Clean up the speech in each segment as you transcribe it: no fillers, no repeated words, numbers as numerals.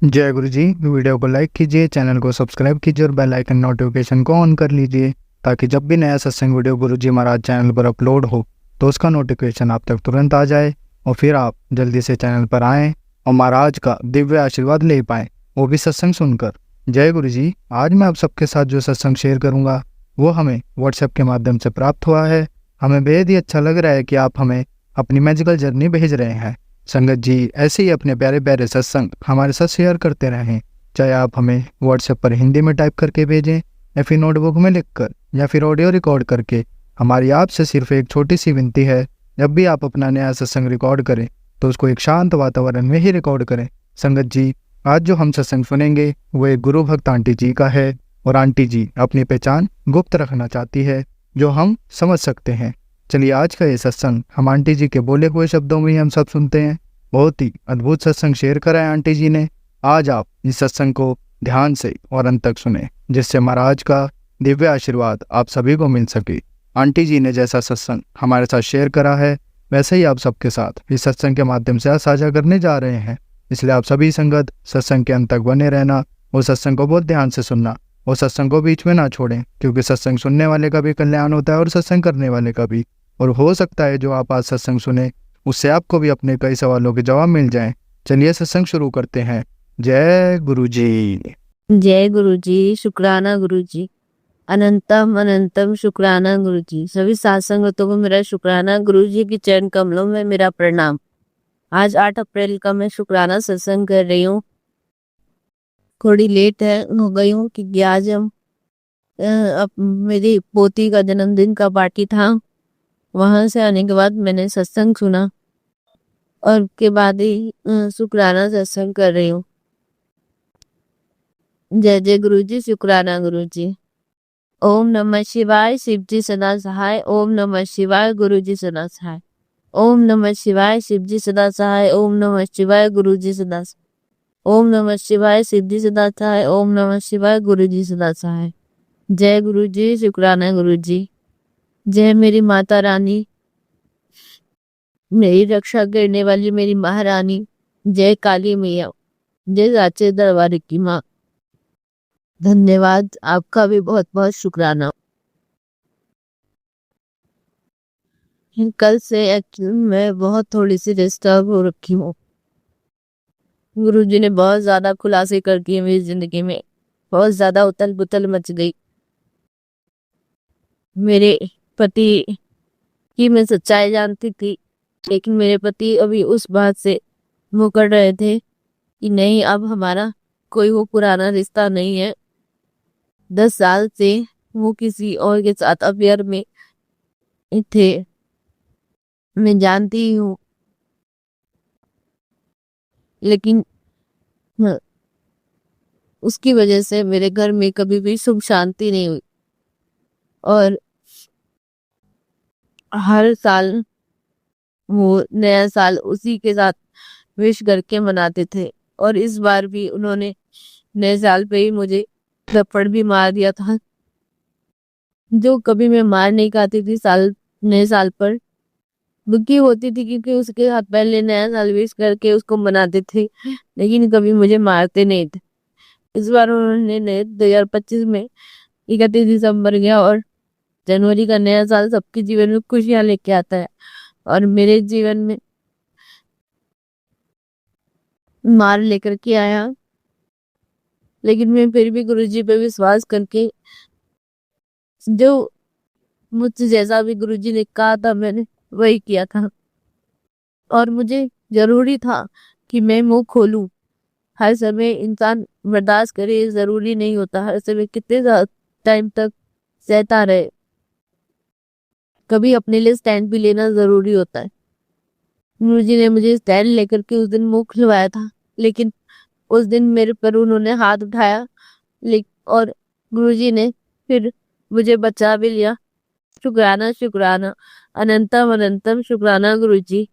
जय गुरु जी। वीडियो को लाइक कीजिए, चैनल को सब्सक्राइब कीजिए और बेल आइकन नोटिफिकेशन को ऑन कर लीजिए ताकि जब भी नया सत्संग वीडियो गुरु जी महाराज चैनल पर अपलोड हो तो उसका नोटिफिकेशन आप तक तुरंत आ जाए और फिर आप जल्दी से चैनल पर आएँ और महाराज का दिव्य आशीर्वाद ले पाएँ, वो भी सत्संग सुनकर। जय गुरु जी। आज मैं आप सबके साथ जो सत्संग शेयर करूँगा वो हमें व्हाट्सएप के माध्यम से प्राप्त हुआ है। हमें बेहद ही अच्छा लग रहा है कि आप हमें अपनी मैजिकल जर्नी भेज रहे हैं। संगत जी ऐसे ही अपने प्यारे प्यारे सत्संग हमारे साथ शेयर करते रहें, चाहे आप हमें व्हाट्सएप पर हिंदी में टाइप करके भेजें या फिर नोटबुक में लिखकर या फिर ऑडियो रिकॉर्ड करके। हमारी आपसे सिर्फ एक छोटी सी विनती है, जब भी आप अपना नया सत्संग रिकॉर्ड करें तो उसको एक शांत वातावरण में ही रिकॉर्ड करें। संगत जी आज जो हम सत्संग सुनेंगे वो एक गुरु भक्त आंटी जी का है और आंटी जी अपनी पहचान गुप्त रखना चाहती है जो हम समझ सकते हैं। चलिए आज का ये सत्संग हम आंटी जी के बोले हुए शब्दों में ही हम सब सुनते हैं। बहुत ही अद्भुत सत्संग शेयर करा है आंटी जी ने। आज आप इस सत्संग को ध्यान से और अंत तक सुने जिससे महाराज का दिव्य आशीर्वाद आप सभी को मिल सके। आंटी जी ने जैसा सत्संग हमारे साथ शेयर करा है वैसे ही आप सबके साथ इस सत्संग के माध्यम से साझा करने जा रहे हैं। इसलिए आप सभी संगत सत्संग के अंत तक बने रहना और सत्संग को बहुत ध्यान से सुनना और सत्संग को बीच में ना छोड़ें, क्योंकि सत्संग सुनने वाले का भी कल्याण होता है और सत्संग करने वाले का भी। और हो सकता है जो आप आज सत्संग सुने उससे आपको भी अपने कई सवालों के जवाब मिल जाएं। चलिए सत्संग शुरू करते हैं। जय गुरु जी। जय गुरु जी। शुक्राना गुरु जी। अनंतम अनंतम शुक्राना गुरु जी। सभी साथ संगतों को मेरा शुक्राना। गुरु जी की चरण कमलों में मेरा प्रणाम। आज 8 अप्रैल का मैं शुक्राना सत्संग कर रही हूँ। थोड़ी लेट हो गई हूँ क्योंकि आज हम मेरी पोती का जन्मदिन का पार्टी था। वहां से आने के बाद मैंने सत्संग सुना और उसके बाद ही शुक्राना सत्संग कर रही हूँ। जय जय गुरु जी। शुक्राना गुरु जी। ओम नमः शिवाय। शिव जी सदा सहाय। ओम नमः शिवाय। गुरु जी सदा सहाय। ओम नमः शिवाय। शिव जी सदा सहाय। ओम नमः शिवाय। गुरु जी सदा सहाय। ओम नमः शिवाय। शिव जी सदा सहाय। ओम नमः शिवाय। गुरु जी सदा सहाय। जय गुरु जी। शुक्राना गुरु जी। जय मेरी माता रानी, मेरी रक्षा करने वाली मेरी महारानी। जय काली मैया। जय साचे दरबार की माँ। धन्यवाद। आपका भी बहुत बहुत शुक्राना। कल से एक्चुअली मैं बहुत थोड़ी सी डिस्टर्ब हो रखी हूँ। गुरुजी ने बहुत ज्यादा खुलासे कर दिए मेरी जिंदगी में। बहुत ज्यादा उथल पुथल मच गई। मेरे पति की मैं सच्चाई जानती थी, लेकिन मेरे पति अभी उस बात से मुकर रहे थे कि नहीं, अब हमारा कोई वो पुराना रिश्ता नहीं है। 10 साल से वो किसी और के साथ अफेयर में थे, मैं जानती हूँ, लेकिन उसकी वजह से मेरे घर में कभी भी सुख शांति नहीं हुई। और हर साल वो नया साल उसी के साथ विश करके मनाते थे और इस बार भी उन्होंने नए साल पे ही मुझे थप्पड़ भी मार दिया था, जो कभी मैं मार नहीं खाती थी। नए साल पर दुखी होती थी क्योंकि उसके हाथ पहले नया साल विश करके उसको मनाते थे, लेकिन कभी मुझे मारते नहीं थे। इस बार उन्होंने नए 2025 में 31 दिसंबर गया और जनवरी का नया साल सबके जीवन में खुशियां लेके आता है और मेरे जीवन में मार लेकर के आया। लेकिन मैं फिर भी गुरुजी पे विश्वास करके, जो मुझसे जैसा भी गुरुजी ने कहा था मैंने वही किया था। और मुझे जरूरी था कि मैं मुंह खोलूं। हर समय इंसान बर्दाश्त करे जरूरी नहीं होता, हर समय कितने टाइम तक सहता रहे। कभी अपने लिए स्टैंड भी लेना जरूरी होता है। गुरुजी ने मुझे स्टैंड लेकर के उस दिन मुंह खुलवाया था, लेकिन उस दिन मेरे पर उन्होंने हाथ उठाया और गुरुजी ने फिर मुझे बचा भी लिया। शुक्राना शुक्राना। अनंतम अनंतम शुक्राना गुरुजी।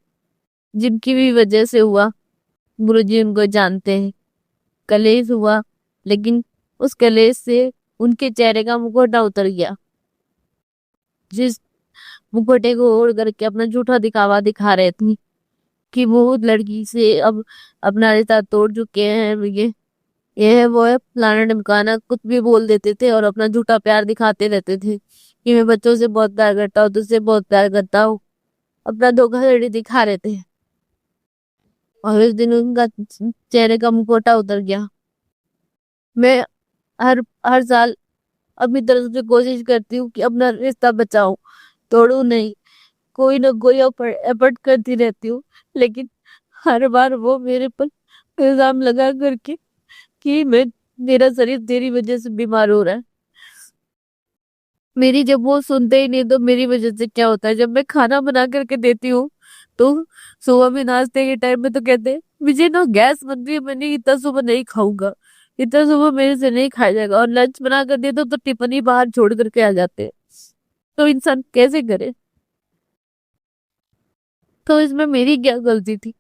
जिनकी भी वजह से हुआ, गुरुजी उनको जानते हैं। कलेश हुआ, लेकिन उस कलेश से उनके चेहरे का मुखौटा उतर गया। जिस मुखौटे को ओढ़ करके अपना झूठा दिखावा दिखा रहे थे कि वो लड़की से अब अपना रिश्ता तोड़ चुके हैं ये, ये है वो है फलाना ढिमकाना, कुछ भी बोल देते थे और अपना झूठा प्यार दिखाते रहते थे कि मैं बच्चों से बहुत प्यार करता हूँ, तुझसे बहुत प्यार करता हूँ। अपना धोखाधड़ी दिखा रहे थे। और उस दिन उनका चेहरे का मुखौटा उतर गया। मैं हर हर साल अपनी तरफ से कोशिश करती हूँ कि अपना रिश्ता बचाऊं, तोड़ू नहीं। कोई ना कोई एफर्ट करती रहती हूँ, लेकिन हर बार वो मेरे पर इल्जाम लगा करके कि मेरा शरीर तेरी वजह से बीमार हो रहा है। मेरी जब वो सुनते ही नहीं तो मेरी वजह से क्या होता है, जब मैं खाना बना करके देती हूँ तो सुबह में नाश्ते के टाइम में तो कहते हैं मुझे ना गैस बन रही है, मैंने इतना सुबह नहीं खाऊंगा, इतना सुबह मेरे से नहीं खाया जाएगा। और लंच बना कर दे तो टिफिन ही बाहर छोड़ करके आ जाते हैं। तो इंसान कैसे करे? तो इसमें मेरी क्या गलती थी?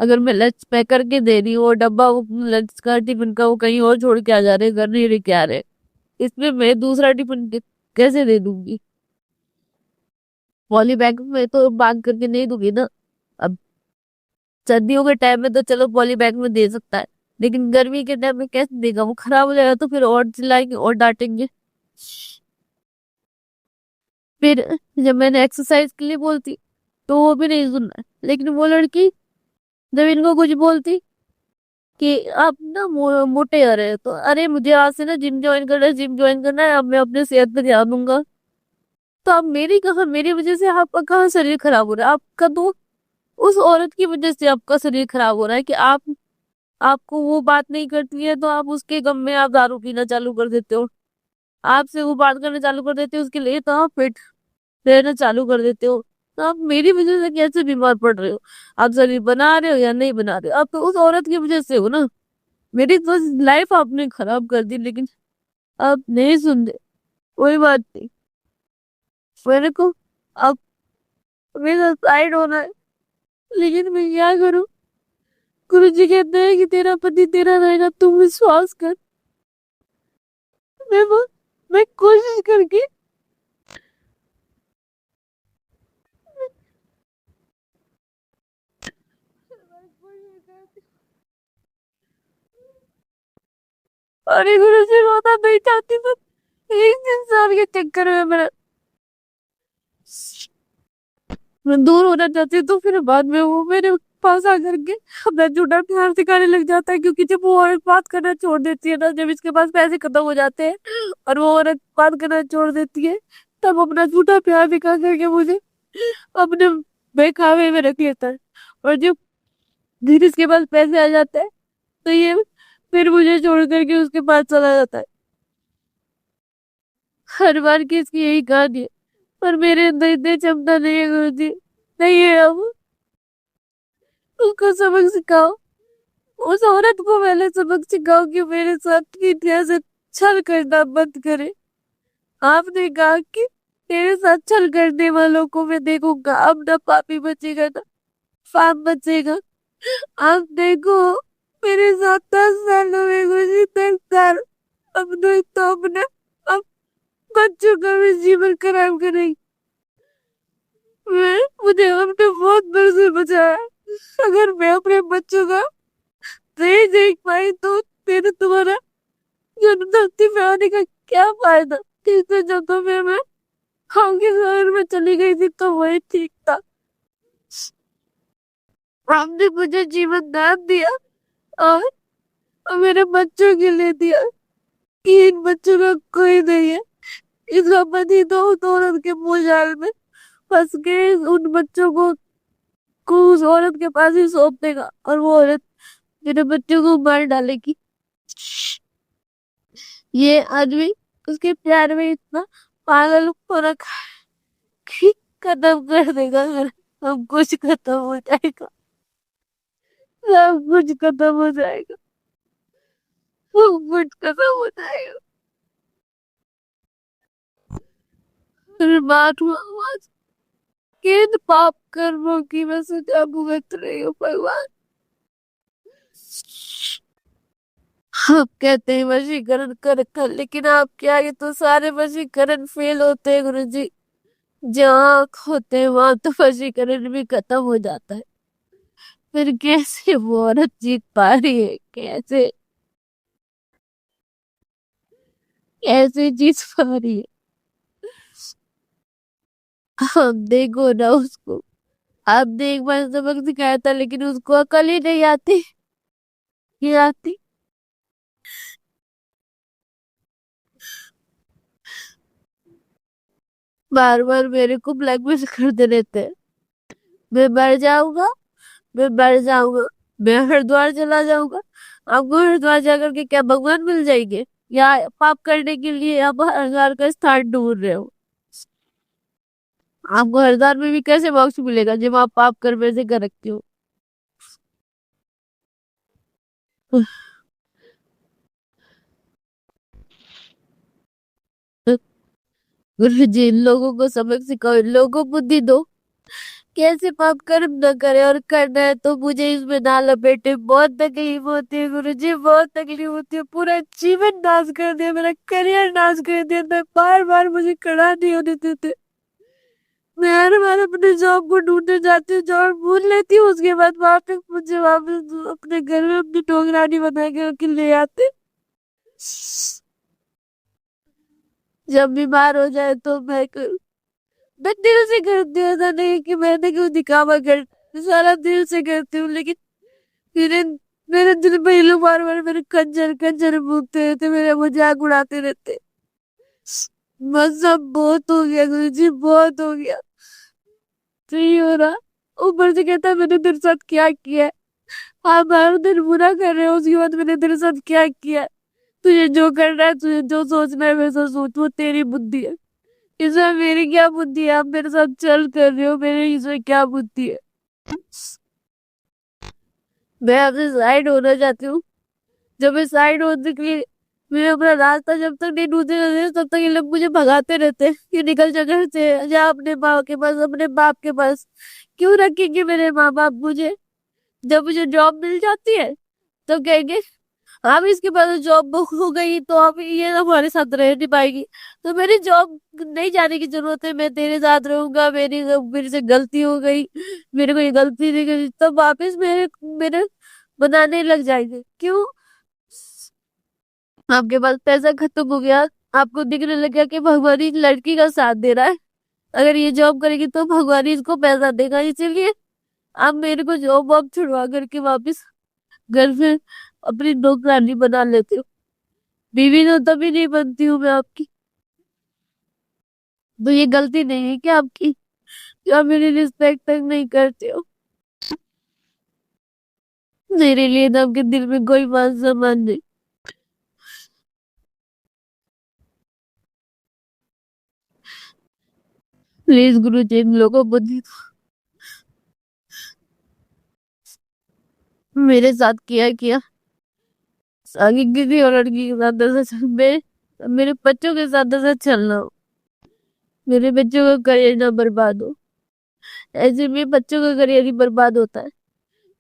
अगर मैं लंच पैक करके दे रही हूँ और डब्बा लंच का टिफिन का वो कहीं और छोड़ के आ जा रहे, घर नहीं लेके आ रहे, इसमें मैं दूसरा टिफिन कैसे दे दूंगी? पॉली बैग में तो बांध करके नहीं दूंगी ना। अब सर्दियों के टाइम में तो चलो पॉली बैग में दे सकता है, लेकिन गर्मी के टाइम में कैसे देगा? वो खराब हो जाएगा तो फिर और चिल्लाएंगे और डांटेंगे। फिर जब मैंने एक्सरसाइज के लिए बोलती तो वो भी नहीं सुनना। लेकिन वो लड़की जब इनको कुछ बोलती कि आप ना मोटे हो रहे हो, तो अरे मुझे आज से ना जिम ज्वाइन करना है, जिम ज्वाइन करना है, अब मैं अपने सेहत पे ध्यान दूंगा। तो अब मेरी कहा, मेरी वजह से आपका कहाँ शरीर खराब हो रहा है? आपका तो उस औरत की वजह से आपका शरीर खराब हो रहा है कि आपको वो बात नहीं करती है तो आप उसके गम में आप दारू पीना चालू कर देते हो। आपसे वो बात करना चालू कर देते हो उसके लिए तो आप फिट रहना चालू कर देते हो। तो आप मेरी वजह से कैसे बीमार पड़ रहे हो? आप शरीर बना रहे हो या नहीं बना रहे हो, आप तो उस औरत की वजह से हो ना। मेरी तो लाइफ आपने खराब कर दी, लेकिन आप नहीं सुनते। कोई बात नहीं, मेरे को अब मेरा साइड होना है, लेकिन मैं क्या करूं? गुरु जी कहते हैं कि तेरा पति तेरा रहेगा, तुम विश्वास कर। मैं वो मैं कोशिश करके अरे गुरु जी रोना नहीं चाहती तो एक इंसान के चक्कर में मैं दूर होना चाहती हूँ, तो फिर बाद में वो मेरे पास आकर के अपना झूठा प्यार दिखाने लग जाता है। क्योंकि जब वो औरत बात करना छोड़ देती है ना, जब इसके पास पैसे खत्म हो जाते हैं और वो औरत बात करना छोड़ देती है, तब अपना झूठा प्यार दिखा करके मुझे अपने बहकावे में रख लेता है। और जब फिर इसके पास पैसे आ जाते हैं तो ये फिर मुझे छोड़ करके उसके पास चला जाता है। हर बार की इसकी यही कहानी है। पर मेरे अंदर इतनी क्षमता नहीं है गुरु जी, नहीं है। अब उसको सबक सिखाओ, उस औरत को पहले सबक सिखाओ कि मेरे साथ की जैसे छल करना बंद करे। आपने कहा कि तेरे साथ छल करने वालों को मैं देखूंगा, अब ना पापी बचेगा ना पाप बचेगा। आप देखो, मेरे साथ 10 साल हुए, मुझे 10 साल। अब नहीं तो अपने अब बच्चों का भी जीवन खराब करेंगे। मुझे अपने बहुत डर से बचाया। अगर मैं अपने बच्चों का नहीं देख पाई तो फिर तुम्हारा जन्म धरती पे आने का क्या फायदा? इससे जब तो मैं गाँव के शहर में चली गई थी तो वही ठीक था। आपने मुझे जीवन दान दिया और मेरे बच्चों के लिए दिया कि इन बच्चों का कोई नहीं है। इसका पति तो उस औरत के मुंह जाल में फंस के उन बच्चों को उस औरत के पास ही सौंप देगा और वो औरत मेरे बच्चों को मार डालेगी। ये आदमी उसके प्यार में इतना पागल हो रखा है कि खत्म कर देगा। अगर सब कुछ खत्म हो जाएगा, सब कुछ खत्म हो जाएगा, सब कुछ खत्म हो जाएगा। फिर बात हुआ आज किन पाप कर्मों की मैं सजा भुगत रही हूँ भगवान। आप कहते हैं वशीकरण कर, लेकिन आपके आगे तो सारे वशीकरण फेल होते हैं गुरु जी। जहाँ आँख होते हैं वहां तो वशीकरण भी खत्म हो जाता है। फिर कैसे वो औरत जीत पा रही है? कैसे? ऐसी चीज पा रही है। हम देखो ना उसको, आपने एक बार सबक सिखाया था लेकिन उसको अकल ही नहीं आती। ये आती। बार बार मेरे को ब्लैकमेल करते रहते हैं। मैं मर जाऊंगा, मैं मर जाऊंगा, मैं हरिद्वार चला जाऊंगा। आपको हरिद्वार जाकर के क्या भगवान मिल जाएंगे, या पाप करने के लिए आप हरिद्वार का स्थान ढूंढ रहे हो? आपको हरिद्वार में भी कैसे मोक्ष मिलेगा जब आप पाप कर्म से कर रखते हो? गुरु जी, इन लोगों को सबक सिखाओ, इन लोगों को बुद्धि दो, कैसे पाप कर्म न करे, और करना है तो मुझे इसमें ना लपेटे। बहुत तकलीफ होती है गुरु जी, बहुत तकलीफ होती है। पूरा जीवन नाश कर दिया, मेरा करियर नाश कर दिया था। बार बार मुझे खड़ा नहीं होने देते। मैं हर बार अपने जॉब को ढूंढने जाती हूँ, जॉब भूल लेती हूँ, उसके बाद वापस मुझे वापस अपने घर में अपनी ठोकरानी बना के ले आते। जब बीमार हो जाए तो मैं दिल से करती हूँ, ऐसा नहीं कि मैंने क्यों दिखावा कर, सारा दिल से करती हूँ। लेकिन मेरे मेरे दिल में ये लोग बार बार मेरे खंजर खंजर भूखते रहते, मेरे मजाक उड़ाते रहते। बस अब बहुत हो गया गुरु जी, बहुत हो गया। नहीं हो रहा। ऊपर से कहता है मैंने तेरे साथ क्या किया है। आप हर दिन बुरा कर रहे हो, उसके बाद मैंने तेरे साथ क्या किया है? तुझे जो करना है, तुझे जो सोचना है वैसा सोच, वो तेरी बुद्धि है। इसमें मेरी क्या बुद्धि है? आप मेरे साथ चल कर रहे हो, मेरे इसमें क्या बुद्धि है? मैं आपसे साइड होना चाहती हूँ। जब मैं साइड होने के लिए, मैं अपना रास्ता जब तक नहीं ढूंढते रहते तब तक ये लोग मुझे भगाते रहते हैं कि निकल जा घर से, जा अपने माँ के पास, अपने बाप के पास। क्यों रखेंगे मेरे माँ बाप मुझे? जब मुझे जॉब मिल जाती है तो कहेंगे हम इसके पास जॉब हो गई तो अब ये हमारे साथ रह नहीं पाएगी। तो मेरी जॉब नहीं जाने की जरूरत है, मैं तेरे साथ रहूंगा। मेरे से गलती हो गई, मेरे को ये गलती नहीं करी, तब वापस मेरे मेरे बनाने लग जाएंगे। क्यों? आपके पास पैसा खत्म हो गया, आपको दिखने लग गया कि भगवान इस लड़की का साथ दे रहा है, अगर ये जॉब करेगी तो भगवान इसको पैसा देगा, इसीलिए आप मेरे को जॉब वॉब छुड़वा करके वापस घर में अपनी नौकरानी बना लेते हो। बीवी तो तभी नहीं बनती हूँ मैं आपकी। तो ये गलती नहीं है क्या आपकी, जो आप मेरी रिस्पेक्ट तक नहीं करते हो? मेरे लिए तो आपके दिल में कोई मान सम्मान नहीं। प्लीज गुरु जी, इन लोगों को बुद्धि दो। मेरे साथ किया आगे किसी और लड़की के साथ ऐसा मेरे बच्चों के साथ ऐसा चलना हो, मेरे बच्चों का करियर ना बर्बाद हो। ऐसे में बच्चों का करियर ही बर्बाद होता है।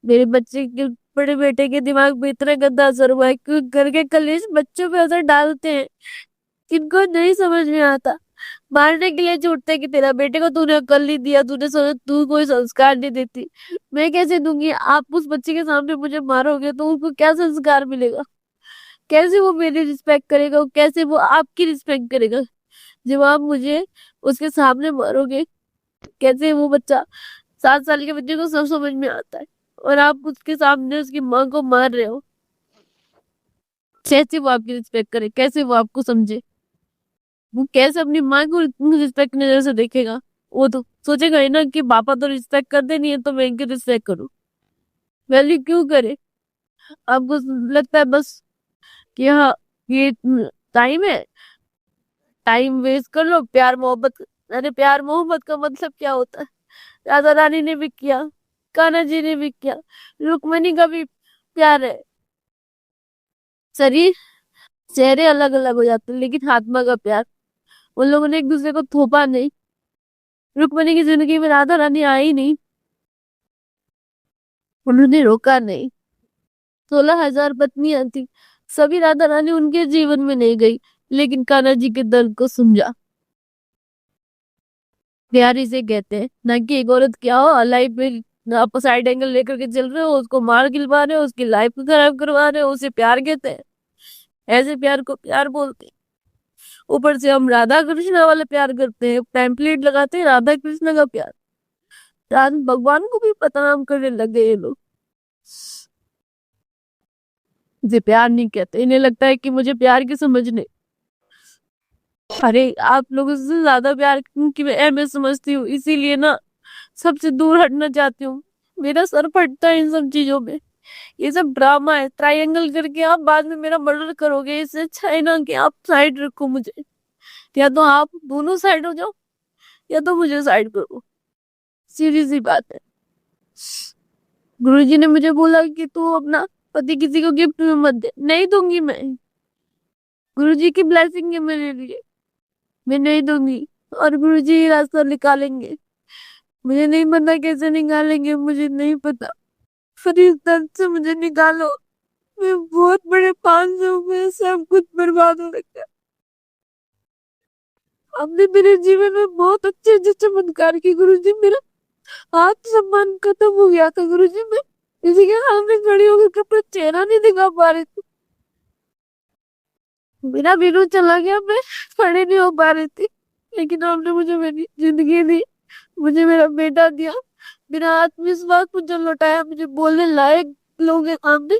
मेरे बच्चे के बड़े बेटे के दिमाग पे इतना गंदा असर हुआ है कि घर के कलेश बच्चों पे असर डालते हैं, इनको नहीं समझ में आता। मारने के लिए छूटते कि तेरा बेटे को तूने अकल नहीं दिया, तू कोई संस्कार नहीं देती। मैं कैसे दूंगी? आप उस बच्चे के सामने मुझे मारोगे तो उसको क्या संस्कार मिलेगा? कैसे वो मेरी रिस्पेक्ट करेगा? कैसे वो आपकी रिस्पेक्ट करेगा जब आप मुझे उसके सामने मारोगे? कैसे वो बच्चा, 7 साल के बच्चे को सब समझ में आता है, और आप उसके सामने उसकी माँ को मार रहे हो? कैसे वो आपकी रिस्पेक्ट करे? कैसे वो आपको समझे? वो कैसे अपनी माँ को रिस्पेक्ट नजर से देखेगा? वो तो सोचेगा ही ना कि पापा तो रिस्पेक्ट करते नहीं है तो मैं इनकी रिस्पेक्ट करूं। वैल्यू क्यों करे? आपको लगता है बस कि हाँ, ये टाइम है, टाइम वेस्ट कर लो, प्यार मोहब्बत। अरे प्यार मोहब्बत का मतलब क्या होता है? राधा रानी ने भी किया, कान्हा जी ने भी किया, रुक्मणी का भी प्यार है। शरीर, चेहरे अलग अलग हो जाते हैं लेकिन आत्मा का प्यार। उन लोगों ने एक दूसरे को थोपा नहीं। रुक्मणी की जिंदगी में राधा रानी आई नहीं, उन्होंने रोका नहीं। 16,000 पत्नियां थी, सभी राधा रानी उनके जीवन में नहीं गई, लेकिन कान्हा जी के दर्द को समझा। प्यार इसे कहते हैं, ना कि एक औरत क्या हो लाइफ में आप साइड एंगल लेकर के चल रहे हो, उसको मार गिलवा रहे हो, उसकी लाइफ को खराब करवा रहे हो, उसे प्यार कहते हैं? ऐसे प्यार को प्यार बोलते हैं? ऊपर से हम राधा कृष्ण वाला प्यार करते हैं, टेम्पलेट लगाते हैं राधा कृष्ण का प्यार। राम भगवान को भी बदनाम करने लगे ये लोग। मुझे प्यार नहीं कहते, इन्हें लगता है कि मुझे प्यार की समझ नहीं। अरे आप लोगों से ज्यादा प्यार की मैं समझती हूँ, इसीलिए ना सबसे दूर हटना चाहती हूँ। मेरा सर फटता है इन सब चीजों में। ये सब ड्रामा है, ट्रायंगल करके आप बाद में मेरा मर्डर करोगे। इससे अच्छा है ना कि आप साइड रखो मुझे, या तो आप दोनों साइड हो जाओ या तो मुझे साइड करो। सीधी सी बात है। गुरुजी ने मुझे बोला कि तू अपना पति किसी को गिफ्ट में मत दे। नहीं दूंगी मैं, गुरुजी की ब्लेसिंग है मेरे लिए, मैं नहीं दूंगी। और गुरुजी ही रास्ता निकालेंगे, मुझे नहीं पता कैसे निकालेंगे, मुझे नहीं पता, पर इस दर्द से मुझे निकालो। मैं बहुत बड़े 500 में सब कुछ बर्बाद हो रखा है। आपने मेरे जीवन में बहुत अच्छे अच्छे चमत्कार की गुरुजी। मेरा आत्मसम्मान खत्म हो गया था गुरुजी। मैं किसी के सामने खड़ी होकर अपना चेहरा नहीं दिखा पा रही थी। मेरा वीरू चला गया, मैं खड़ी नहीं हो पा रही थी, लेकिन आपने मुझे मेरी जिंदगी दी, मुझे मेरा बेटा दिया, मेरा आत्मविश्वास मुझे लौटाया, मुझे बोलने लायक लोग हैं सामने।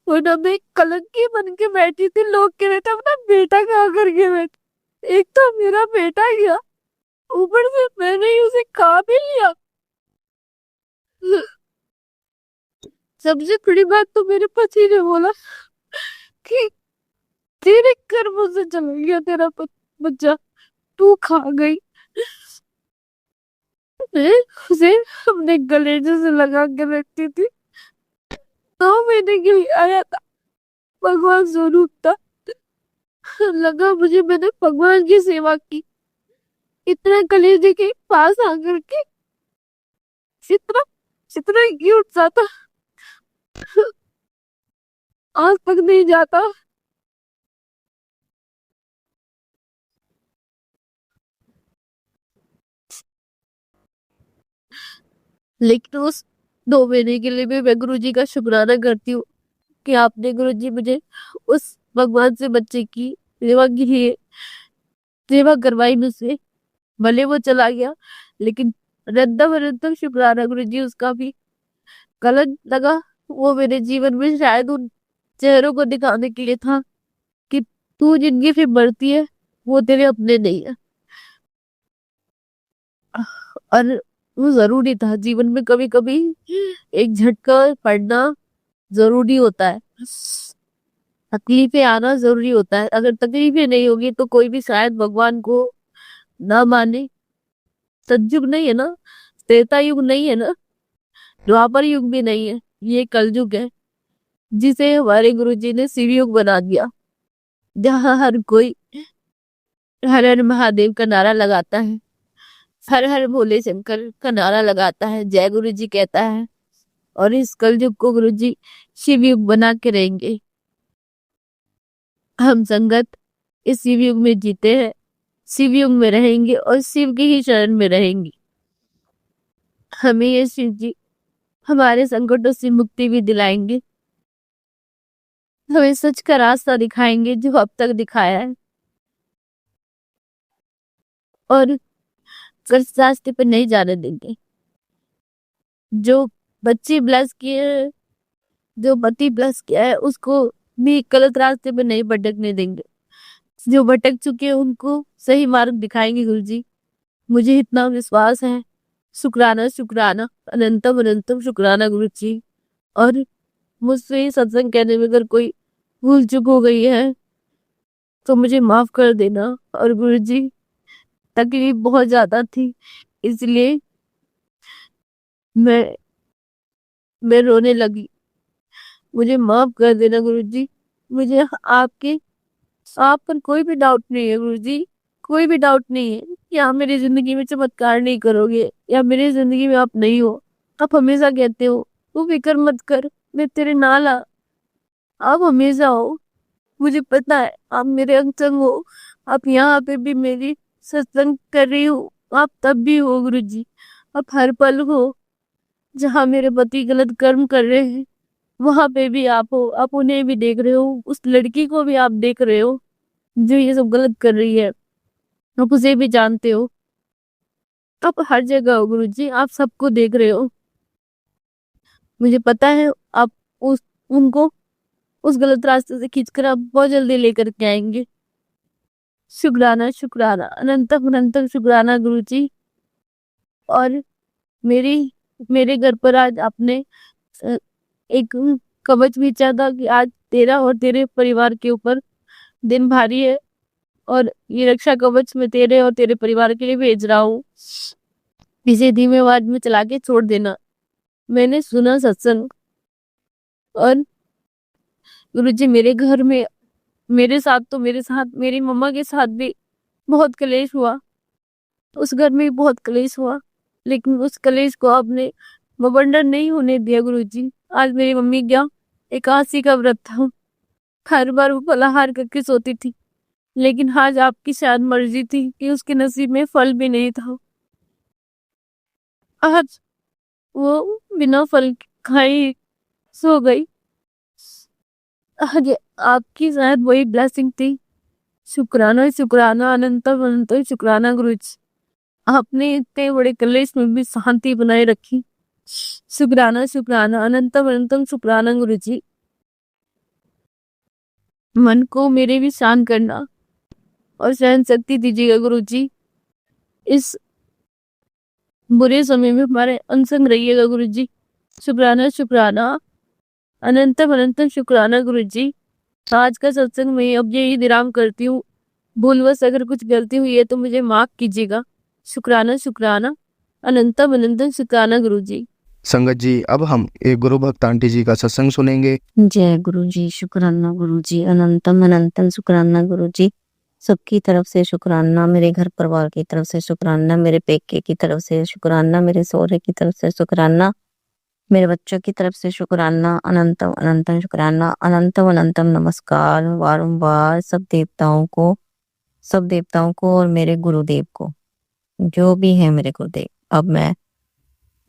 वरना मैं एक कलंकी बन के बैठी थी, लोग कह रहे थे अपना बेटा कहाँ करके बैठा। एक तो मेरा बेटा गया, ऊपर से मैंने ही उसे खा भी लिया। सबसे बड़ी बात तो मेरे पति ने बोला कि तेरे कर्मों से चला गया तेरा बच्चा, तू खा गई। मैं उसे अपने गले से लगा के रखती थी। 9 महीने के लिए आया था, भगवान स्वरूप था। लगा मुझे मैंने भगवान की सेवा की। इतना कलेजे के पास आकर के इतना इतना क्यूट सा था, आज तक नहीं जाता। लेकिन उस 2 महीने के लिए भी मैं गुरु जी का शुक्राना करती हूँ कि आपने गुरु जी मुझे उस भगवान से बच्चे की सेवा के लिए सेवा करवाई मुझसे। भले वो चला गया, लेकिन रद्दा बरद्दा शुक्राना गुरु जी उसका भी। कलंक लगा वो मेरे जीवन में शायद उन चेहरों को दिखाने के लिए था कि तू जिंदगी फिर मरती है, वो तेरे अपने नहीं है। और वो जरूरी था जीवन में, कभी कभी एक झटका पड़ना जरूरी होता है, तकलीफें आना जरूरी होता है। अगर तकलीफें नहीं होगी तो कोई भी शायद भगवान को ना माने। सतयुग नहीं है ना, त्रेता युग नहीं है ना, द्वापर युग भी नहीं है, ये कलयुग है, जिसे हमारे गुरुजी ने शिवयुग बना दिया, जहाँ हर कोई हर हर महादेव का नारा लगाता है, हर हर भोले शंकर का नारा लगाता है, जय गुरु जी कहता है। और इस कलयुग को गुरु जी शिव युग बना के रहेंगे। हम संगत इस शिव युग में जीते हैं, शिव युग में रहेंगे और शिव की ही शरण में रहेंगे। हमें ये शिव जी हमारे संकटों से मुक्ति भी दिलाएंगे, हमें सच का रास्ता दिखाएंगे जो अब तक दिखाया है, और गलत रास्ते पर नहीं जाने देंगे। जो बच्ची ब्लस किए हैं, जो पति ब्लस किया है, उसको भी गलत रास्ते पर नहीं भटकने देंगे। जो भटक चुके हैं उनको सही मार्ग दिखाएंगे गुरु जी, मुझे इतना विश्वास है। शुक्राना शुक्राना, अनंतम अनंतम शुक्राना गुरु जी। और मुझसे ये सत्संग कहने में अगर कोई भूल चूक हो गई है तो मुझे माफ कर देना। और गुरु जी तकलीफ बहुत ज्यादा थी, इसलिए मैं मैं रोने लगी, मुझे माफ कर देना गुरु जी। मुझे आपके आप पर कोई भी डाउट नहीं है गुरु जी, कोई भी डाउट नहीं है कि आप मेरी जिंदगी में चमत्कार नहीं करोगे या मेरी जिंदगी में आप नहीं हो। आप हमेशा कहते हो तू फिक्र मत कर, मैं तेरे नाल आ। आप हमेशा हो, मुझे पता है आप मेरे अंग संग हो। आप यहाँ पे भी मेरी सत्संग कर रही हो, आप तब भी हो गुरु जी। आप हर पल हो, जहाँ मेरे पति गलत कर्म कर रहे हैं वहां पे भी आप हो। आप उन्हें भी देख रहे हो, उस लड़की को भी आप देख रहे हो जो ये सब गलत कर रही है, आप उसे भी जानते हो। आप हर जगह हो गुरुजी, आप सबको देख रहे हो। मुझे पता है आप उस उनको उस गलत रास्ते से खींचकर आप बहुत जल्दी लेकर के आएंगे। शुक्राना शुक्राना अनंतम अनंतम शुक्राना गुरुजी। और मेरी मेरे घर पर आज आपने अ, एक कवच भेजा था कि आज तेरा और तेरे परिवार के ऊपर दिन भारी है, और ये रक्षा कवच मैं तेरे और तेरे परिवार के लिए भेज रहा हूँ। इसे धीमे आवाज में चला के छोड़ देना। मैंने सुना सत्संग, और गुरुजी मेरे घर में मेरे साथ मेरी मम्मा के साथ भी बहुत कलेश हुआ। उस घर में भी बहुत कलेश हुआ, लेकिन उस कलेश को आपने बवंडर नहीं होने दिया गुरुजी। आज मेरी मम्मी क्या एकादशी का व्रत था, हर बार वो फलाहार करके सोती थी, लेकिन आज आपकी शायद मर्जी थी कि उसके नसीब में फल भी नहीं था। आज वो बिना फल खाए ही सो गई। आज आपकी शायद वही ब्लेसिंग थी। शुक्राना शुक्राना अनंतम अनंत शुक्राना गुरुजी। आपने इतने बड़े कलेश में भी शांति बनाए रखी। शुक्राना शुक्राना अनंतम अनंतम शुक्राना गुरुजी। मन को मेरे भी शांत करना और सहन शक्ति दीजिएगा गुरुजी। इस बुरे समय में हमारे अनसंग रहिएगा गुरुजी। शुक्राना शुक्राना अनंतम अनंतम शुक्राना गुरुजी। आज का सत्संग में अब यही विराम करती हूँ। भूलवश अगर कुछ गलती हुई है तो मुझे माफ कीजिएगा। शुक्राना शुक्राना अनंतम अनंतम शुक्राना गुरुजी। संगत जी, अब हम एक गुरु भक्त आंटी जी का सत्संग सुनेंगे। जय गुरु जी, शुक्राना गुरु जी, अनंतम अनंतम शुक्राना गुरु जी। सबकी तरफ से शुक्राना, मेरे घर परिवार की तरफ से शुक्राना, मेरे पेके की तरफ से शुक्राना, मेरे सौरे की तरफ से शुक्राना, मेरे बच्चों की तरफ से शुक्राना। अनंतम अनंतम शुक्राना, अनंतम अनंतम नमस्कार बारंबार सब देवताओं को और मेरे गुरुदेव को, जो भी है मेरे गुरुदेव। अब मैं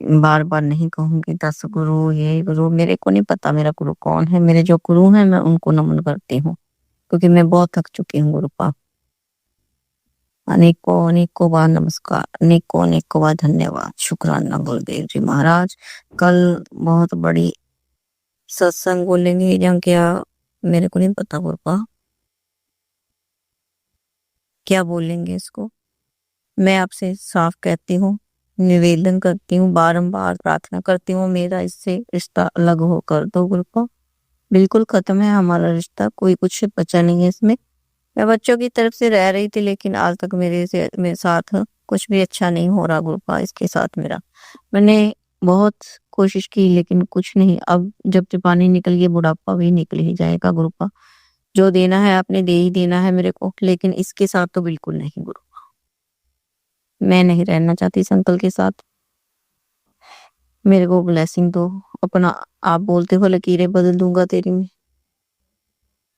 बार बार नहीं कहूंगी 10 गुरु ये गुरु, मेरे को नहीं पता मेरा गुरु कौन है। मेरे जो गुरु हैं मैं उनको नमन करती हूँ, क्योंकि मैं बहुत थक चुकी हूँ गुरु पाप। अनेकों अनेकों बार नमस्कार, अनेकों अनेकों बार धन्यवाद, शुक्राना गुरुदेव जी महाराज। कल बहुत बड़ी सत्संग बोलेंगे या क्या, मेरे को नहीं पता गुरुपा क्या बोलेंगे इसको। मैं आपसे साफ कहती हूँ, निवेदन करती हूँ, बारंबार प्रार्थना करती हूँ, मेरा इससे रिश्ता अलग होकर दो गुरुपा। बिल्कुल खत्म है हमारा रिश्ता, कोई कुछ बचा नहीं है इसमें। मैं बच्चों की तरफ से रह रही थी, लेकिन आज तक मेरे साथ कुछ भी अच्छा नहीं हो रहा गुरुपा। इसके साथ मेरा, मैंने बहुत कोशिश की लेकिन कुछ नहीं। अब जब पानी निकल गया, बुढ़ापा भी निकल ही जाएगा गुरुपा। जो देना है आपने दे ही देना है मेरे को, लेकिन इसके साथ तो बिल्कुल नहीं गुरु। मैं नहीं रहना चाहती इस अंकल के साथ। मेरे को ब्लेसिंग दो अपना। आप बोलते हो लकीरें बदल दूंगा तेरी में,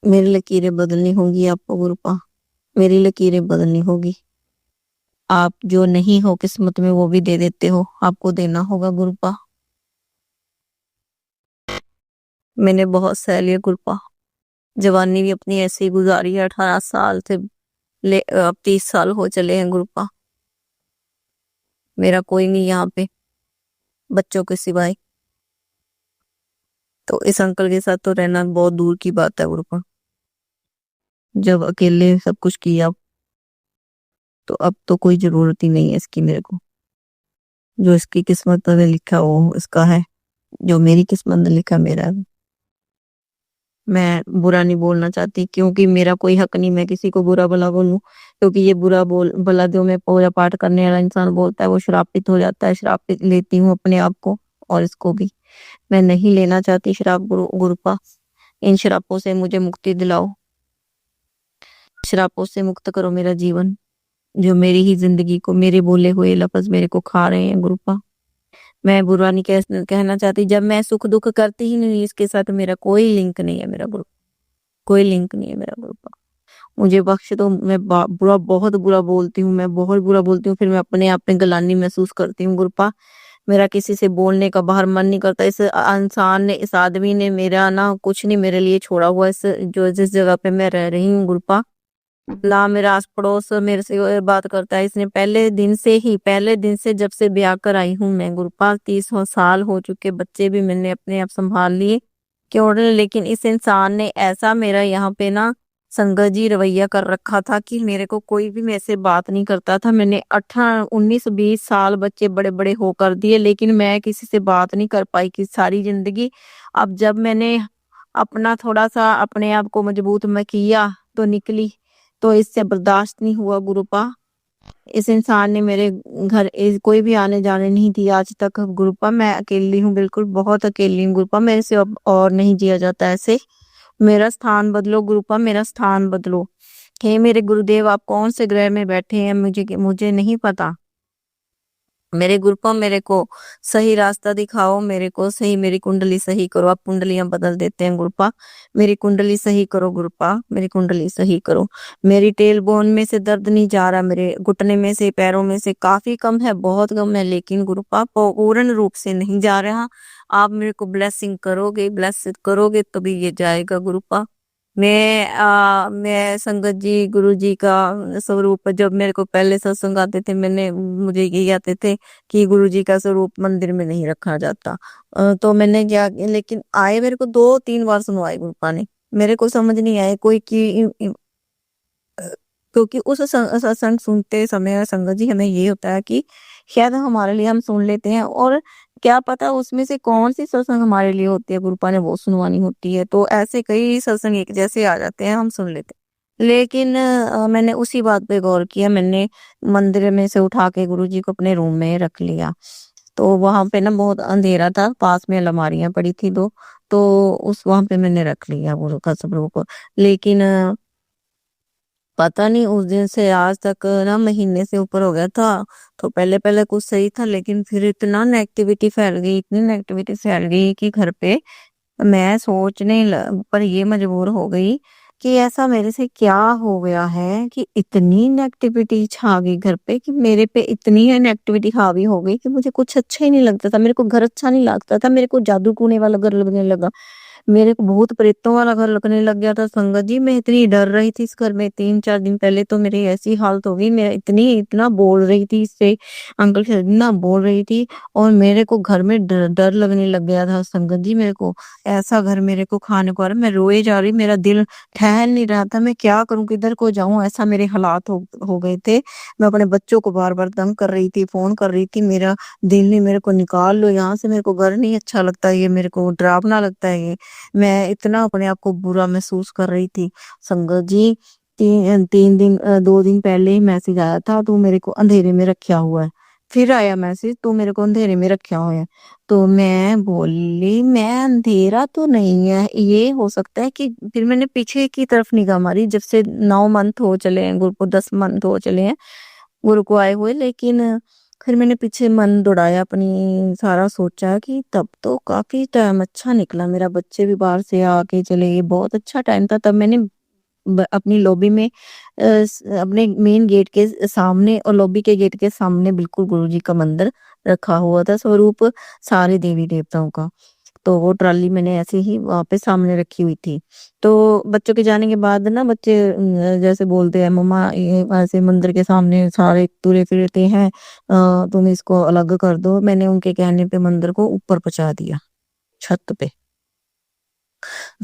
मेरी लकीरें बदलनी होगी आपको गुरुपा। मेरी लकीरें बदलनी होगी। आप जो नहीं हो किस्मत में वो भी दे देते हो, आपको देना होगा गुरुपा। मैंने बहुत सह लिया गुरुपा, जवानी भी अपनी ऐसे ही गुजारी है। 18 साल से अब 30 साल हो चले हैं गुरुपा। मेरा कोई नहीं यहाँ पे बच्चों के सिवाय, तो इस अंकल के साथ तो रहना बहुत दूर की बात है गुरुपा। जब अकेले सब कुछ किया, तो अब तो कोई जरूरत ही नहीं है इसकी मेरे को। जो इसकी किस्मत में लिखा वो इसका है, जो मेरी किस्मत में लिखा मेरा है। मैं बुरा नहीं बोलना चाहती, क्योंकि मेरा कोई हक नहीं मैं किसी को बुरा भला बोलूं। क्योंकि ये बुरा भला जो मैं पूजा पाठ करने वाला इंसान बोलता है वो श्रापित हो जाता है। श्रापित लेती हूँ अपने आप को और इसको भी। मैं नहीं लेना चाहती श्राप गुरुपा। इन श्रापों से मुझे मुक्ति दिलाओ, श्रापों से मुक्त करो मेरा जीवन, जो मेरी ही जिंदगी को, मेरे बोले हुए लफ्ज मेरे को खा रहे हैं गुरुपा। मैं बुरा नहीं कहना चाहती। जब मैं सुख दुख करती ही नहीं, इसके साथ मेरा कोई लिंक नहीं है मेरा गुरु, कोई लिंक नहीं है मेरा गुरुपा। मुझे बख्श दो। मैं बुरा बहुत बुरा बोलती हूँ, मैं बहुत बुरा बोलती हूँ, फिर मैं अपने आप में गलानी महसूस करती हूँ गुरुपा। मेरा किसी से बोलने का बाहर मन नहीं करता। इस इंसान ने, इस आदमी ने मेरा ना कुछ नहीं मेरे लिए छोड़ा हुआ। इस जो जिस जगह पे मैं रह रही हूँ गुरुपा, ना मेरा आस पड़ोस मेरे से बात करता है। इसने पहले दिन से जब से ब्याह कर आई हूँ मैं गुरपा, 30 साल हो चुके, बच्चे भी मैंने अपने आप संभाल लिए क्यों। लेकिन इस इंसान ने ऐसा मेरा यहाँ पे ना संगत जी रवैया कर रखा था कि मेरे को कोई भी मेरे से बात नहीं करता था। मैंने 18 19 20 साल बच्चे बड़े बड़े हो कर दिए, लेकिन मैं किसी से बात नहीं कर पाई कि सारी जिंदगी। अब जब मैंने अपना थोड़ा सा अपने आप को मजबूत मैं किया तो निकली, तो इससे बर्दाश्त नहीं हुआ गुरुपा। इस इंसान ने मेरे घर कोई भी आने जाने नहीं दिया आज तक गुरुपा। मैं अकेली हूँ, बिल्कुल बहुत अकेली हूँ गुरुपा। मेरे से अब और नहीं जिया जाता ऐसे। मेरा स्थान बदलो गुरुपा, मेरा स्थान बदलो। हे मेरे गुरुदेव, आप कौन से ग्रह में बैठे हैं मुझे मुझे नहीं पता। मेरे गुरुपा मेरे को सही रास्ता दिखाओ, मेरे को सही मेरी कुंडली सही करो। आप कुंडलियां बदल देते हैं गुरुपा, मेरी कुंडली सही करो गुरुपा, मेरी कुंडली सही करो। मेरी टेल बोन में से दर्द नहीं जा रहा, मेरे घुटने में से पैरों में से काफी कम है, बहुत कम है, लेकिन गुरुपा पूर्ण रूप से नहीं जा रहा। आप मेरे को ब्लेसिंग करोगे, ब्लेस करोगे तभी ये जाएगा गुरुपा। मैं संगत जी गुरु जी का स्वरूप, जब मेरे को पहले सत्संग आते थे मैंने मुझे यही आते थे कि गुरु जी का स्वरूप मंदिर में नहीं रखा जाता। तो मैंने क्या, लेकिन आए मेरे को 2 3 बार सुनवाई गुरुपा ने, मेरे को समझ नहीं आए कोई कि क्योंकि उस सत्संग सुनते समय संगत जी हमें ये होता है कि शायद हमारे लिए हम सुन लेते हैं, और क्या पता उसमें से कौन सी सत्संग हमारे लिए होती है गुरुपा ने वो सुनवानी होती है। तो ऐसे कई सत्संग एक जैसे आ जाते हैं, हम सुन लेते हैं। लेकिन मैंने उसी बात पे गौर किया, मैंने मंदिर में से उठा के गुरु जी को अपने रूम में रख लिया। तो वहां पे ना बहुत अंधेरा था, पास में अलमारियां पड़ी थी दो, तो उस वहां पे मैंने रख लिया गुरु का स्वरूप। लेकिन पता नहीं उस दिन से आज तक ना महीने से ऊपर हो गया था। तो पहले पहले कुछ सही था, लेकिन फिर इतना नेगेटिविटी फैल गई, इतनी नेगेटिविटी फैल गई कि घर पे मैं पर ये मजबूर हो गई कि ऐसा मेरे से क्या हो गया है कि इतनी नेगेटिविटी छा गई घर पे, कि मेरे पे इतनी नेगेटिविटी हावी हो गई कि मुझे कुछ अच्छा ही नहीं लगता था। मेरे को घर अच्छा नहीं लगता था, मेरे को जादू टूने वाला घर लगने लगा, मेरे को भूत प्रेतों वाला घर लगने लग गया था संगत जी। मैं इतनी डर रही थी इस घर में, 3 4 दिन पहले तो मेरी ऐसी हालत हो गई, मैं इतना बोल रही थी इससे, अंकल से इतना बोल रही थी, और मेरे को घर में डर डर लगने लग गया था संगत जी। मेरे को ऐसा घर मेरे को खाने को आ रहा, मैं रोए जा रही, मेरा दिल ठहर नहीं रहा था, मैं क्या करूं किधर को जाऊं, ऐसा मेरे हालात हो गए थे। मैं अपने बच्चों को बार बार तंग कर रही थी, फोन कर रही थी, मेरा दिल नहीं, मेरे को निकाल लो यहाँ से, मेरे को घर नहीं अच्छा लगता, ये मेरे को डरावना लगता है ये। मैं इतना अपने आप को बुरा महसूस कर रही थी संगत जी। 2 दिन पहले ही मैसेज आया था, तू मेरे को अंधेरे में रखा हुआ है। फिर आया मैसेज, तू मेरे को अंधेरे में रखा हुआ है। तो मैं बोली मैं अंधेरा तो नहीं है, ये हो सकता है कि, फिर मैंने पीछे की तरफ निगाह मारी, जब से 9 मंथ हो चले हैं गुरु को, 10 मंथ हो चले हैं गुरु को आए हुए, लेकिन फिर मैंने पीछे मन दौड़ाया अपनी, सारा सोचा कि तब तो काफी टाइम अच्छा निकला मेरा, बच्चे भी बाहर से आके चले गए, बहुत अच्छा टाइम था। तब मैंने अपनी लॉबी में अपने मेन गेट के सामने और लॉबी के गेट के सामने बिल्कुल गुरुजी का मंदिर रखा हुआ था, स्वरूप सारे देवी देवताओं का। तो वो ट्रॉली मैंने ऐसे ही वहां पे सामने रखी हुई थी। तो बच्चों के जाने के बाद ना बच्चे जैसे बोलते हैं मम्मा ये ऐसे मंदिर के सामने सारे तुरे फिरते हैं, तुम इसको अलग कर दो। मैंने उनके कहने पे मंदिर को ऊपर पहुंचा दिया, छत पे।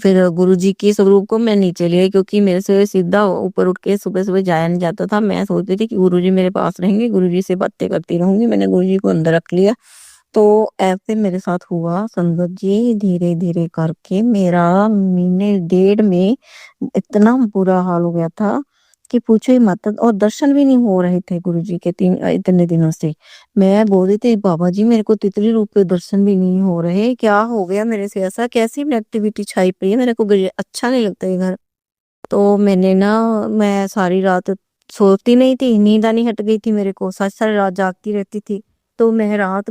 फिर गुरुजी के स्वरूप को मैं नीचे ले आई, क्योंकि मेरे से सीधा ऊपर उठ के सुबह सुबह जाया नहीं जाता था। मैं सोचती थी कि गुरुजी मेरे पास रहेंगे, गुरुजी से बातें करती रहूंगी। मैंने गुरुजी को अंदर रख लिया। तो ऐसे मेरे साथ हुआ संगत जी, धीरे धीरे करके मेरा महीने डेढ़ में इतना बुरा हाल हो गया था कि पूछो ही मत। और दर्शन भी नहीं हो रहे थे गुरुजी के इतने दिनों से। मैं बोल रही थी बाबा जी मेरे को तितली रूप के दर्शन भी नहीं हो रहे, क्या हो गया मेरे से, ऐसा कैसी नेगेटिविटी छाई पड़ी है, मेरे को अच्छा नहीं लगता ये घर। तो मैं सारी रात सोती नहीं थी, नींद आनी हट गई थी मेरे को, सारी सारी रात जागती रहती थी। तो मैं रात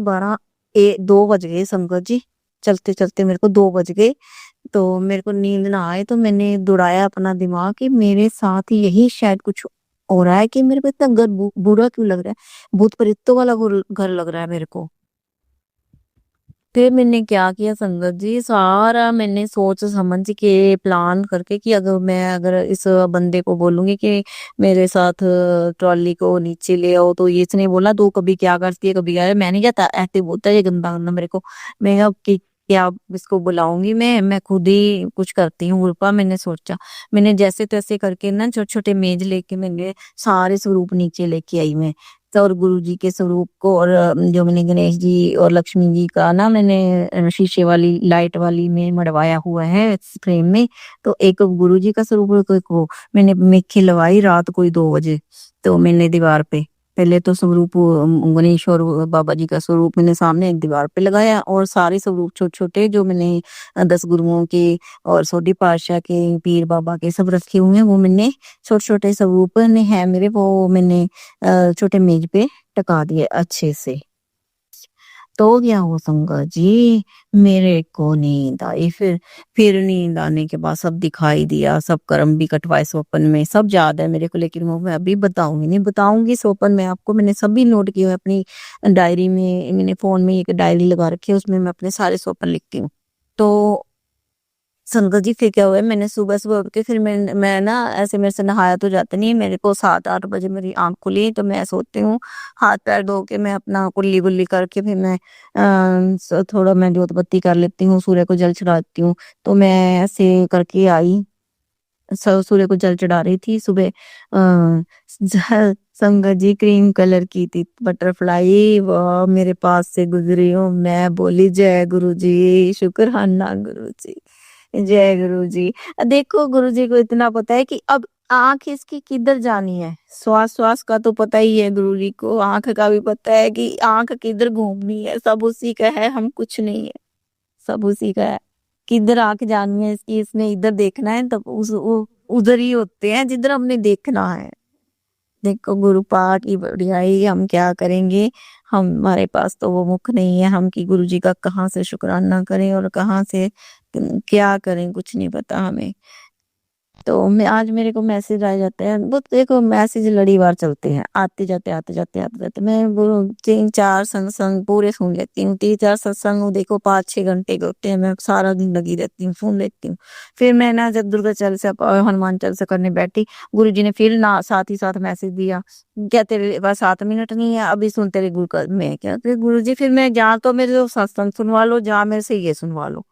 2 बज गए संगत जी, चलते चलते मेरे को 2 बज गए। तो मेरे को नींद ना आए, तो मैंने दौड़ाया अपना दिमाग कि मेरे साथ ही यही शायद कुछ हो रहा है, कि मेरे को इतना घर बुरा क्यों लग रहा है, भूत प्रेतों वाला घर घर लग रहा है मेरे को। फिर मैंने क्या किया संगत जी, सारा मैंने सोच समझ के प्लान करके कि अगर इस बंदे को बोलूंगी कि मेरे साथ ट्रॉली को नीचे ले आओ, तो ये इसने बोला तू कभी क्या करती है कभी क्या, मैं नहीं जाता, ऐसे बोलता है ये गंदा गंदा मेरे को। मैं अब कि क्या इसको बुलाऊंगी, मैं खुद ही कुछ करती हूँ रूपा। मैंने सोचा, मैंने जैसे तैसे करके ना छोटे छोटे मेज लेके मैंने सारे स्वरूप नीचे लेके आई मैं। तो और गुरु जी के स्वरूप को, और जो मैंने गणेश जी और लक्ष्मी जी का ना मैंने शीशे वाली लाइट वाली में मढ़वाया हुआ है फ्रेम में। तो एक गुरु जी का स्वरूप और एक वो मैंने मेखी लवाई रात को 2 बजे। तो मैंने दीवार पे पहले तो स्वरूप गणेश और बाबा जी का स्वरूप मैंने सामने एक दीवार पे लगाया, और सारे स्वरूप छोटे छोटे जो मैंने 10 गुरुओं के और सोडी पातशाह के पीर बाबा के सब रखे हुए हैं, वो मैंने छोटे छोटे स्वरूप ने है मेरे, वो मैंने छोटे मेज पे टका दिए अच्छे से। तो क्या हुआ संगत जी, मेरे को नींद आई। फिर नींद आने के बाद सब दिखाई दिया, सब कर्म भी कटवाए स्वप्न में, सब याद है मेरे को, लेकिन वो मैं अभी बताऊंगी नहीं, बताऊंगी स्वप्न में आपको। मैंने सभी नोट किए हुए अपनी डायरी में, मैंने फोन में एक डायरी लगा रखी है, उसमें मैं अपने सारे स्वप्न लिखती हूँ। तो संगत जी फिर क्या हुआ, मैंने सुबह सुबह उठ के फिर मैं ना ऐसे, मेरे से नहाया तो जाता नहीं है, मेरे को 7-8 बजे मेरी आंख खुली तो मैं सोती हूँ, हाथ पैर धो के मैं अपना कुल्ली गुल्ली करके फिर मैं थोड़ा मैं जोत बत्ती कर लेती हूँ, सूर्य को जल चढ़ाती हूँ। तो मैं ऐसे करके आई, सूर्य को जल चढ़ा रही थी सुबह। संगत जी क्रीम कलर की थी बटरफ्लाई, वह मेरे पास से गुजरी हूँ, मैं बोली जय गुरु जी, शुक्राना गुरु जी, जय गुरु जी। देखो गुरु जी को इतना पता है कि अब आंख इसकी किधर जानी है, श्वास श्वास का तो पता ही है गुरु जी को, आंख का भी पता है कि आंख किधर घूमनी है, सब उसी का है, हम कुछ नहीं है, सब उसी का है। किधर आंख जानी है इसकी, इसने इधर देखना है, तब उधर ही होते हैं जिधर हमने देखना है। देखो गुरु पाक की बढ़ियाई, हम क्या करेंगे, हमारे पास तो वो मुख नहीं है, हम कि गुरु जी का कहाँ से शुक्राना करें और कहाँ से क्या करें, कुछ नहीं पता हमें। तो मैं आज मेरे को मैसेज आ जाते हैं, वो देखो मैसेज लड़ीवार चलते हैं, आते जाते आते जाते आते जाते, मैं वो 3-4 सत्संग पूरे सुन लेती हूँ, 3-4 सत्संग देखो 5-6 घंटे के होते हैं, मैं सारा दिन लगी रहती हूँ, सुन लेती हूँ। फिर मैं ना जब दुर्गा चालीसा और हनुमान चालीसा करने बैठी, गुरु जी ने फिर ना साथ ही साथ मैसेज दिया, क्या तेरे पास 7 मिनट नहीं है, अभी सुन तेरे गुरु का। मैं क्या, फिर गुरु जी फिर मैं जहाँ तो मेरे को सत्संग सुनवा लो, जहाँ मेरे से ये सुनवा लो।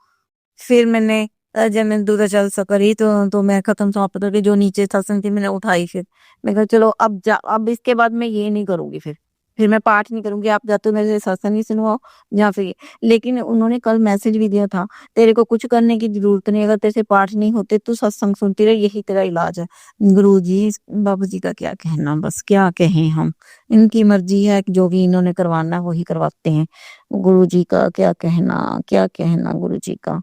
फिर मैंने जब मैंने दूरदर्शन करी तो मैं खत्म समाप्त करके जो नीचे सत्संग थी मैंने उठाई। फिर मैं कहा चलो अब इसके बाद मैं ये नहीं करूंगी, फिर मैं पाठ नहीं करूंगी, आप जाते हो मेरे से सत्संग ही सुनवाओ या फिर ये। लेकिन उन्होंने कल मैसेज भी दिया था, तेरे को कुछ करने की जरूरत नहीं, अगर तेरे से पाठ नहीं होते तू सत्संग सुनती रहे, यही तेरा इलाज है। गुरु जी बाबा जी का क्या कहना, बस क्या कहें हम, इनकी मर्जी है, जो भी इन्होंने करवाना है वही करवाते हैं। गुरु जी का क्या कहना, क्या कहना गुरु जी का।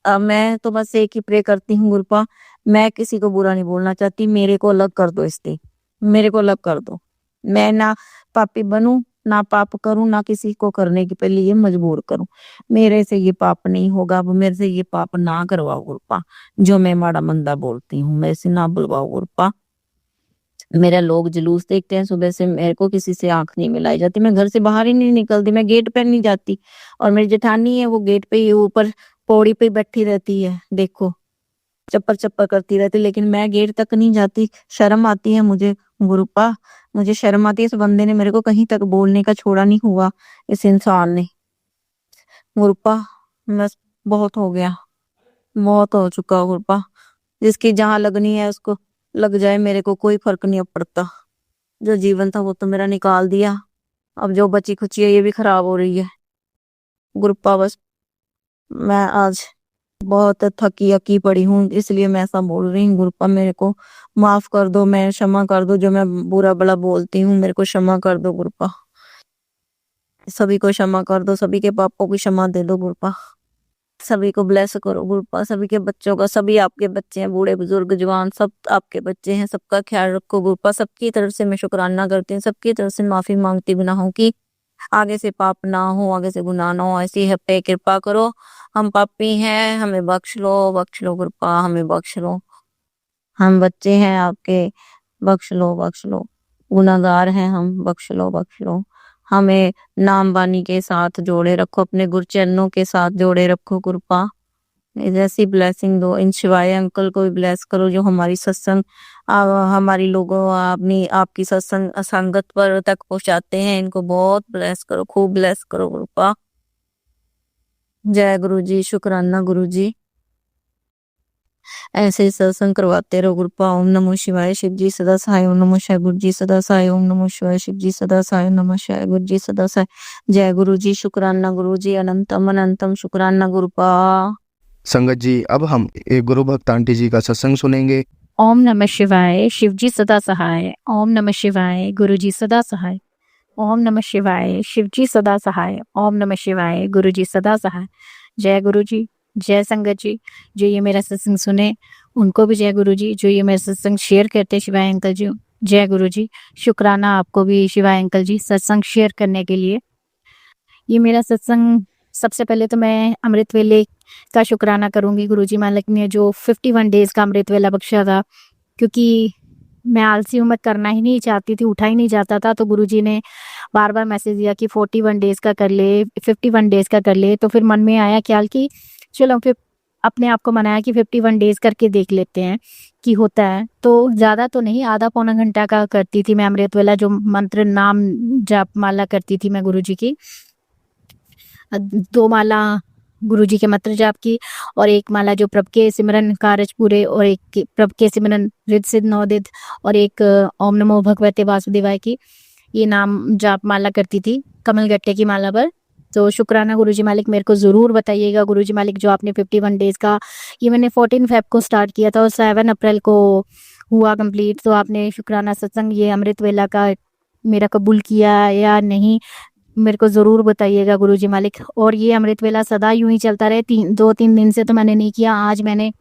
मैं तो बस एक ही प्रे करती हूँ गुरुपा, मैं किसी को बुरा नहीं बोलना चाहती, मेरे को अलग कर दो इससे, मेरे को अलग कर दो। मैं ना पापी बनूं, ना पाप करूं, ना किसी को करने के लिए मजबूर करूं। मेरे से ये पाप नहीं होगा, अब मेरे से ये पाप ना करवाओ गुरुपा, जो मैं माड़ा मंदा बोलती हूँ मेरे से ना बुलवाओ गुरुपा। मेरा लोग जुलूस देखते हैं सुबह से, मेरे को किसी से आंख नहीं मिलाई जाती, मैं घर से बाहर ही नहीं निकलती, मैं गेट पे नहीं जाती। और मेरी जेठानी है वो गेट पे ही ऊपर पौड़ी पे बैठी रहती है, देखो चप्पर चप्पर करती रहती, लेकिन मैं गेट तक नहीं जाती, शर्म आती है मुझे गुरुपा, मुझे शर्म आती है। इस बंदे ने मेरे को कहीं तक बोलने का छोड़ा नहीं हुआ, इस इंसान ने गुरुपा, बस बहुत हो गया, बहुत हो चुका गुरुपा। जिसकी जहां लगनी है उसको लग जाए, मेरे को कोई फर्क नहीं पड़ता। जो जीवन था वो तो मेरा निकाल दिया, अब जो बची खुची है ये भी खराब हो रही है गुरुपा। बस मैं आज बहुत थकी अकी पड़ी हूँ, इसलिए मैं ऐसा बोल रही हूँ गुरुपा, मेरे को माफ कर दो, मैं क्षमा कर दो, जो मैं बुरा भला बोलती हूँ मेरे को क्षमा कर दो गुरुपा, सभी को क्षमा कर दो, सभी के पापों की क्षमा दे दो गुरुपा, सभी को ब्लेस करो गुरुपा, सभी के बच्चों का, सभी आपके बच्चे हैं, बूढ़े बुजुर्ग जवान सब आपके बच्चे हैं, सबका ख्याल रखो गुरुपा। सबकी तरफ से मैं शुक्राना करती हूँ, सबकी तरफ से माफी मांगती गुनाहों की, आगे से पाप ना हो, आगे से गुनाह ना हो, ऐसी है पे कृपा करो। हम पापी हैं, हमें बख्श लो कृपा, हमें बख्श लो, हम बच्चे हैं आपके, बख्श लो गुनाहगार हैं हम, बख्श लो हमें नाम बानी के साथ जोड़े रखो, अपने गुरुचरणों के साथ जोड़े रखो कृपा। जैसी ब्लेसिंग दो। इन शिवाय अंकल को भी ब्लेस करो जो हमारी सत्संग हमारी लोगों अपनी आपकी सत्संग संगत पर तक पहुंचाते हैं। इनको बहुत ब्लेस करो, खूब ब्लेस करो कृपा। जय गुरु जी, शुक्राना गुरु जी। ऐसे ही सत्संग करवाते रहो कृपा। ओम नमो शिवाय, शिव जी सदा सहाय। ओम नमो शिवाय, गुरु जी सदा सहाय। ओम नमो शिवाय, शिव जी सदा सहाय। ओम नमो शिवाय, गुरु जी सदा सहाय। जय गुरु जी, शुक्राना गुरु जी। अनंतम अनंतम शुक्राना गुरुपा। संगत जी, अब हम एक गुरु भक्त आंटी जी का सत्संग सुनेंगे। ओम नमः शिवाय, शिव जी सदा सहाय। ओम नमः शिवाय, गुरु जी सदा सहाय। ओम नमः शिवाय, शिव जी सदा सहाय। ओम नमः शिवाय, गुरु जी सदा सहाय। जय गुरु जी, जय संगत जी। जो ये मेरा सत्संग सुने उनको भी जय गुरु जी। जो ये मेरा सत्संग शेयर करते शिवाय अंकल जी, जय गुरु जी। शुक्राना आपको भी शिवाय अंकल जी सत्संग शेयर करने के लिए। ये मेरा सत्संग, सबसे पहले तो मैं अमृत वेले का शुक्राना करूंगी गुरुजी मालिक ने जो 51 डेज का अमृत वेला बख्शा था, क्योंकि मैं आलसी हूँ, मैं करना ही नहीं चाहती थी, उठा ही नहीं जाता था। तो गुरुजी ने बार बार मैसेज दिया कि 41 डेज का कर ले, 51 डेज का कर ले। तो फिर मन में आया ख्याल कि चलो फिर अपने आप को मनाया कि 51 डेज करके देख लेते हैं कि होता है। तो ज़्यादा तो नहीं, आधा पौना घंटा का करती थी मैं अमृत वेला, जो मंत्र नाम जाप माला करती थी मैं गुरुजी की। 2 माला गुरुजी के मंत्र जाप की और 1 माला जो प्रभ के सिमरन कारज पूरे, और 1 प्रभ के सिमरन रिद्ध सिद्ध नवदिद, और 1 ओम नमो भगवते वासुदेवाय की ये नाम जाप माला करती थी कमल गट्टे की माला पर। तो शुक्राना गुरुजी मालिक, मेरे को ज़रूर बताइएगा गुरुजी मालिक जो आपने 51 डेज का, ये मैंने 14 फेब को स्टार्ट किया था और 7 अप्रैल को हुआ कंप्लीट। तो आपने शुक्राना सत्संग ये अमृत वेला का मेरा कबूल किया या नहीं, मेरे को ज़रूर बताइएगा गुरुजी मालिक। और ये अमृत वेला सदा यूं ही चलता रहे। 2-3 दिन से तो मैंने नहीं किया। आज मैंने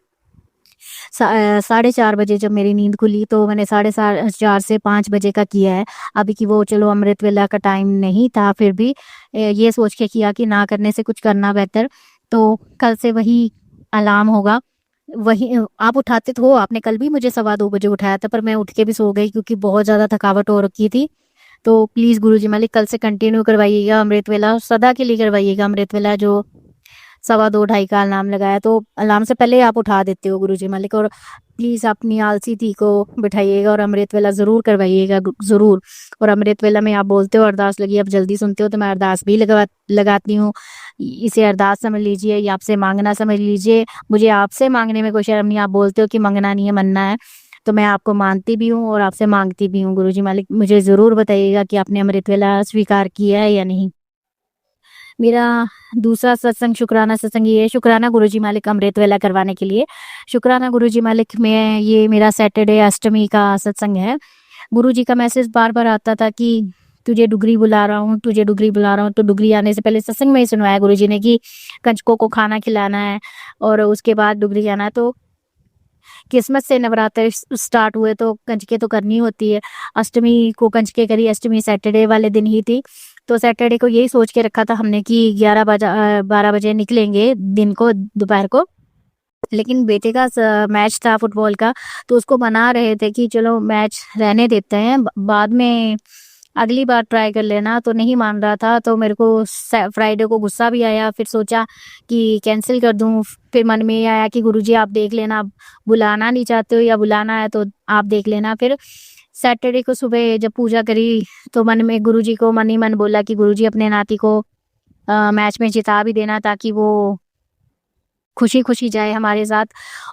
4:30 बजे जब मेरी नींद खुली तो मैंने 4:30 से 5 बजे का किया है। अभी की वो चलो अमृत वेला का टाइम नहीं था, फिर भी ये सोच के किया कि ना करने से कुछ करना बेहतर। तो कल से वही अलार्म होगा, वही आप उठाते तो हो। आपने कल भी मुझे 2:15 बजे उठाया था, पर मैं उठ के भी सो गई क्योंकि बहुत ज़्यादा थकावट हो रखी थी। तो प्लीज़ गुरुजी मालिक कल से कंटिन्यू करवाइएगा अमृत वेला, सदा के लिए करवाइएगा अमृत वेला जो 2:15 ढाई का अलार्म लगाया। तो अलार्म से पहले आप उठा देते हो गुरुजी मालिक, और प्लीज़ अपनी आलसी थी को बिठाइएगा और अमृत वेला ज़रूर करवाइएगा ज़रूर। और अमृत वेला में आप बोलते हो अरदास लगी, आप जल्दी सुनते हो तो मैं अरदास भी लगाती हूँ। इसे अरदास समझ लीजिए या आपसे मांगना समझ लीजिए। मुझे आपसे मांगने में कोई शर्म नहीं। आप बोलते हो कि मंगना नहीं है मनना है, तो मैं आपको मानती भी हूँ और आपसे मांगती भी हूँ। गुरुजी मालिक मुझे ज़रूर बताइएगा कि आपने अमृत वेला स्वीकार किया है या नहीं। मेरा दूसरा सत्संग शुक्राना सत्संग ये है, शुक्राना गुरुजी मालिक अमृत वेला करवाने के लिए। शुक्राना गुरुजी मालिक में ये मेरा सैटरडे अष्टमी का सत्संग है। गुरुजी का मैसेज बार बार आता था कि तुझे डुगरी बुला रहा हूँ, तुझे डुगरी बुला रहा हूँ। तो डुगरी आने से पहले सत्संग में ही सुनवाया गुरुजी ने कि कंजकों को खाना खिलाना है और उसके बाद डुगरी आना है। तो किस्मत से नवरात्र स्टार्ट हुए तो कंजके तो करनी होती है। अष्टमी को कंजके करी, अष्टमी सैटरडे वाले दिन ही थी। तो सैटरडे को यही सोच के रखा था हमने कि 12 बजे निकलेंगे दिन को, दोपहर को। लेकिन बेटे का मैच था फुटबॉल का, तो उसको मना रहे थे कि चलो मैच रहने देते हैं, बाद में अगली बार ट्राई कर लेना। तो नहीं मान रहा था। तो मेरे को फ्राइडे को गुस्सा भी आया, फिर सोचा कि कैंसिल कर दूं। फिर मन में ये आया कि गुरुजी आप देख लेना, बुलाना नहीं चाहते हो या बुलाना है तो आप देख लेना। फिर सैटरडे को सुबह जब पूजा करी तो मन में गुरुजी को मन ही मन बोला कि गुरुजी अपने नाती को मैच में जिता भी देना ताकि वो खुशी खुशी जाए हमारे साथ।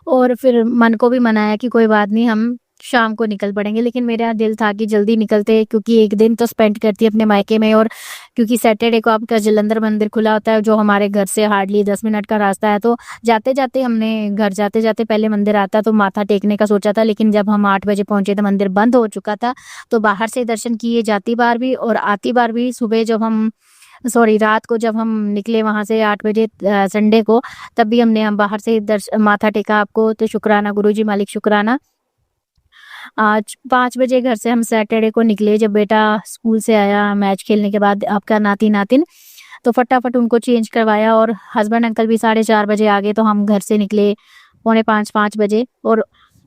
और फिर मन को भी मनाया कि कोई बात नहीं, हम शाम को निकल पड़ेंगे। लेकिन मेरा दिल था कि जल्दी निकलते, क्योंकि एक दिन तो स्पेंड करती अपने मायके में। और क्योंकि सैटरडे को आपका जलंधर मंदिर खुला होता है जो हमारे घर से हार्डली 10 मिनट का रास्ता है। तो जाते जाते हमने घर जाते जाते पहले मंदिर आता तो माथा टेकने का सोचा था, लेकिन जब हम 8 बजे पहुंचे तो मंदिर बंद हो चुका था। तो बाहर से दर्शन किए जाती बार भी और आती बार भी। सुबह जब हम रात को जब हम निकले वहां से 8 बजे संडे को, तब भी हम बाहर से माथा टेका आपको। तो शुक्राना गुरुजी मालिक, शुक्राना। आज 5 बजे घर से हम सैटरडे को निकले, जब बेटा स्कूल से आया मैच खेलने के बाद, आपका नातिन, तो फटाफट उनको चेंज करवाया और हस्बैंड अंकल भी 4:30 बजे आ गए। तो हम घर से निकले 4:45-5 बजे और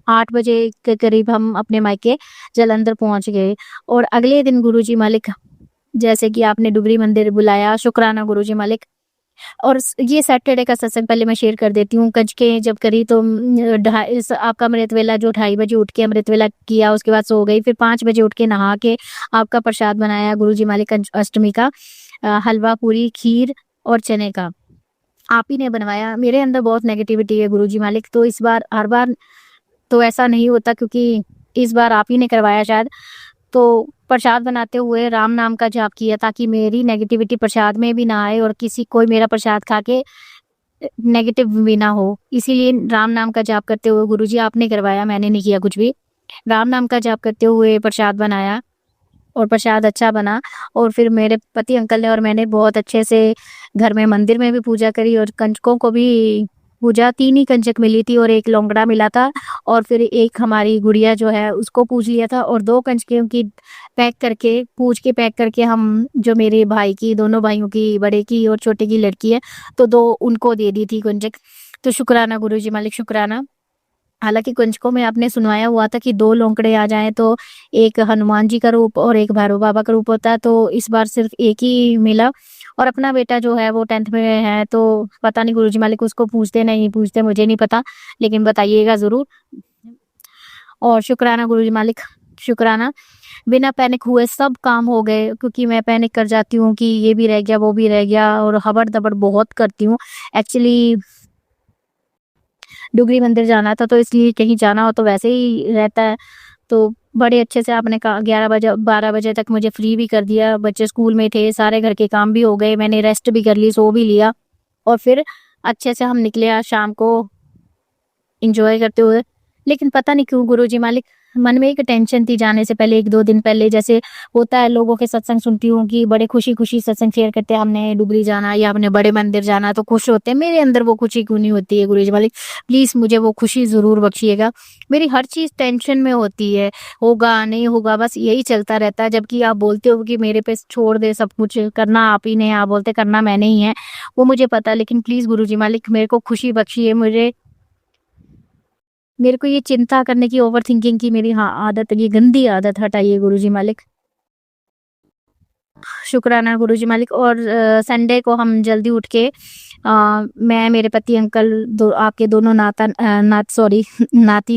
8 बजे के करीब हम अपने मायके जलंधर पहुंच गए। और अगले दिन गुरुजी मालिक जैसे कि आपने डुगरी मंदिर बुलाया, शुक्राना गुरुजी मालिक। और ये सैटरडे का सत्संग पहले मैं शेयर कर देती हूँ। कंजकें जब करी तो आपका अमृत वेला जो 2:30 बजे उठ के अमृत वेला किया, उसके बाद सो गई। फिर 5 बजे उठ के नहा के आपका प्रसाद बनाया गुरुजी मालिक अष्टमी का, हलवा पूरी खीर और चने का आप ही ने बनवाया। मेरे अंदर बहुत नेगेटिविटी है गुरुजी मालिक, तो इस बार हर बार तो ऐसा नहीं होता, क्योंकि इस बार आप ही ने करवाया शायद। तो प्रसाद बनाते हुए राम नाम का जाप किया ताकि मेरी नेगेटिविटी प्रसाद में भी ना आए और किसी कोई मेरा प्रसाद खा के नेगेटिव भी ना हो। इसीलिए राम नाम का जाप करते हुए गुरुजी आपने करवाया, मैंने नहीं किया कुछ भी। राम नाम का जाप करते हुए प्रसाद बनाया और प्रसाद अच्छा बना। और फिर मेरे पति अंकल ने और मैंने बहुत अच्छे से घर में मंदिर में भी पूजा करी और कंजकों को भी पूजा। 3 ही कंजक मिली थी और 1 लौंगड़ा मिला था, और फिर एक हमारी गुड़िया जो है उसको पूज लिया था, और 2 कंजकों की पैक करके हम जो मेरे भाई की, दोनों भाइयों की, बड़े की और छोटे की लड़की है, तो 2 उनको दे दी थी कंजक। तो शुक्राना गुरुजी मालिक, शुक्राना। हालांकि कंजकों में आपने सुनवाया हुआ था कि 2 लौंगड़े आ जाएं तो एक हनुमान जी का रूप और एक भैरव बाबा का रूप होता है, तो इस बार सिर्फ 1 ही मिला। और अपना बेटा जो है वो 10th में है, तो पता नहीं गुरुजी मालिक उसको पूछते नहीं पूछते, मुझे नहीं पता, लेकिन बताइएगा जरूर। और शुक्राना गुरुजी मालिक, शुक्राना। बिना पैनिक हुए सब काम हो गए, क्योंकि मैं पैनिक कर जाती हूँ कि ये भी रह गया वो भी रह गया, और हबड़ दबड़ बहुत करती हूँ। एक्चुअली डुगरी मंदिर जाना था, तो इसलिए कहीं जाना हो तो वैसे ही रहता है। तो बड़े अच्छे से आपने 11 बजे 12 बजे तक मुझे फ्री भी कर दिया। बच्चे स्कूल में थे, सारे घर के काम भी हो गए, मैंने रेस्ट भी कर ली, सो भी लिया, और फिर अच्छे से हम निकले आज शाम को एंजॉय करते हुए। लेकिन पता नहीं क्यों गुरुजी मालिक, मन में एक टेंशन थी जाने से पहले, 1-2 दिन पहले। जैसे होता है लोगों के सत्संग सुनती हूँ कि बड़े खुशी खुशी सत्संग शेयर करते हैं, हमने डुगरी जाना या हमने बड़े मंदिर जाना, तो खुश होते हैं। मेरे अंदर वो खुशी क्यों नहीं होती है गुरुजी मालिक? प्लीज मुझे वो खुशी जरूर बख्शिएगा। मेरी हर चीज टेंशन में होती है, होगा नहीं होगा, बस यही चलता रहता है। जबकि आप बोलते हो कि मेरे पे छोड़ दे सब कुछ, करना आप ही ने, आप बोलते करना मैंने ही है, वो मुझे पता। लेकिन प्लीज गुरुजी मालिक मेरे को खुशी बख्शिए। मेरे को ये चिंता करने की, ओवर थिंकिंग की मेरी आदत, ये गंदी आदत हटाइए गुरुजी मालिक। शुक्राना गुरुजी मालिक। और संडे को हम जल्दी उठ के मैं, मेरे पति अंकल, आपके दोनों नाती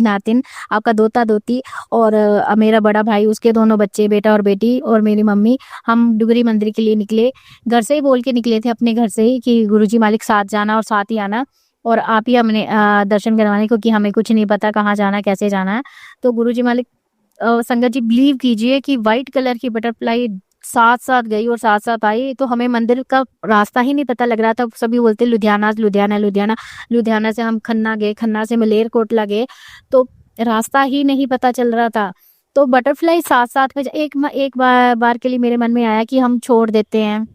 नातिन, आपका दोता दोती, और मेरा बड़ा भाई, उसके दोनों बच्चे, बेटा और बेटी, और मेरी मम्मी, हम डुगरी मंदिर के लिए निकले। घर से ही बोल के निकले थे, अपने घर से ही, कि गुरुजी मालिक साथ जाना और साथ ही आना, और आप ही हमने दर्शन करवाने, क्योंकि हमें कुछ नहीं पता कहाँ जाना कैसे जाना है। तो गुरुजी मालिक, संगत जी बिलीव कीजिए कि व्हाइट कलर की बटरफ्लाई साथ साथ गई और साथ साथ आई, तो हमें मंदिर का रास्ता ही नहीं पता लग रहा था। सभी बोलते लुधियाना लुधियाना लुधियाना, लुधियाना से हम खन्ना गए, खन्ना से मलेरकोटला गए, तो रास्ता ही नहीं पता चल रहा था। तो बटरफ्लाई साथ साथ में एक बार के लिए मेरे मन में आया कि हम छोड़ देते हैं,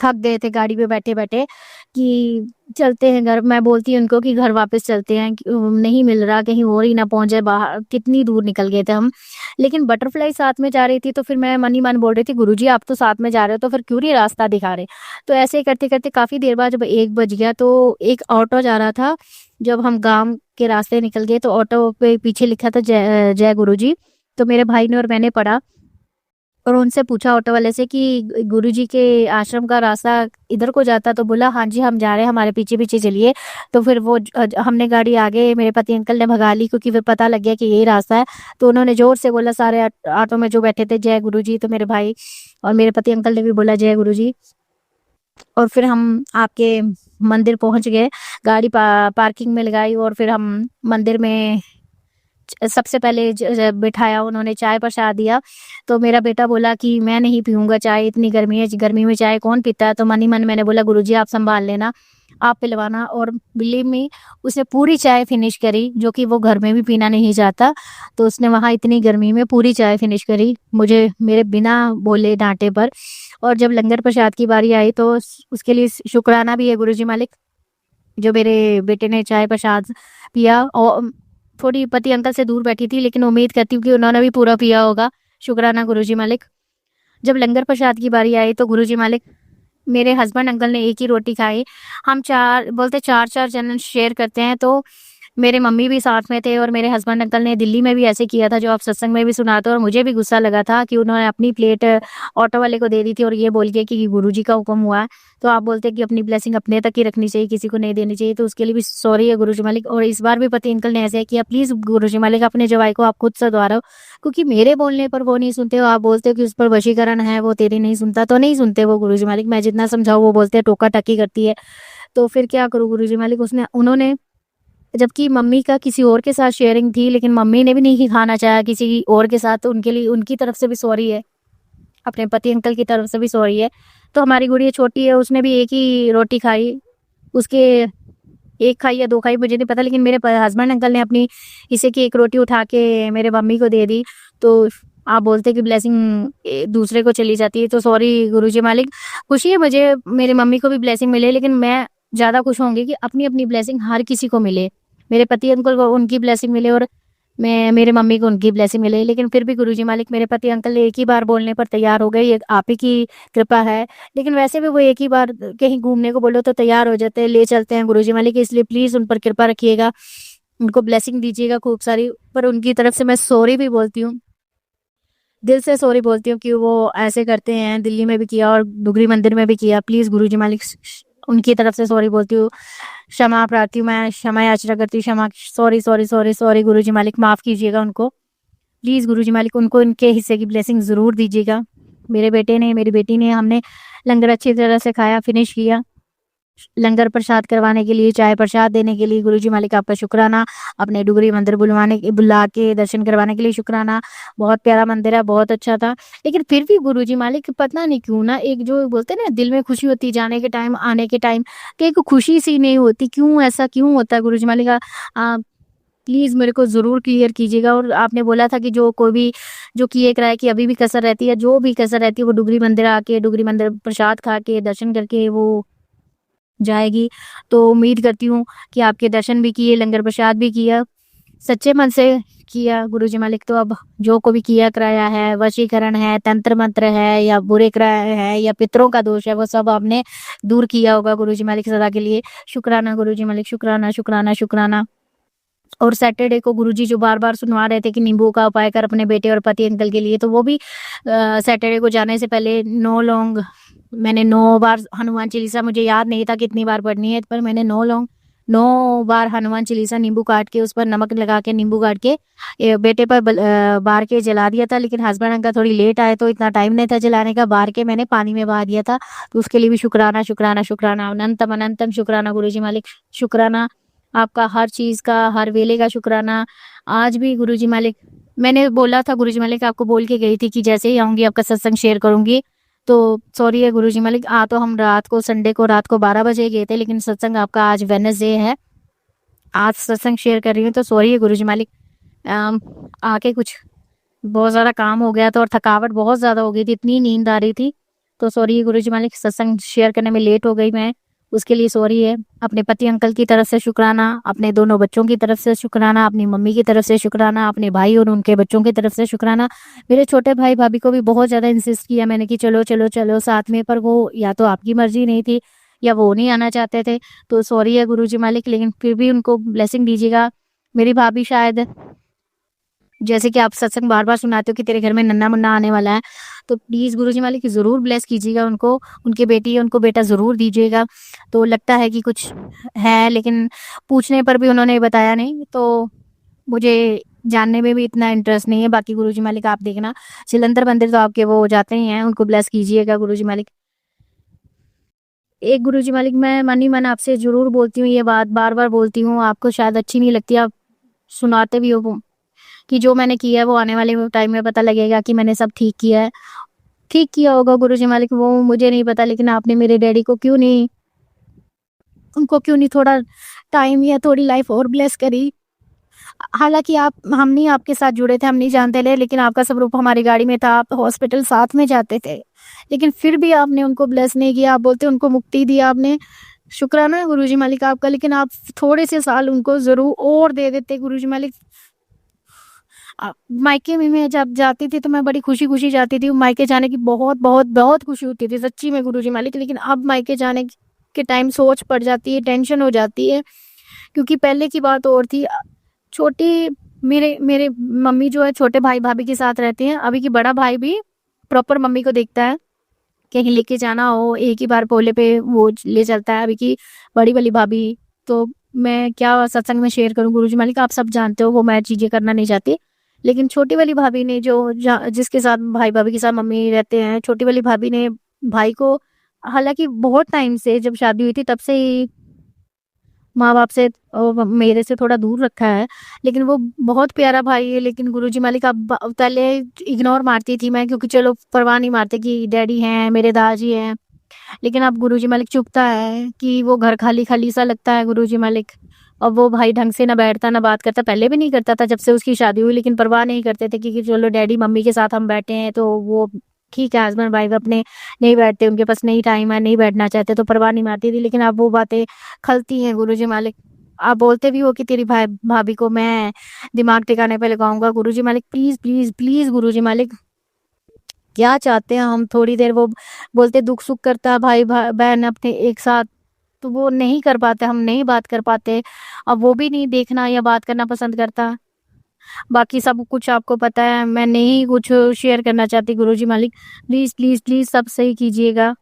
थक गए थे गाड़ी पे बैठे बैठे, कि चलते हैं घर। मैं बोलती हूँ उनको कि घर वापस चलते हैं, नहीं मिल रहा, कहीं और ही ना पहुंच जाए बाहर, कितनी दूर निकल गए थे हम। लेकिन बटरफ्लाई साथ में जा रही थी, तो फिर मैं मन ही मन बोल रही थी, गुरुजी आप तो साथ में जा रहे हो, तो फिर क्यों नहीं रास्ता दिखा रहे? तो ऐसे ही करते करते काफी देर बाद जब 1 बज गया, तो एक ऑटो जा रहा था। जब हम गांव के रास्ते निकल गए, तो ऑटो पे पीछे लिखा था जय जय गुरुजी। तो मेरे भाई ने और मैंने पढ़ा और उनसे पूछा ऑटो वाले से कि गुरुजी के आश्रम का रास्ता इधर को जाता? तो बोला हाँ जी हम जा रहे हैं, हमारे पीछे पीछे चलिए। तो फिर वो हमने गाड़ी आगे, मेरे पति अंकल ने भगा ली, क्योंकि फिर पता लग गया कि यही रास्ता है। तो उन्होंने जोर से बोला, सारे ऑटो में जो बैठे थे, जय गुरुजी। तो मेरे भाई और मेरे पति अंकल ने भी बोला जय गुरुजी। और फिर हम आपके मंदिर पहुंच गए, गाड़ी पार्किंग में लगाई, और फिर हम मंदिर में सबसे पहले बिठाया, उन्होंने चाय प्रसाद दिया। तो मेरा बेटा बोला कि मैं नहीं पीऊंगा चाय, इतनी गर्मी है, गर्मी में चाय कौन पीता है? तो मन ही मन मैंने बोला गुरुजी आप संभाल लेना, आप पिलवाना। और बिलीव मी, उसने पूरी चाय फिनिश करी, जो कि वो घर में भी पीना नहीं चाहता। तो उसने वहां इतनी गर्मी में पूरी चाय फिनिश करी, मुझे मेरे बिना बोले डांटे पर। और जब लंगर प्रसाद की बारी आई, तो उसके लिए शुक्राना भी है गुरुजी मालिक, जो मेरे बेटे ने चाय प्रसाद पिया। और थोड़ी पति अंकल से दूर बैठी थी, लेकिन उम्मीद करती हूँ कि उन्होंने भी पूरा पिया होगा। शुक्राना गुरुजी मालिक। जब लंगर प्रसाद की बारी आई, तो गुरुजी मालिक, मेरे हस्बैंड अंकल ने 1 ही रोटी खाई। हम 4 बोलते 4 जन शेयर करते हैं, तो मेरे मम्मी भी साथ में थे और मेरे हस्बैंड अंकल ने दिल्ली में भी ऐसे किया था जो आप सत्संग में भी सुनाते हो। और मुझे भी गुस्सा लगा था कि उन्होंने अपनी प्लेट ऑटो वाले को दे दी थी और ये बोल के कि गुरुजी का हुक्म हुआ है, तो आप बोलते हैं कि अपनी ब्लेसिंग अपने तक ही रखनी चाहिए, किसी को नहीं देनी चाहिए। तो उसके लिए भी सॉरी है गुरुजी मालिक। और इस बार भी पति अंकल ने ऐसे किया, प्लीज गुरुजी मालिक अपने जवाई को आप खुद से दोहराओ, क्योंकि मेरे बोलने पर वो नहीं सुनते हो। आप बोलते हो कि उस पर वशीकरण है, वो तेरी नहीं सुनता, तो नहीं सुनते वो गुरुजी मालिक। मैं जितना समझाऊं वो बोलते हैं टोका टकी करती है। तो फिर क्या करूँ गुरुजी मालिक। उन्होंने, जबकि मम्मी का किसी और के साथ शेयरिंग थी, लेकिन मम्मी ने भी नहीं खाना चाहा किसी और के साथ, तो उनके लिए उनकी तरफ से भी सॉरी है, अपने पति अंकल की तरफ से भी सॉरी है। तो हमारी गुड़िया छोटी है, उसने भी एक ही रोटी खाई, उसके एक खाई या दो खाई मुझे नहीं पता, लेकिन मेरे हस्बैंड अंकल ने अपनी हिस्से की एक रोटी उठा के मेरे मम्मी को दे दी। तो आप बोलते कि ब्लेसिंग दूसरे को चली जाती है, तो सॉरी गुरुजी मालिक। खुशी है मुझे मेरी मम्मी को भी ब्लेसिंग मिले, लेकिन मैं ज़्यादा खुश होंगी कि अपनी अपनी ब्लेसिंग हर किसी को मिले। मेरे पति अंकल को उनकी ब्लेसिंग मिले और मेरे मम्मी को उनकी ब्लेसिंग मिले। लेकिन फिर भी गुरुजी मालिक मेरे पति अंकल एक ही बार बोलने पर तैयार हो गए, ये आप ही की कृपा है। लेकिन वैसे भी वो एक ही बार कहीं घूमने को बोलो तो तैयार हो जाते हैं, ले चलते हैं गुरुजी मालिक। इसलिए प्लीज उन पर कृपा रखिएगा, उनको ब्लेसिंग दीजिएगा खूब सारी। पर उनकी तरफ से मैं सॉरी भी बोलती हूँ, दिल से सॉरी बोलती हूँ कि वो ऐसे करते हैं। दिल्ली में भी किया और डुगरी मंदिर में भी किया। प्लीज गुरुजी मालिक उनकी तरफ से सॉरी बोलती हूँ, क्षमा प्रार्थी हूँ, मैं क्षमा याचना करती हूँ, क्षमा, सॉरी सॉरी सॉरी सॉरी गुरुजी मालिक, माफ कीजिएगा उनको प्लीज। गुरुजी मालिक उनको इनके हिस्से की ब्लेसिंग जरूर दीजिएगा। मेरे बेटे ने, मेरी बेटी ने, हमने लंगर अच्छी तरह से खाया, फिनिश किया। लंगर प्रसाद करवाने के लिए, चाय प्रसाद देने के लिए गुरुजी मालिक आपका शुक्राना। अपने डुगरी मंदिर बुला के दर्शन करवाने के लिए शुक्राना। बहुत प्यारा मंदिर है, बहुत अच्छा था। लेकिन फिर भी गुरुजी मालिक पता नहीं क्यों ना, एक जो बोलते हैं ना दिल में खुशी होती जाने के टाइम, आने के टाइम, कि एक खुशी सी नहीं होती। क्यों ऐसा क्यों होता है गुरुजी मालिक? प्लीज मेरे को जरूर क्लियर कीजिएगा। और आपने बोला था कि जो कोई भी जो किए कराए की अभी भी कसर रहती है, जो भी कसर रहती है वो डुगरी मंदिर आके, डुगरी मंदिर प्रसाद खा के, दर्शन करके वो जाएगी। तो उम्मीद करती हूँ कि आपके दर्शन भी किए, लंगर प्रसाद भी किया, सच्चे मन से किया गुरुजी मालिक। तो अब जो को भी किया कराया है, वशीकरण है, तंत्र मंत्र है, या बुरे कराए है, या पितरों का दोष है, वो सब आपने दूर किया होगा गुरुजी मालिक सदा के लिए। शुक्राना गुरुजी मालिक, शुक्राना शुक्राना शुक्राना। और सैटरडे को गुरुजी जो बार बार सुनवा रहे थे कि नींबू का उपाय कर अपने बेटे और पति अंकल के लिए, तो वो भी सैटरडे को जाने से पहले 9 लौंग, मैंने 9 बार हनुमान चालीसा, मुझे याद नहीं था कितनी बार पढ़नी है, पर मैंने 9 बार हनुमान चालीसा नींबू काट के, उस पर नमक लगा के, नींबू काट के बेटे पर बार के जला दिया था। लेकिन हस्बैंड अंकल थोड़ी लेट आए तो इतना टाइम नहीं था जलाने का, बार के मैंने पानी में बहा दिया था। तो उसके लिए भी शुक्राना शुक्राना शुक्राना, अनंतम अनंतम शुक्राना गुरुजी मालिक। शुक्राना आपका हर चीज का, हर वेले का शुक्राना। आज भी गुरुजी मालिक, मैंने बोला था गुरुजी मालिक, आपको बोल के गई थी कि जैसे ही आऊंगी आपका सत्संग शेयर करूंगी। तो सॉरी है गुरुजी मालिक, तो हम रात को, संडे को रात को 12 बजे गए थे, लेकिन सत्संग आपका आज वेडनेसडे है, आज सत्संग शेयर कर रही हूँ। तो सॉरी है गुरुजी मालिक, आके कुछ बहुत ज़्यादा काम हो गया था और थकावट बहुत ज़्यादा हो गई थी, इतनी नींद आ रही थी। तो सॉरी है गुरुजी मालिक, सत्संग शेयर करने में लेट हो गई मैं, उसके लिए सॉरी है। अपने पति अंकल की तरफ से शुक्राना, अपने दोनों बच्चों की तरफ से शुक्राना, अपनी मम्मी की तरफ से शुक्राना, अपने भाई और उनके बच्चों की तरफ से शुक्राना। मेरे छोटे भाई भाभी को भी बहुत ज़्यादा इंसिस्ट किया मैंने कि चलो चलो चलो साथ में, पर वो या तो आपकी मर्जी नहीं थी या वो नहीं आना चाहते थे। तो सॉरी है गुरुजी मालिक, लेकिन फिर भी उनको ब्लेसिंग दीजिएगा। मेरी भाभी शायद, जैसे कि आप सत्संग बार बार सुनाते हो कि तेरे घर में नन्ना मुन्ना आने वाला है, तो प्लीज गुरुजी मालिक जरूर ब्लेस कीजिएगा उनको, उनके बेटी है उनको बेटा जरूर दीजिएगा। तो लगता है कि कुछ है, लेकिन पूछने पर भी उन्होंने बताया नहीं, तो मुझे जानने में भी इतना इंटरेस्ट नहीं है। बाकी गुरुजी मालिक आप देखना, सिलंदर मंदिर तो आपके वो जाते ही हैं, उनको ब्लेस कीजिएगा गुरुजी मालिक। एक गुरुजी मालिक, मैं मन ही मन आपसे जरूर बोलती हूँ ये बात, बार बार बोलती हूँ, आपको शायद अच्छी नहीं लगती, आप सुनाते भी हो कि जो मैंने किया है वो आने वाले टाइम में पता लगेगा कि मैंने सब ठीक किया है। ठीक किया होगा गुरुजी मालिक, वो मुझे नहीं पता, लेकिन आपने मेरे डैडी को क्यों नहीं, उनको क्यों नहीं थोड़ा टाइम या थोड़ी लाइफ और ब्लेस करी। हालांकि हम नहीं आपके साथ जुड़े थे, हम नहीं जानते थे, लेकिन आपका स्वरूप हमारी गाड़ी में था, आप हॉस्पिटल साथ में जाते थे, लेकिन फिर भी आपने उनको ब्लेस नहीं किया। आप बोलते उनको मुक्ति दी आपने, शुक्राना है गुरुजी मालिक आपका, लेकिन आप थोड़े से साल उनको जरूर और दे देते गुरुजी मालिक। मायके में मैं जब जाती थी तो मैं बड़ी खुशी खुशी जाती थी, मायके जाने की बहुत बहुत बहुत खुशी होती थी सच्ची में गुरुजी मालिक। लेकिन अब मायके जाने के टाइम सोच पड़ जाती है, टेंशन हो जाती है क्योंकि पहले की बात और थी। छोटी मेरे मेरे मम्मी जो है छोटे भाई भाभी के साथ रहते हैं। अभी की बड़ा भाई भी प्रॉपर मम्मी को देखता है, कहीं लेके जाना हो एक ही बार बोले पे वो ले चलता है। अभी की बड़ी वाली भाभी, तो मैं क्या सत्संग में शेयर करूं गुरुजी मालिक, आप सब जानते हो, वो मैं चीजें करना नहीं चाहती। लेकिन छोटी वाली भाभी ने जिसके साथ भाई भाभी के साथ मम्मी रहते हैं, छोटी वाली भाभी ने भाई को, हालांकि बहुत टाइम से जब शादी हुई थी तब से ही माँ बाप से मेरे से थोड़ा दूर रखा है, लेकिन वो बहुत प्यारा भाई है। लेकिन गुरुजी मालिक अब पहले इग्नोर मारती थी मैं, क्योंकि चलो परवाह नहीं मारते कि डैडी हैं मेरे दादाजी हैं, लेकिन अब गुरुजी मालिक चुभता है कि वो घर खाली खाली सा लगता है गुरुजी मालिक। अब वो भाई ढंग से ना बैठता ना बात करता, पहले भी नहीं करता था जब से उसकी शादी हुई, लेकिन परवाह नहीं करते थे कि चलो डैडी मम्मी के साथ हम बैठे हैं तो वो ठीक है, हस्बैंड वाइफ अपने नहीं बैठते, उनके पास नहीं टाइम है, नहीं बैठना चाहते तो परवाह नहीं मारती थी। लेकिन अब वो बातें खलती हैं गुरुजी मालिक। आप बोलते भी हो कि तेरी भाई भाभी को मैं दिमाग टिकाने पे लगाऊंगा, गुरुजी मालिक प्लीज प्लीज प्लीज गुरुजी मालिक, क्या चाहते हैं हम थोड़ी देर, वो बोलते दुख सुख करता है भाई बहन अपने एक साथ, तो वो नहीं कर पाते, हम नहीं बात कर पाते। अब वो भी नहीं देखना या बात करना पसंद करता। बाकी सब कुछ आपको पता है, मैं नहीं कुछ शेयर करना चाहती गुरुजी मालिक, प्लीज प्लीज प्लीज सब सही कीजिएगा।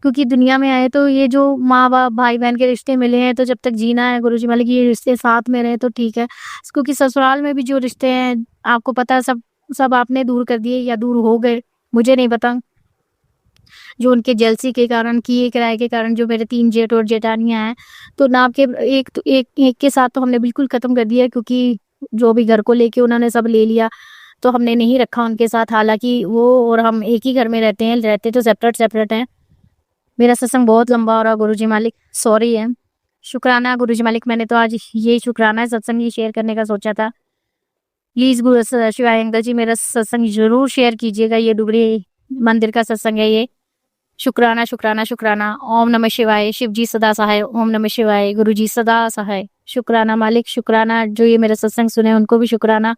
क्योंकि दुनिया में आए तो ये जो माँ बाप भाई बहन के रिश्ते मिले हैं, तो जब तक जीना है गुरुजी मालिक ये रिश्ते साथ में रहे तो ठीक है। क्योंकि ससुराल में भी जो रिश्ते हैं आपको पता है, सब सब आपने दूर कर दिए या दूर हो गए, मुझे नहीं पता। जो उनके जेलसी के कारण, किए किराए के कारण, जो मेरे 3 जेठ और जेठानियां हैं, तो नाम के एक के साथ तो हमने बिल्कुल खत्म कर दिया, क्योंकि जो भी घर को लेके उन्होंने सब ले लिया, तो हमने नहीं रखा उनके साथ। हालांकि वो और हम एक ही घर में रहते हैं, रहते तो सेपरेट सेपरेट हैं। मेरा सत्संग बहुत लंबा हो रहा गुरुजी मालिक, सॉरी है। शुक्राना गुरुजी मालिक, मैंने तो आज ये शुक्राना है सत्संग ये शेयर करने का सोचा था। प्लीज गुरु शिवाय अंकल जी मेरा सत्संग जरूर शेयर कीजिएगा, ये डुगरी मंदिर का सत्संग है ये। शुक्राना शुक्राना शुक्राना। ओम नमः शिवाय। शिव जी सदा सहाय। ओम नमः शिवाय। गुरु जी सदा सहाय। शुक्राना मालिक, शुक्राना। जो ये मेरा सत्संग सुने उनको भी शुक्राना,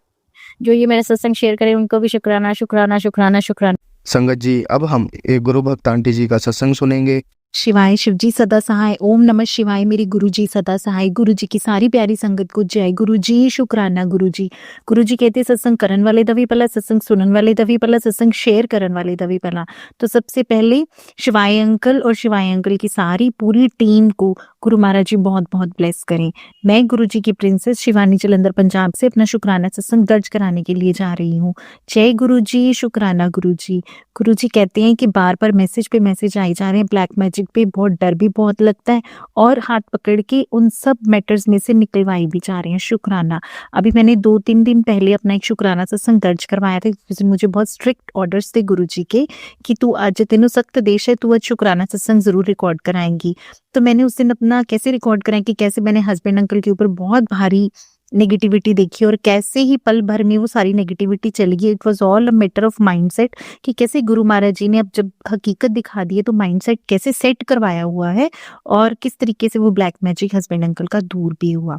जो ये मेरा सत्संग शेयर करे उनको भी शुक्राना शुक्राना शुक्राना शुक्राना। संगत जी, अब हम एक गुरु भक्त आंटी जी का सत्संग सुनेंगे। शिवाय शिव जी सदा सहाय। ओम नमः शिवाय। मेरी गुरु जी सदा सहाय। गुरु जी की सारी प्यारी संगत को जय। गुरु जी शुक्राना। गुरु जी कहते सत्संग करन वाले दवी पला, सत्संग सुनन वाले दवी पला, सत्संग शेयर करन वाले दवी पला। तो सबसे पहले शिवाय अंकल और शिवाय अंकल की सारी पूरी टीम को गुरु महाराज जी बहुत बहुत ब्लेस करें। मैं गुरु जी की प्रिंसेस शिवानी जलंधर पंजाब से अपना शुक्राना सत्संग दर्ज कराने के लिए जा रही हूँ। जय गुरु जी शुक्राना। गुरु जी कहते हैं कि बार बार मैसेज पे मैसेज आई जा रहे हैं, ब्लैक मैजिक पे बहुत डर भी बहुत लगता है और हाथ पकड़ के उन सब मैटर्स में से निकलवाई भी जा रहे हैं। शुक्राना। अभी मैंने 2-3 दिन पहले अपना एक शुक्राना सत्संग दर्ज करवाया था, जिस दिन मुझे बहुत स्ट्रिक्ट ऑर्डर्स थे गुरु जी के कि तू आज तेनों सख्त देश है, तू आज शुक्राना सत्संग जरूर रिकॉर्ड कराएंगी। तो मैंने उस दिन अपना कैसे रिकॉर्ड कराया कि कैसे मैंने हस्बैंड अंकल के ऊपर बहुत भारी नेगेटिविटी देखी और कैसे ही पल भर में वो सारी नेगेटिविटी चली गई। It was all a matter of mindset कि कैसे गुरु महाराज जी ने अब जब हकीकत दिखा दी है तो माइंडसेट कैसे सेट करवाया हुआ है और किस तरीके से वो ब्लैक मैजिक हस्बैंड अंकल का दूर भी हुआ।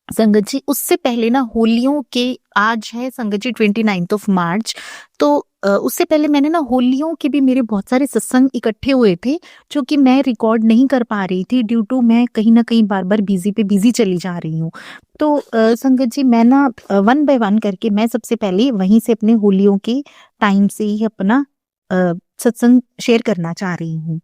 संगत जी, उससे पहले ना होलियों के, आज है संगत जी 29 मार्च, तो उससे पहले मैंने ना होलियों के भी मेरे बहुत सारे सत्संग इकट्ठे हुए थे जो कि मैं रिकॉर्ड नहीं कर पा रही थी ड्यू टू मैं कहीं ना कहीं बार बार बिजी चली जा रही हूँ। तो संगत जी, मैं ना 1 बाय 1 करके मैं सबसे पहले वहीं से अपने होलियों के टाइम से ही अपना सत्संग शेयर करना चाह रही हूँ।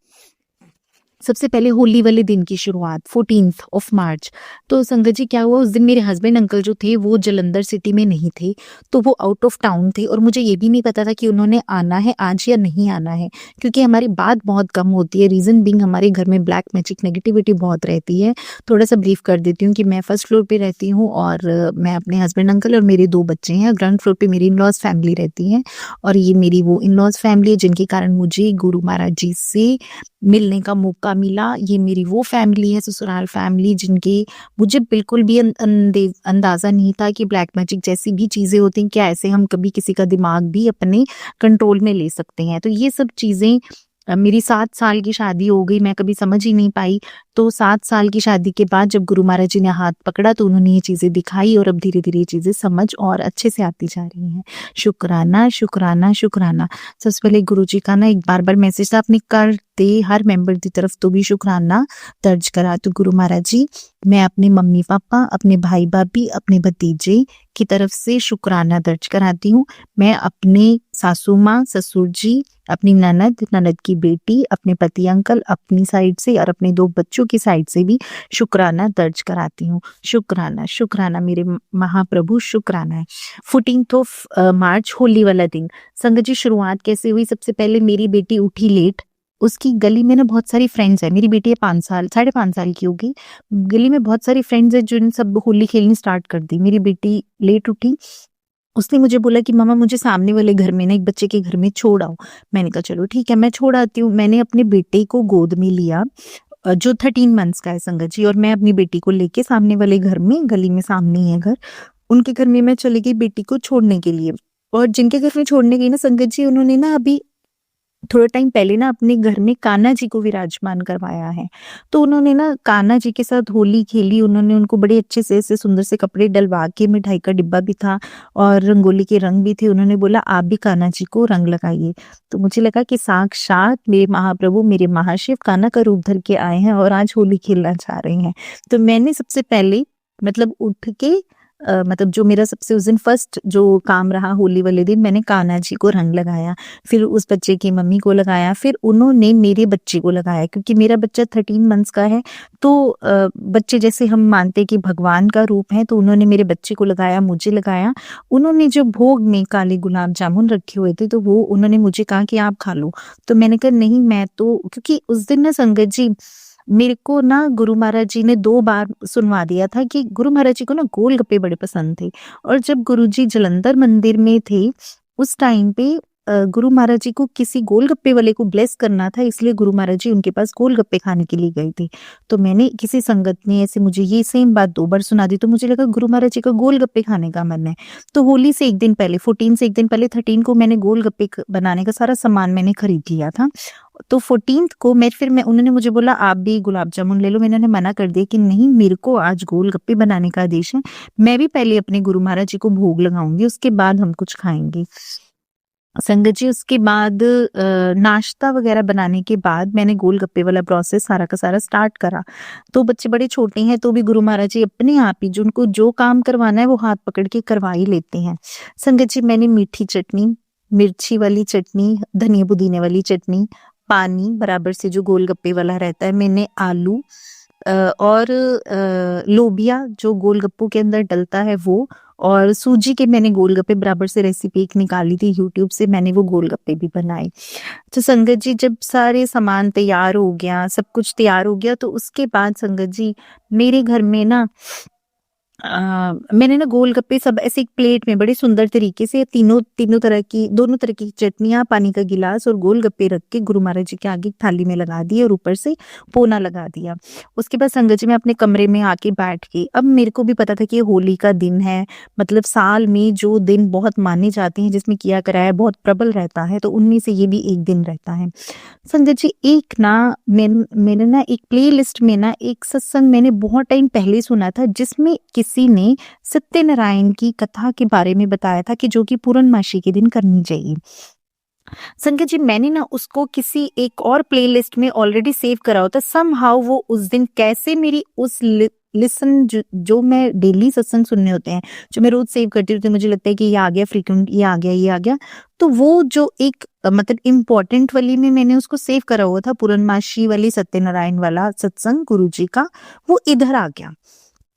सबसे पहले होली वाले दिन की शुरुआत 14 मार्च। तो संगत जी क्या हुआ, उस दिन मेरे हस्बैंड अंकल जो थे वो जलंधर सिटी में नहीं थे, तो वो आउट ऑफ टाउन थे और मुझे ये भी नहीं पता था कि उन्होंने आना है आज या नहीं आना है, क्योंकि हमारी बात बहुत कम होती है। रीज़न बिंग हमारे घर में ब्लैक मैजिक नेगेटिविटी बहुत रहती है। थोड़ा सा ब्रीफ कर देती हूँ कि मैं फर्स्ट फ्लोर पे रहती हूँ और मैं अपने हस्बैंड अंकल और मेरे 2 बच्चे हैं। ग्राउंड फ्लोर पे मेरी इन लॉज फैमिली रहती है और ये मेरी वो इन लॉज फैमिली है जिनके कारण मुझे गुरु महाराज जी से मिलने का मौका मिला। ये मेरी वो फैमिली है, ससुराल फैमिली, जिनके मुझे बिल्कुल भी अंदाज़ा नहीं था कि ब्लैक मैजिक जैसी भी चीज़ें होती हैं, क्या ऐसे हम कभी किसी का दिमाग भी अपने कंट्रोल में ले सकते हैं। तो ये सब चीज़ें, मेरी 7 साल की शादी हो गई, मैं कभी समझ ही नहीं पाई तो 7 साल की शादी के बाद जब गुरु महाराज जी ने हाथ पकड़ा तो उन्होंने ये चीज़ें दिखाई और अब धीरे-धीरे ये चीज़ें समझ और अच्छे से आती जा रही हैं। शुक्राना, शुक्राना, शुक्राना। सबसे पहले गुरुजी का ना एक बार-बार मैसेज था अपने कर दे हर मेंबर की तरफ तो भी शुक्राना दर्ज करा। तो गुरु महाराज जी, मैं अपने मम्मी-पापा, अपने भाई-भाभी, अपने भतीजे की तरफ से शुक्राना दर्ज कराती हूँ। मैं अपने सासू माँ, ससुर जी, अपनी ननद, ननद की बेटी, अपने पति अंकल, अपनी साइड से और अपने 2 बच्चों की साइड से भी शुक्राना दर्ज कराती हूँ। शुक्राना, शुक्राना मेरे महाप्रभु, शुक्राना है। 14th ऑफ मार्च होली वाला दिन। संगत जी, शुरुआत कैसे हुई? सबसे पहले मेरी बेटी उठी लेट। उसकी गली में ना बहुत सारी फ्रेंड्स है। मेरी बेटी है 5 साल, 5.5 साल की होगी। गली में बहुत सारी फ्रेंड्स है जिन सब होली खेलनी स्टार्ट कर दी। मेरी बेटी लेट उठी। उसने मुझे बोला कि मम्मा मुझे सामने वाले घर में ना एक बच्चे के घर में छोड़ आओ। मैंने कहा चलो ठीक है, मैं छोड़ आती हूँ। मैंने अपने बेटे को गोद में लिया जो 13 मंथ्स का है संगत जी, और मैं अपनी बेटी को लेके सामने वाले घर में, गली में सामने ही है घर, उनके घर में मैं चली गई बेटी को छोड़ने के लिए। और जिनके घर में छोड़ने गई ना संगत जी, उन्होंने ना अभी थोड़ा टाइम पहले ना अपने घर में कान्हा जी को विराजमान करवाया है। तो उन्होंने ना कान्हा जी के साथ होली खेली। उन्होंने उनको बड़े अच्छे से ऐसे सुंदर से कपड़े डलवा के, मिठाई का डिब्बा भी था और रंगोली के रंग भी थे। उन्होंने बोला आप भी कान्हा जी को रंग लगाइए। तो मुझे लगा कि साक्षात मेरे महाप्रभु, मेरे महाशिव कान्हा का रूप धर के आए हैं और आज होली खेलना चाह रहे हैं। तो मैंने सबसे पहले मतलब उठ के मतलब जो मेरा सबसे उस दिन फर्स्ट जो काम रहा होली वाले दिन, मैंने कान्हा जी को रंग लगाया। फिर उस बच्चे की मम्मी को लगाया, फिर उन्होंने मेरे बच्चे को लगाया क्योंकि मेरा बच्चा 13 मंथ्स का है। तो बच्चे जैसे हम मानते कि भगवान का रूप है, तो उन्होंने मेरे बच्चे को लगाया, मुझे लगाया। उन्होंने जो भोग में काले गुलाब जामुन रखे हुए थे तो वो उन्होंने मुझे कहा कि आप खा लो। तो मैंने कहा नहीं, मैं तो, क्योंकि उस दिन ना संगत जी मेरे को ना गुरु महाराज जी ने 2 बार सुनवा दिया था कि गुरु महाराज जी को ना गोलगप्पे बड़े पसंद थे। और जब गुरु जी जलंधर मंदिर में थे उस टाइम पे गुरु महाराज जी को किसी गोलगप्पे वाले को ब्लेस करना था, इसलिए गुरु महाराज जी उनके पास गोलगप्पे खाने के लिए गए थे। तो मैंने किसी संगत ने ऐसे मुझे ये सेम बात 2 बार सुना दी, तो मुझे लगा गुरु महाराज जी का गोलगप्पे खाने का मन है। तो होली से एक दिन पहले, 14 से एक दिन पहले 13 को मैंने गोलगप्पे बनाने का सारा सामान मैंने खरीद लिया था। तो 14th को मैं उन्होंने मुझे बोला आप भी गुलाब जामुन ले लो। मैंने मना कर दिया कि नहीं, मेरे को आज गोलगप्पे बनाने का आदेश है। मैं भी पहले अपने गुरु महाराज जी को भोग लगाऊंगी, उसके बाद हम कुछ खाएंगे। संगत जी, उसके बाद नाश्ता वगैरह बनाने के बाद मैंने गोलगप्पे वाला प्रोसेस सारा का सारा स्टार्ट करा। तो बच्चे बड़े छोटे हैं तो भी गुरु महाराज जी अपने आप ही जो उनको जो काम करवाना है वो हाथ पकड़ के करवा ही लेते हैं। संगत जी, मैंने मीठी चटनी, मिर्ची वाली चटनी, धनिया पुदीने वाली चटनी, पानी बराबर से जो गोलगप्पे वाला रहता है, मैंने आलू और लोबिया जो गोलगप्पों के अंदर डलता है वो, और सूजी के मैंने गोलगप्पे बराबर से रेसिपी एक निकाली थी यूट्यूब से, मैंने वो गोलगप्पे भी बनाए। तो संगत जी, जब सारे सामान तैयार हो गया, सब कुछ तैयार हो गया, तो उसके बाद संगत जी मेरे घर में ना मैंने ना गोलगप्पे सब ऐसे एक प्लेट में बड़े सुंदर तरीके से दोनों तरह की चटनियां, पानी का गिलास और गोलगप्पे रख के गुरु महाराज जी के आगे थाली में लगा दिए और ऊपर से पोना लगा दिया। उसके बाद संगत जी मैं अपने कमरे में आके बैठ गई। अब मेरे को भी पता था कि ये होली का दिन है, मतलब साल में जो दिन बहुत माने जाते हैं जिसमें किया कराया बहुत प्रबल रहता है, तो उनमें से ये भी एक दिन रहता है। संगत जी, एक ना मैंने ना एक प्ले लिस्ट में ना एक सत्संग मैंने बहुत टाइम पहले सुना था जिसमें किसी ने सत्यनारायण की कथा के बारे में बताया था कि जो कि पूर्णमासी के दिन करनी चाहिए। संगत जी, मैंने ना उसको किसी एक और प्लेलिस्ट में ऑलरेडी सेव करा होता, समहाउ वो उस दिन कैसे मेरी उस लिसन जो मैं डेली सत्संग सुनने होते हैं, जो मैं रोज सेव करती हूँ, तो मुझे लगता है कि ये आ गया फ्रीक्वेंट, ये आ गया, तो वो जो एक मतलब इम्पोर्टेंट वाली में मैंने उसको सेव करा हुआ था, पूर्णमासी वाली सत्यनारायण वाला सत्संग गुरु जी का, वो इधर आ गया।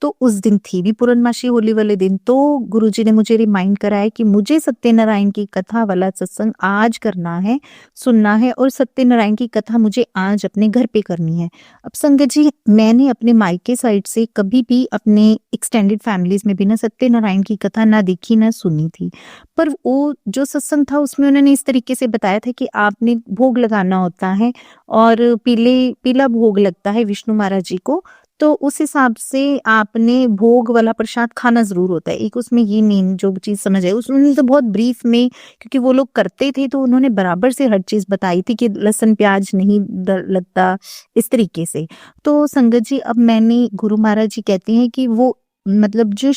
तो उस दिन थी भी पूर्णमासी होली वाले दिन, तो गुरुजी ने मुझे रिमाइंड कराया कि मुझे सत्यनारायण की कथा वाला सत्संग आज करना है, सुनना है, और सत्यनारायण की कथा मुझे आज अपने घर पे करनी है। अब संगत जी, मैंने अपने मायके साइड से कभी भी अपने एक्सटेंडेड फैमिलीज में भी ना सत्यनारायण की कथा ना देखी ना सुनी थी, पर वो जो सत्संग था उसमें उन्होंने इस तरीके से बताया था कि आपने भोग लगाना होता है और पीला भोग लगता है विष्णु महाराज जी को, तो उस हिसाब से आपने भोग वाला प्रसाद खाना ज़रूर होता है। एक उसमें ये मेन जो चीज़ समझ आई, उसमें तो बहुत ब्रीफ में, क्योंकि वो लोग करते थे तो उन्होंने बराबर से हर चीज़ बताई थी कि लहसुन प्याज नहीं लगता, इस तरीके से। तो संगत जी, अब मैंने गुरु महाराज जी कहते हैं कि वो मतलब जो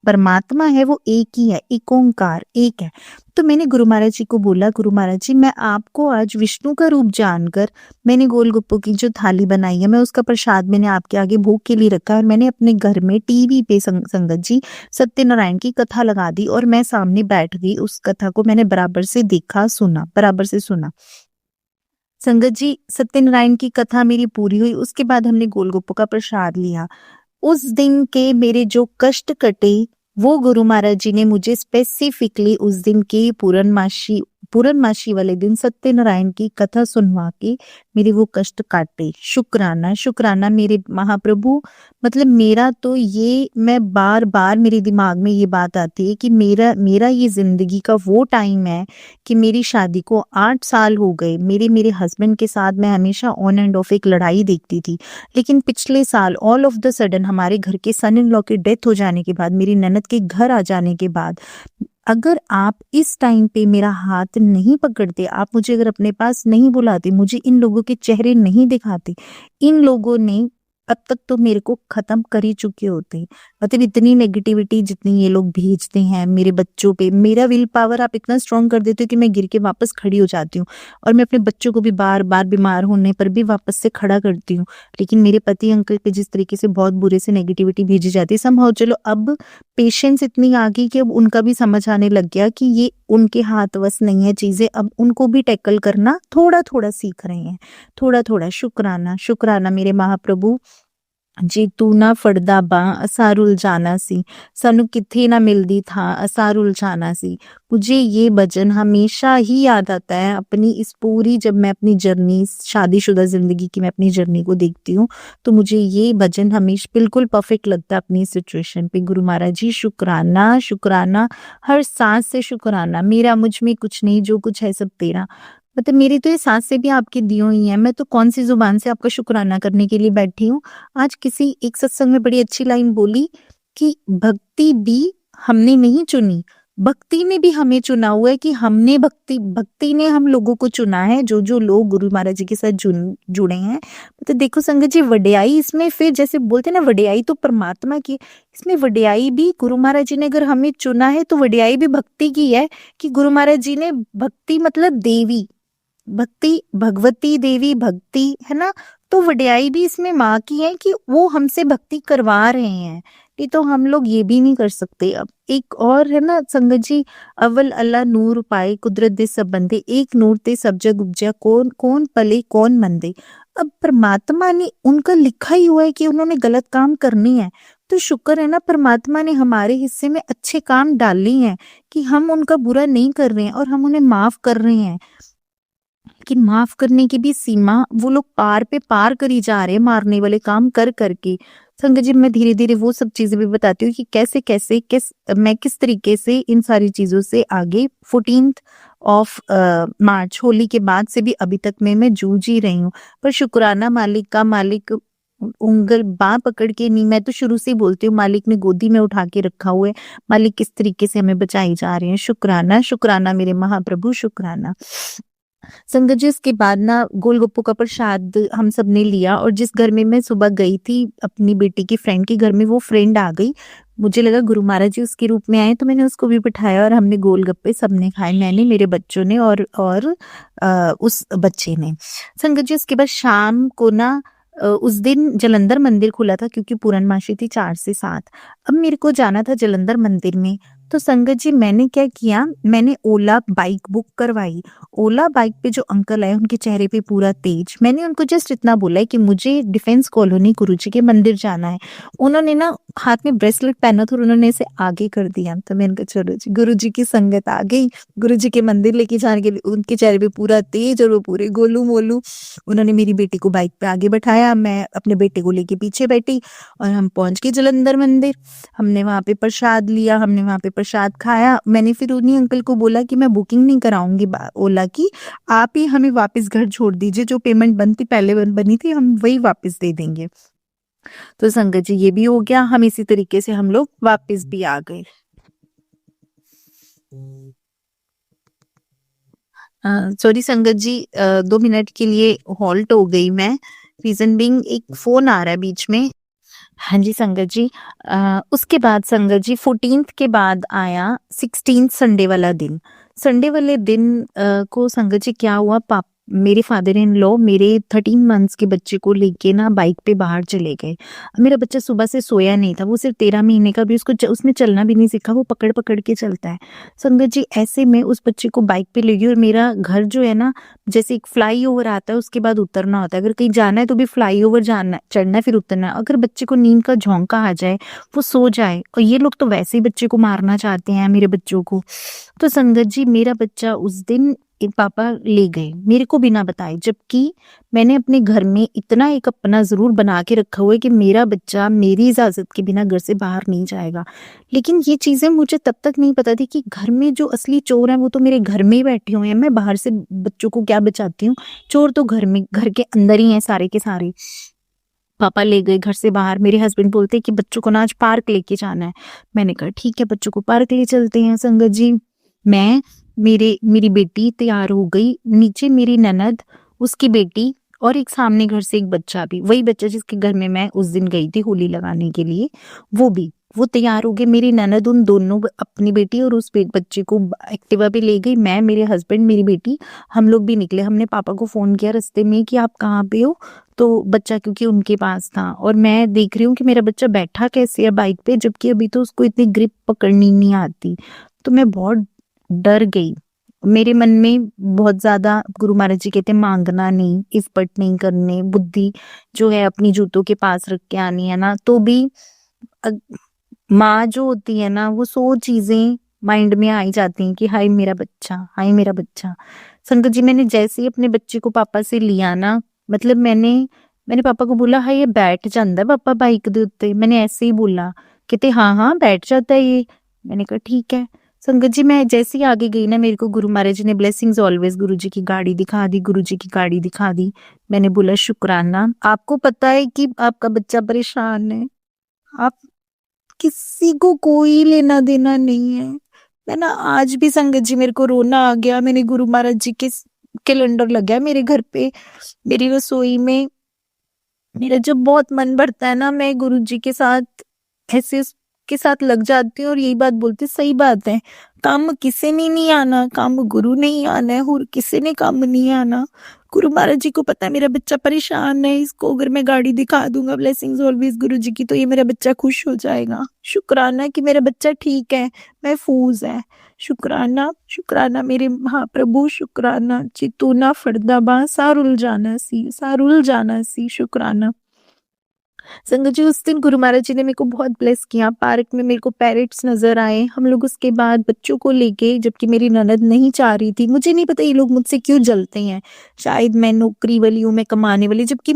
परमात्मा है वो एक ही है, एक ओंकार एक है। तो मैंने गुरु महाराज जी को बोला, गुरु महाराज जी मैं आपको आज विष्णु का रूप जानकर मैंने गोलगप्पों की जो थाली बनाई है, मैं उसका प्रसाद मैंने आपके आगे भोग के लिए रखा और मैंने अपने घर में टीवी पे संगत जी सत्यनारायण की कथा लगा दी और मैं सामने बैठ गई। उस कथा को मैंने बराबर से देखा, सुना, बराबर से सुना। संगत जी, सत्यनारायण की कथा मेरी पूरी हुई, उसके बाद हमने गोलगप्पों का प्रसाद लिया। उस दिन के मेरे जो कष्ट कटे वो गुरु महाराज जी ने मुझे स्पेसिफिकली उस दिन के पूर्णमासी वाले दिन सत्यनारायण की कथा सुनवा के मेरे वो कष्ट काटे। शुक्राना शुक्राना मेरे महाप्रभु। मतलब मेरा तो ये, मैं बार बार मेरे दिमाग में ये बात आती है कि मेरा ये जिंदगी का वो टाइम है कि मेरी शादी को 8 साल हो गए। मेरे हस्बैंड के साथ मैं हमेशा ऑन एंड ऑफ एक लड़ाई देखती थी, लेकिन पिछले साल ऑल ऑफ द सडन हमारे घर के सन इन लॉ की डेथ हो जाने के बाद, मेरी ननद के घर आ जाने के बाद, अगर आप इस टाइम पे मेरा हाथ नहीं पकड़ते, आप मुझे अगर अपने पास नहीं बुलाते, मुझे इन लोगों के चेहरे नहीं दिखाते, इन लोगों ने अब तक तो मेरे को खत्म कर ही चुके होते। मतलब इतनी नेगेटिविटी जितनी ये लोग भेजते हैं मेरे बच्चों पे, मेरा विल पावर आप इतना स्ट्रांग कर देते हो कि मैं गिर के वापस खड़ी हो जाती हूँ और मैं अपने बच्चों को भी बार बार बीमार होने पर भी वापस से खड़ा करती हूँ। लेकिन मेरे पति अंकल पे जिस तरीके से बहुत बुरे से नेगेटिविटी भेजी जाती है, समहाउ चलो अब पेशेंस इतनी आ गई कि अब उनका भी समझ आने लग गया कि ये उनके हाथ वस नहीं है चीजें, अब उनको भी टैकल करना थोड़ा थोड़ा सीख रहे हैं, थोड़ा थोड़ा। शुक्राना शुक्राना मेरे महाप्रभु जी, तू ना फड़दा बां असा रुल जाना सी, सानू किथे ना मिलदी था असा रुल जाना सी। मुझे ये भजन हमेशा ही याद आता है अपनी इस पूरी, जब मैं अपनी जर्नी, शादीशुदा जिंदगी की मैं अपनी जर्नी को देखती हूँ तो मुझे ये भजन हमेशा बिल्कुल परफेक्ट लगता है अपनी सिचुएशन पे। गुरु महाराज जी शुक्राना शुक्राना, हर सांस से शुक्राना। मेरा मुझ में कुछ नहीं, जो कुछ है सब तेरा। मतलब मेरी तो ये सांसें भी आपकी दी हुई हैं, मैं तो कौन सी जुबान से आपका शुक्राना करने के लिए बैठी हूँ। आज किसी एक सत्संग में बड़ी अच्छी लाइन बोली कि भक्ति भी हमने नहीं चुनी, भक्ति ने भी हमें चुना हुआ है, कि हमने भक्ति ने हम लोगों को चुना है, जो लोग गुरु महाराज जी के साथ जुड़े हैं। तो देखो संगत जी, वड्याई इसमें, फिर जैसे बोलते हैं ना वड्याई तो परमात्मा की, इसमें वड्याई भी गुरु महाराज जी ने अगर हमें चुना है तो वड्याई भी भक्ति की है, कि गुरु महाराज जी ने भक्ति मतलब देवी, भक्ति भगवती देवी भक्ति है ना, तो वड्याई भी इसमें माँ की है कि वो हमसे भक्ति करवा रहे हैं। नहीं तो हम लोग ये भी नहीं कर सकते। अब एक और है ना संगत जी, अव्वल अल्लाह नूर पाए कुदरत दे सब बंदे, एक नूर ते सब जग उपजा, कौन कौन पले कौन मंदे। अब परमात्मा ने उनका लिखा ही हुआ है कि उन्होंने गलत काम करनी है, तो शुक्र है ना परमात्मा ने हमारे हिस्से में अच्छे काम डाले हैं कि हम उनका बुरा नहीं कर रहे हैं और हम उन्हें माफ कर रहे हैं। लेकिन माफ करने की भी सीमा वो लोग पार पे पार करी जा रहे हैं, मारने वाले काम कर करके। संगत जी, मैं धीरे धीरे वो सब चीजें भी बताती हूँ कि कैसे मैं किस तरीके से इन सारी चीजों से आगे 14th ऑफ मार्च होली के बाद से भी अभी तक में मैं जूझ ही रही हूँ। पर शुक्राना मालिक का, मालिक उंगल बाँ पकड़ के नहीं, मैं तो शुरू से ही बोलती हूँ मालिक ने गोदी में उठा के रखा हुआ है, मालिक किस तरीके से हमें बचाई जा रहे हैं। शुक्राना शुक्राना मेरे महाप्रभु शुक्राना। संगत जी, इसके बाद ना गोलगप्पों का प्रसाद हम सब ने लिया, और जिस घर में मैं सुबह गई थी अपनी बेटी की फ्रेंड के घर में, वो फ्रेंड आ गई, मुझे लगा गुरु महाराज जी उसके रूप में आए, तो मैंने उसको भी बिठाया और हमने गोलगप्पे सबने खाए, मैंने, मेरे बच्चों ने और उस बच्चे ने। संगत जी, उसके बाद शाम को ना उस दिन जलंधर मंदिर खुला था क्योंकि पूर्णमासी थी 4 से 7। अब मेरे को जाना था जलंधर मंदिर में, तो संगत जी मैंने क्या किया, मैंने ओला बाइक बुक करवाई। ओला बाइक पे जो अंकल आए उनके चेहरे पे पूरा तेज, मैंने उनको जस्ट इतना बोला है कि मुझे डिफेंस कॉलोनी गुरुजी के मंदिर जाना है। उन्होंने ना हाथ में ब्रेसलेट पहना था और उन्होंने इसे आगे कर दिया, तो मैंने कहा चलो जी, गुरुजी की संगत आ गई, गुरुजी के मंदिर लेके जाने के लिए। उनके चेहरे पे पूरा तेज और वो पूरे गोलू मोलू। उन्होंने मेरी बेटी को बाइक पे आगे बैठाया, मैं अपने बेटे को लेके पीछे बैठी और हम पहुंच गए जलंधर मंदिर। हमने वहां पे प्रसाद लिया, हमने वहां पे प्रसाद खाया। मैंने फिर उन्हीं अंकल को बोला कि मैं बुकिंग नहीं कराऊंगी ओला की, आप ही हमें वापस घर छोड़ दीजिए, जो पेमेंट बनती पहले बनी थी हम वही वापस दे देंगे। तो संगत जी ये भी हो गया। हम इसी तरीके से हम लोग वापस भी आ गए। सॉरी संगत जी, 2 मिनट के लिए हॉल्ट हो गई मैं। रीजन बीइंग एक फोन आ रहा है बीच में। हाँ जी संगत जी, उसके बाद संगत जी 14th के बाद आया 16th संडे वाला दिन। संडे वाले दिन को संगत जी क्या हुआ, मेरे फादर इन लॉ मेरे 13 मंथ्स के बच्चे को लेके ना बाइक पे बाहर चले गए। मेरा बच्चा सुबह से सोया नहीं था, वो सिर्फ 13 महीने का भी, उसने चलना भी नहीं सीखा, वो पकड़ पकड़ के चलता है। संगत जी ऐसे में उस बच्चे को बाइक पे ले गई, और मेरा घर जो है ना, जैसे एक फ्लाईओवर आता है उसके बाद उतरना होता है, अगर कहीं जाना है तो भी फ्लाईओवर जाना, चढ़ना है फिर उतरना है। अगर बच्चे को नींद का झोंका आ जाए, वो सो जाए, और ये लोग तो वैसे ही बच्चे को मारना चाहते हैं मेरे बच्चों को। तो संगत जी मेरा बच्चा उस दिन एक पापा ले गए मेरे को बिना बताए, जबकि मैंने अपने घर में इतना एक अपना जरूर बना के रखा हुआ है कि मेरा बच्चा मेरी इजाजत के बिना घर से बाहर नहीं जाएगा। लेकिन ये चीजें मुझे तब तक नहीं पता थी कि घर में जो असली चोर हैं वो तो मेरे घर में ही बैठे हुए हैं। मैं बाहर से बच्चों को क्या बचाती हूँ, चोर तो घर में, घर के अंदर ही हैं सारे के सारे। पापा ले गए घर से बाहर। मेरे हस्बैंड बोलते कि बच्चों को ना आज पार्क लेके जाना है। मैंने कहा ठीक है बच्चों को पार्क ले चलते हैं। संगत जी मैं मेरी बेटी तैयार हो गई, नीचे मेरी ननद, उसकी बेटी, और एक सामने घर से एक बच्चा भी, वही बच्चा जिसके घर में मैं उस दिन गई थी होली लगाने के लिए, वो तैयार हो गए। मेरी ननद उन दोनों, अपनी बेटी और उस बच्चे को एक्टिवा पे ले गई। मैं, मेरे हस्बैंड, मेरी बेटी, हम लोग भी निकले। हमने पापा को फोन किया रास्ते में कि आप कहाँ पे हो, तो बच्चा क्योंकि उनके पास था, और मैं देख रही हूँ कि मेरा बच्चा बैठा कैसे है बाइक पे, जबकि अभी तो उसको इतनी ग्रिप पकड़नी नहीं आती। तो मैं बहुत डर गई। मेरे मन में बहुत ज्यादा, गुरु महाराज जी कहते हैं मांगना नहीं, इस्पट नहीं करने, बुद्धि जो है अपनी जूतों के पास रख के आनी है ना। तो भी माँ जो होती है ना, वो 100 चीजें माइंड में आई जाती हैं कि हाय मेरा बच्चा, हाय मेरा बच्चा। संगत जी मैंने जैसे ही अपने बच्चे को पापा से लिया ना, मतलब मैंने पापा को बोला हाय ये बैठ जाता है पापा बाइक दे उत्ते, मैंने ऐसे ही बोला। कहते हाँ हाँ बैठ जाता है ये। मैंने कहा ठीक है। संगत जी मैं जैसे ही आगे गई ना, मेरे को गुरु महाराज जी ने ब्लेसिंग्स ऑलवेज, गुरु जी की गाड़ी दिखा दी, गुरु जी की गाड़ी दिखा दी। मैंने बोला शुक्राना, आपको पता है कि आपका बच्चा परेशान है, आप किसी को कोई लेना देना नहीं है। मैं ना आज भी संगत जी मेरे को रोना आ गया। मैंने गुरु महाराज जी के कैलेंडर लगा है मेरे घर पे, मेरी रसोई में। मेरा जब बहुत मन भरता है ना, मैं गुरु जी के साथ ऐसे के साथ लग जाती हूँ और यही बात बोलती, सही बात है, काम किसी ने नहीं आना, काम गुरु नहीं आना है, और किसी ने काम नहीं आना। गुरु महाराज जी को पता है मेरा बच्चा परेशान है, इसको अगर मैं गाड़ी दिखा दूंगा ब्लेसिंग्स ऑलवेज गुरु जी की, तो ये मेरा बच्चा खुश हो जाएगा। शुक्राना कि मेरा बच्चा ठीक है, महफूज है। शुक्राना, शुक्राना मेरे महाप्रभु, शुक्राना चितूना फरदाबा सारुल जाना सी शुक्राना। संगत जी उस दिन गुरु महाराज जी ने मेरे को बहुत ब्लेस किया। पार्क में मेरे को पैरेट्स नजर आए। हम लोग उसके बाद बच्चों को लेके, जबकि मेरी ननद नहीं चाह रही थी, मुझे नहीं पता ये लोग मुझसे क्यों जलते हैं, शायद मैं नौकरी वाली हूँ, मैं कमाने वाली, जबकि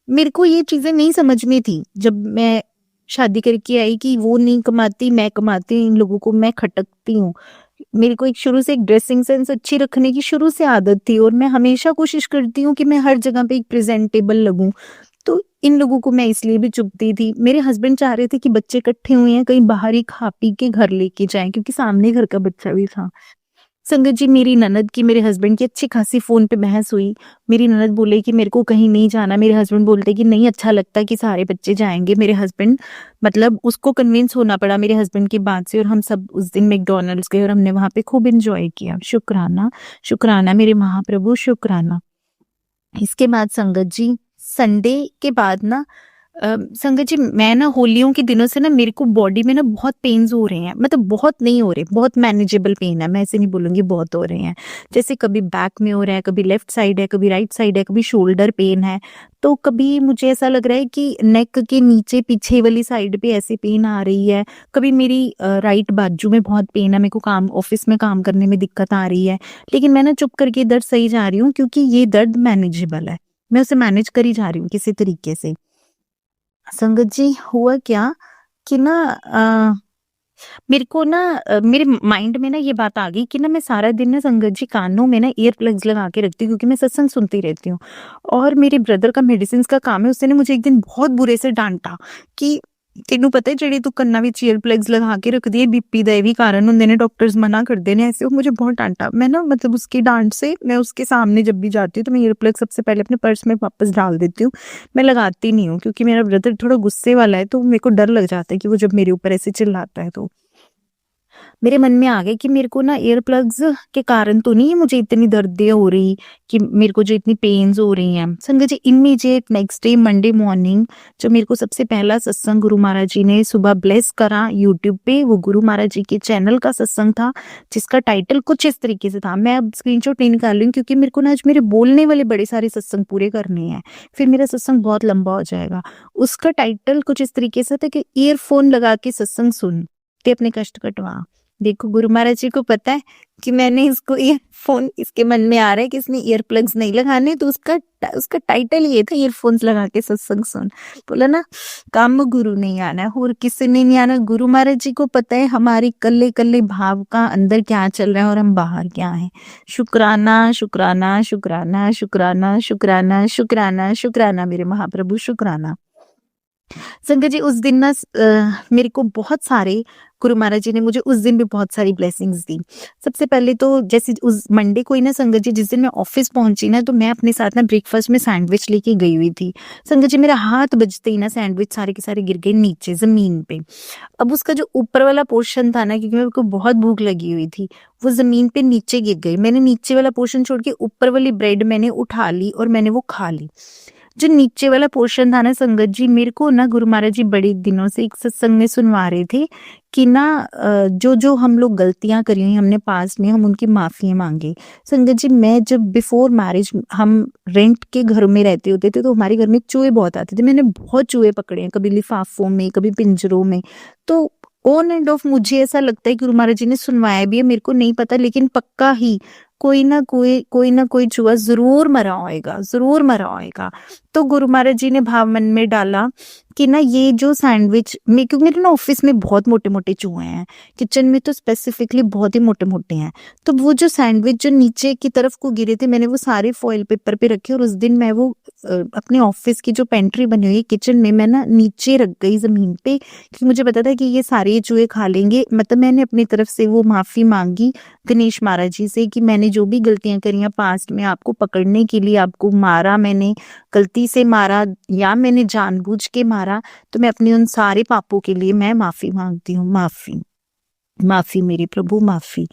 मेरे को ये चीजें नहीं समझ में थी जब मैं शादी करके आई कि वो नहीं कमाती मैं कमाती, इन लोगों को मैं खटकती हूँ। मेरे को एक शुरू से एक ड्रेसिंग सेंस अच्छी रखने की शुरू से आदत थी, और मैं हमेशा कोशिश करती हूँ कि मैं हर जगह पे एक प्रेजेंटेबल लगूं। तो इन लोगों को मैं इसलिए भी चुभती थी। मेरे हस्बैंड चाह रहे थे कि बच्चे इकट्ठे हुए हैं, कहीं बाहर ही खा पी के घर लेके जाएं, क्योंकि सामने घर का बच्चा भी था। संगत जी मेरी ननद की मेरे हस्बैंड की अच्छी खासी फोन पे बहस हुई। मेरी ननद बोले कि मेरे को कहीं नहीं जाना, मेरे हस्बैंड बोलते कि नहीं अच्छा लगता कि सारे बच्चे जाएंगे। मेरे हस्बैंड, मतलब उसको कन्विंस होना पड़ा मेरे हस्बैंड की बात से, और हम सब उस दिन मैकडॉनल्ड्स गए और हमने वहां पे खूब एंजॉय किया। शुक्राना, शुक्राना मेरे महाप्रभु, शुक्राना। इसके बाद संगत जी संडे के बाद ना संगत जी मैं ना होलियों के दिनों से ना मेरे को बॉडी में ना बहुत पेन्स हो रहे हैं, मतलब बहुत नहीं हो रहे, बहुत मैनेजेबल पेन है, मैं ऐसे नहीं बोलूंगी बहुत हो रहे हैं। जैसे कभी बैक में हो रहा है, कभी लेफ्ट साइड है, कभी राइट साइड है, कभी शोल्डर पेन है, तो कभी मुझे ऐसा लग रहा है कि नेक के नीचे पीछे वाली साइड पे ऐसे पेन आ रही है, कभी मेरी राइट बाजू में बहुत पेन है, मेरे को ऑफिस में काम करने में दिक्कत आ रही है। लेकिन मैं ना चुप करके दर्द सही जा रही हूँ, क्योंकि ये दर्द मैनेजेबल है, मैं उसे मैनेज करी जा रही हूँ किसी तरीके से। संगत जी हुआ क्या कि ना मेरे को ना मेरे माइंड में ना ये बात आ गई कि ना मैं सारा दिन ना संगत जी कानों में ना ईयर प्लग्स लगा के रखती हूँ, क्योंकि मैं सत्संग सुनती रहती हूँ। और मेरे ब्रदर का मेडिसिन का काम है, उसने ना मुझे एक दिन बहुत बुरे से डांटा कि तेनू पता है ਜਿਹੜੀ तू ਕੰਨਾਂ ਵਿੱਚ ईयर प्लग्स लगा के रखदी है बीपी ਦਾ ਇਹ ਵੀ ਕਾਰਨ ਹੁੰਦੇ ਨੇ, डॉक्टर्स मना करते हैं ऐसे। वो मुझे बहुत डांटा। मैं ना मतलब उसकी डांट से मैं उसके सामने जब भी जाती हूँ तो मैं ईयर प्लग सबसे पहले अपने पर्स में वापस डाल देती हूँ। मैं लगाती नहीं हूँ, क्योंकि मेरा ब्रदर थोड़ा गुस्से वाला है, तो मेरे को डर लग जाता है कि वो जब मेरे ऊपर ऐसे चिल्लाता है। तो मेरे मन में आ गया कि मेरे को ना ईयर प्लग्स के कारण तो नहीं मुझे इतनी दर्दें हो रही, कि मेरे को जो इतनी पेन्स हो रही हैं। संगत जी immediate next day Monday morning जो मेरे को सबसे पहला सत्संग गुरु महाराज जी ने सुबह ब्लेस करा यूट्यूब पे, वो गुरु महाराज जी के चैनल का सत्संग था, जिसका टाइटल कुछ इस तरीके से था। मैं अब स्क्रीनशॉट नहीं निकाल रही हूँ, क्योंकि मेरे को ना आज मेरे बोलने वाले बड़े सारे सत्संग पूरे करने हैं, फिर मेरा सत्संग बहुत लंबा हो जाएगा। उसका टाइटल कुछ इस तरीके से था कि ईयरफोन लगा के सत्संग सुन ते अपने कष्ट कटवा। देखो गुरु महाराज जी को पता है कि मैंने इसको ईयरफोन, इसके मन में आ रहा है कि इसने ईयर प्लग्स नहीं लगाने, तो उसका टाइटल ये था ईयरफोन्स लगा के सत्संग सुन। बोला ना काम गुरु नहीं आना है और किसी ने नहीं आना। गुरु महाराज जी को पता है हमारी कल्ले कल्ले भाव का अंदर क्या चल रहा है और हम बाहर क्या है। शुक्राना शुक्राना शुक्राना शुक्राना शुक्राना शुक्राना शुक्राना मेरे महाप्रभु शुक्राना। संगत जी उस दिन ना मेरे को बहुत सारे गुरु महाराज जी ने मुझे उस दिन भी बहुत सारी ब्लेसिंग्स दी। सबसे पहले तो जैसे उस मंडे को ही ना संगत जी जिस दिन मैं ऑफिस पहुंची ना, तो मैं अपने साथ ना ब्रेकफास्ट में सैंडविच लेके गई हुई थी। संगत जी मेरा हाथ बजते ही ना सैंडविच सारे के सारे गिर गए नीचे जमीन पे। अब उसका जो ऊपर वाला पोर्शन था ना, क्योंकि मेरे को बहुत भूख लगी हुई थी, वो जमीन पे नीचे गिर गई। मैंने नीचे वाला पोर्शन छोड़ के ऊपर वाली ब्रेड मैंने उठा ली और मैंने वो खा ली। जो नीचे वाला पोर्शन था ना संगत जी, मेरे को ना गुरु महाराज जी बड़े दिनों से एक सत्संग में सुनवा रहे थे कि ना जो जो हम लोग गलतियां करी हुई हमने पास्ट में, हम उनकी माफी मांगे। संगत जी मैं जब बिफोर मैरिज हम रेंट के घर में रहते होते थे, तो हमारे घर में चूहे बहुत आते थे। मैंने बहुत चूहे पकड़े हैं, कभी लिफाफों में, कभी पिंजरों में। तो ऑन एंड ऑफ मुझे ऐसा लगता है कि गुरु महाराज जी ने सुनवाया भी है, मेरे को नहीं पता, लेकिन पक्का ही कोई ना कोई चूहा जरूर मरा होएगा, जरूर मरा होएगा। तो गुरु महाराज जी ने भाव मन में डाला कि ना ये जो सैंडविच में, क्योंकि मेरे ना ऑफिस में बहुत मोटे मोटे चूहे हैं, किचन में तो स्पेसिफिकली बहुत ही मोटे मोटे हैं। तो वो जो सैंडविच जो नीचे की तरफ को गिरे थे, मैंने वो सारे फॉइल पेपर पे रखे, और उस दिन मैं वो अपने ऑफिस की जो पेंट्री बनी हुई है किचन में, मैं ना नीचे रख गई जमीन पे, क्योंकि मुझे पता था कि ये सारे चूहे खा लेंगे। मतलब मैंने अपनी तरफ से वो माफी मांगी गणेश महाराज जी से कि मैंने जो भी गलतियां करी हैं पास्ट में, आपको पकड़ने के लिए आपको मारा, मैंने गलती से मारा या मैंने जानबूझ के मारा, तो मैं अपने उन सारे पापों के लिए मैं माफी मांगती हूँ। माफी माफी मेरे प्रभु माफी।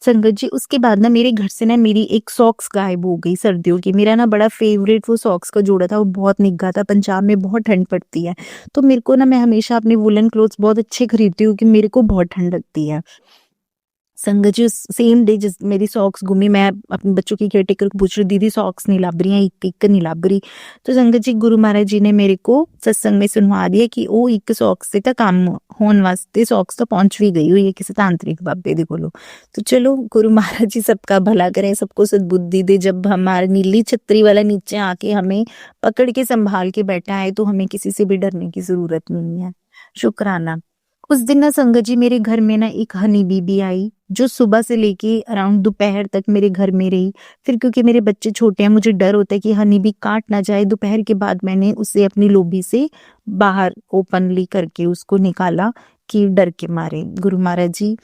संगत जी उसके बाद ना मेरे घर से ना मेरी एक सॉक्स गायब हो गई सर्दियों की। मेरा ना बड़ा फेवरेट वो सॉक्स का जोड़ा था, वो बहुत निग्घा था। पंजाब में बहुत ठंड पड़ती है, तो मेरे को ना, मैं हमेशा अपने वुलन क्लोथ्स बहुत अच्छे खरीदती हूँ कि मेरे को बहुत ठंड लगती है। संगत जी सेम डे जिस मेरी सॉक्स गुमी, मैं अपने बच्चों की केयरटेकर को पूछ रही, दीदी सॉक्स नहीं लभ रही, एक नहीं लभ रही। तो संगत जी गुरु महाराज जी ने मेरे को सत्संग में सुनवा दिया कि वो एक सॉक्स से तो काम होने वास्ते सॉक्स तो पहुंच भी गई हुई है किसी तांत्रिक बाबे दे कोलो। तो चलो गुरु महाराज जी सबका भला करें, सबको सद्बुद्धि दे। जब हमारे नीली छतरी वाला नीचे आके हमें पकड़ के संभाल के बैठा है, तो हमें किसी से भी डरने की जरूरत नहीं है। शुक्राना। उस दिन ना संगत जी मेरे घर में ना एक हनी बीबी आई, जो सुबह से लेके अराउंड दोपहर तक मेरे घर में रही। फिर क्योंकि मेरे बच्चे छोटे हैं, मुझे डर होता है कि हनी बी काट ना जाए। दोपहर के बाद मैंने उसे अपनी लोबी से बाहर ओपनली करके उसको निकाला कि डर के मारे। गुरु महाराज जी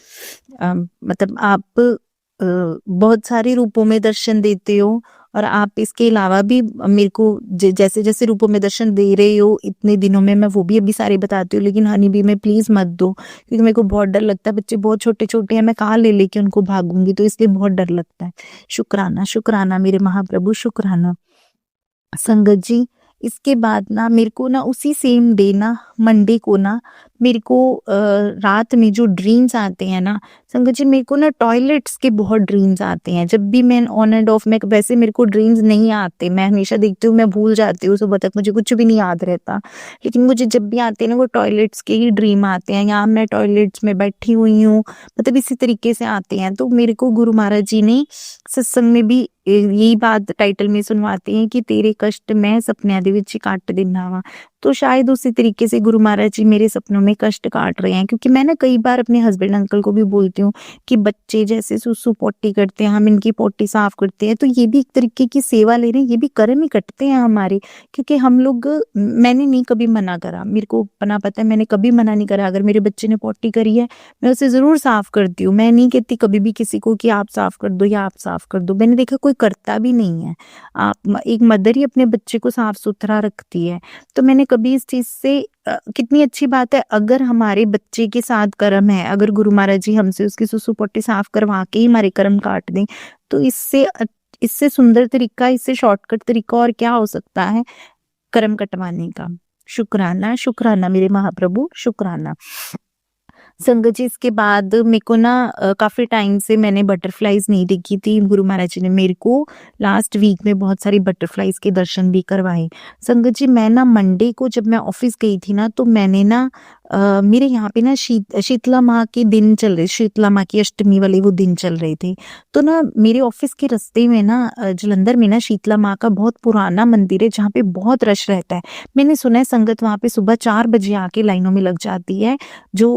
मतलब आप बहुत सारे रूपों में दर्शन देते हो, और आप इसके अलावा भी मेरे को जैसे जैसे रूपों में दर्शन दे रहे हो इतने दिनों में, मैं वो भी अभी सारे बताती हूँ। लेकिन हनी बी में प्लीज मत दो, क्योंकि मेरे को बहुत डर लगता है। बच्चे बहुत छोटे छोटे हैं, मैं कहाँ ले लेके उनको भागूंगी, तो इसलिए बहुत डर लगता है। शुक्राना शुक्राना मेरे महाप्रभु शुक्राना। संगत जी इसके बाद ना मेरे को ना उसी सेम डे ना मंडे को ना मेरे को रात में जो ड्रीम्स आते हैं ना संगत जी, मेरे को ना टॉयलेट्स के बहुत ड्रीम्स आते हैं। जब भी मैं ऑन एंड ऑफ, मैं वैसे मेरे को ड्रीम्स नहीं आते, मैं हमेशा देखती हूँ, मैं भूल जाती हूँ सुबह तक, मुझे कुछ भी नहीं याद रहता। लेकिन मुझे जब भी आते हैं ना वो टॉयलेट्स के ही ड्रीम आते हैं, यहाँ मैं टॉयलेट्स में बैठी हुई हूँ, मतलब इसी तरीके से आते हैं। तो मेरे को गुरु महाराज जी ने सत्संग में भी यही बात टाइटल में सुनवाते हैं कि तेरे कष्ट मैं सपनों दे विच कट दिना वा। तो शायद उसी तरीके से गुरु महाराज जी मेरे सपनों में में कष्ट काट रहे हैं। क्योंकि मैं ना कई बार अपने हस्बैंड अंकल को भी बोलती हूँ कि बच्चे जैसे सुसु पोटी करते हैं, हम इनकी पोटी साफ करते हैं, तो ये भी एक तरीके की सेवा ले रहे हैं, ये भी कर्म ही कटते हैं हमारे। क्योंकि हम लोग, मैंने नहीं कभी मना करा, मेरे को अपना पता है, मैंने कभी मना नहीं करा। अगर मेरे बच्चे ने पोटी करी है मैं उसे जरूर साफ करती हूँ। मैं नहीं कहती कभी भी किसी को कि आप साफ कर दो या आप साफ कर दो। मैंने देखा कोई करता भी नहीं है। आप एक मदर ही अपने बच्चे को साफ सुथरा रखती है। तो मैंने कभी इस चीज से कितनी अच्छी बात है अगर हमारे बच्चे के साथ कर्म है, अगर गुरु महाराज जी हमसे उसकी सुसु पोटी साफ करवा के ही हमारे कर्म काट दें, तो इससे सुंदर तरीका, इससे शॉर्टकट तरीका और क्या हो सकता है कर्म कटवाने का। शुक्राना, शुक्राना मेरे महाप्रभु, शुक्राना। संगत जी, इसके बाद मेरे को ना काफी टाइम से मैंने बटरफ्लाईज नहीं देखी थी। गुरु महाराज जी ने मेरे को लास्ट वीक में बहुत सारी बटरफ्लाईज के दर्शन भी करवाए। संगत जी, मैं ना मंडे को जब मैं ऑफिस गई थी ना, तो मैंने ना मेरे यहाँ पे ना शीतला माँ के दिन चल रहे, शीतला माँ की अष्टमी वाले वो दिन चल रहे थे। तो ना मेरे ऑफिस के रास्ते में ना जलंधर में ना शीतला माँ का बहुत पुराना मंदिर है जहाँ पे बहुत रश रहता है। मैंने सुना है संगत वहाँ पे सुबह 4 बजे आके लाइनों में लग जाती है। जो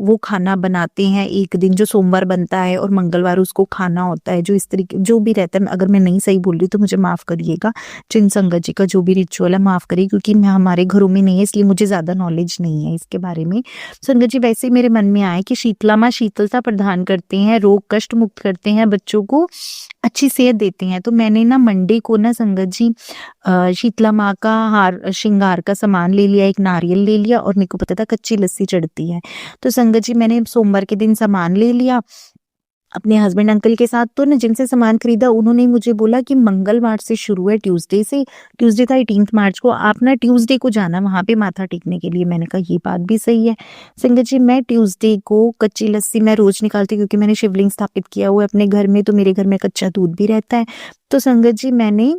वो खाना बनाते हैं, एक दिन जो सोमवार बनता है और मंगलवार उसको खाना होता है, जो इस तरीके जो भी रहता है, अगर मैं नहीं सही बोल रही तो मुझे माफ करिएगा। जिन संगत जी का जो भी रिचुअल है माफ करिए, क्योंकि मैं हमारे घरों में नहीं है इसलिए मुझे ज्यादा नॉलेज नहीं है इसके बारे में। संगत जी, वैसे ही मेरे मन में आया कि शीतला माँ शीतलता प्रदान करते हैं, रोग कष्ट मुक्त करते हैं, बच्चों को अच्छी सेहत देते हैं। तो मैंने ना मंडे को ना संगत जी शीतला माँ का हार श्रृंगार का सामान ले लिया, एक नारियल ले लिया, और मेरे को पता था कच्ची लस्सी चढ़ती है। तो संगत जी, मैंने सोमवार के दिन सामान ले लिया अपने हस्बैंड अंकल के साथ। तो ना जिनसे सामान खरीदा उन्होंने मुझे बोला कि मंगलवार से शुरू है, ट्यूसडे से, ट्यूसडे था 18 मार्च को, आप ना ट्यूसडे को जाना वहां पे माथा टेकने के लिए। मैंने कहा ये बात भी सही है। संगत जी, मैं ट्यूसडे को कच्ची लस्सी मैं रोज निकालती क्योंकि मैंने शिवलिंग स्थापित किया हुआ है अपने घर में, तो मेरे घर में कच्चा दूध भी रहता है। तो संगत जी, मैंने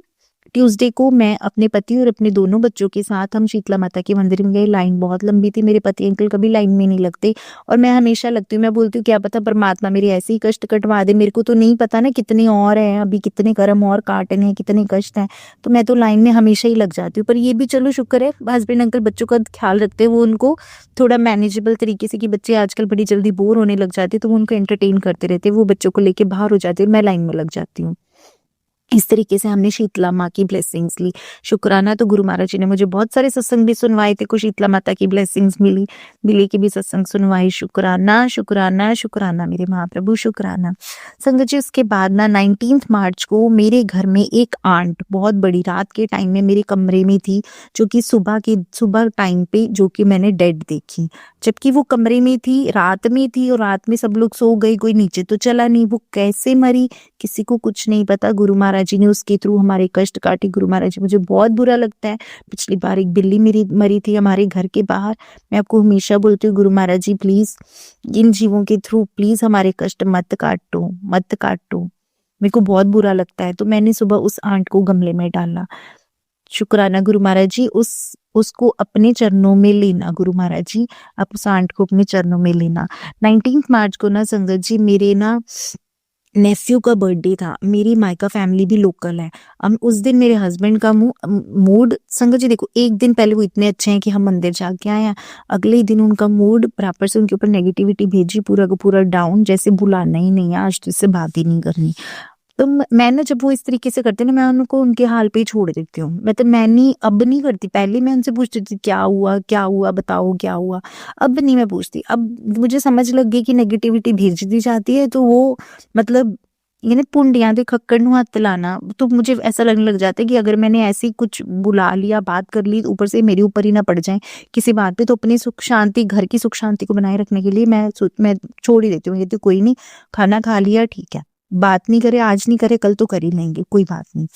ट्यूसडे को मैं अपने पति और अपने दोनों बच्चों के साथ हम शीतला माता के मंदिर में गए। लाइन बहुत लंबी थी, मेरे पति अंकल कभी लाइन में नहीं लगते और मैं हमेशा लगती हूँ। मैं बोलती हूँ क्या पता परमात्मा मेरे ऐसे ही कष्ट कटवा दे, मेरे को तो नहीं पता ना कितने और हैं, अभी कितने कर्म और काटने हैं, कितने कष्ट हैं, तो मैं तो लाइन में हमेशा ही लग जाती हूँ। पर ये भी चलो शुक्र है हस्बैंड अंकल बच्चों का ख्याल रखते हैं, वो उनको थोड़ा मैनेजेबल तरीके से, कि बच्चे आजकल बड़ी जल्दी बोर होने लग जाते तो वो उनको एंटरटेन करते रहते, वो बच्चों को लेके बाहर हो जाते, मैं लाइन में लग जाती हूँ। इस तरीके से हमने शीतला माँ की ब्लेसिंग्स ली। शुक्राना। तो गुरु महाराज जी ने मुझे बहुत सारे सत्संग भी सुनवाए थे, कुछ शीतला माता की ब्लेसिंग्स मिली की भी सत्संग सुनवाई। शुक्राना, शुक्राना, शुक्राना मेरे महाप्रभु, शुक्राना। संगत जी, उसके बाद ना 19 मार्च को मेरे घर में एक आंट बहुत बड़ी रात के टाइम में मेरे कमरे में थी, जो कि सुबह टाइम पे जो कि मैंने डेड देखी, जबकि वो कमरे में थी, रात में थी, और रात में सब लोग सो गए, कोई नीचे तो चला नहीं। वो कैसे मरी किसी को कुछ नहीं पता, गुरु महाराज जी ने उसके थ्रू हमारे कष्ट काटे। गुरु महाराज जी, मुझे बहुत बुरा लगता है। पिछली बार एक बिल्ली मेरी मरी थी हमारे घर के बाहर। मैं आपको हमेशा बोलती हूँ गुरु महाराज जी प्लीज इन जीवों के थ्रू प्लीज हमारे कष्ट मत काटो, मत काटो, मेरे को बहुत बुरा लगता है। तो मैंने सुबह उस आंट को गमले में डाला। शुक्राना गुरु महाराज जी, उसको अपने चरणों में लेना। गुरु महाराज जी, आप उस आंट को अपने चरणों में लेना। 19 मार्च को ना संगत जी मेरे ना नेफ्यू का बर्थडे था। मेरी मायका फैमिली भी लोकल है। हम उस दिन मेरे हस्बैंड का मूड, संगत जी देखो, एक दिन पहले वो इतने अच्छे हैं कि हम मंदिर जाके आए हैं, अगले ही दिन उनका मूड बराबर से उनके ऊपर नेगेटिविटी भेजी, पूरा का पूरा डाउन, जैसे बुलाना ही नहीं है, आज तो इससे बात ही नहीं करनी। तो मैं ना जब वो इस तरीके से करते ना, मैं उनको उनके हाल पे ही छोड़ देती हूँ। अब नहीं करती। पहले मैं उनसे पूछती थी क्या हुआ बताओ क्या हुआ, अब नहीं मैं पूछती। अब मुझे समझ लग गई कि नेगेटिविटी भेज दी जाती है, तो वो मतलब यानी पुंडियां दे खक्कड़ नु हाथ लाना, तो मुझे ऐसा लगने लग जाता है कि अगर मैंने ऐसी कुछ बुला लिया, बात कर ली, ऊपर से मेरे ऊपर ही ना पड़ जाए किसी बात पे, तो अपनी सुख शांति, घर की सुख शांति को बनाए रखने के लिए मैं छोड़ ही देती हूँ। कहती कोई नहीं, खाना खा लिया ठीक है, बात नहीं करे, आज नहीं करे कल तो कर ही लेंगे, कोई बात नहीं।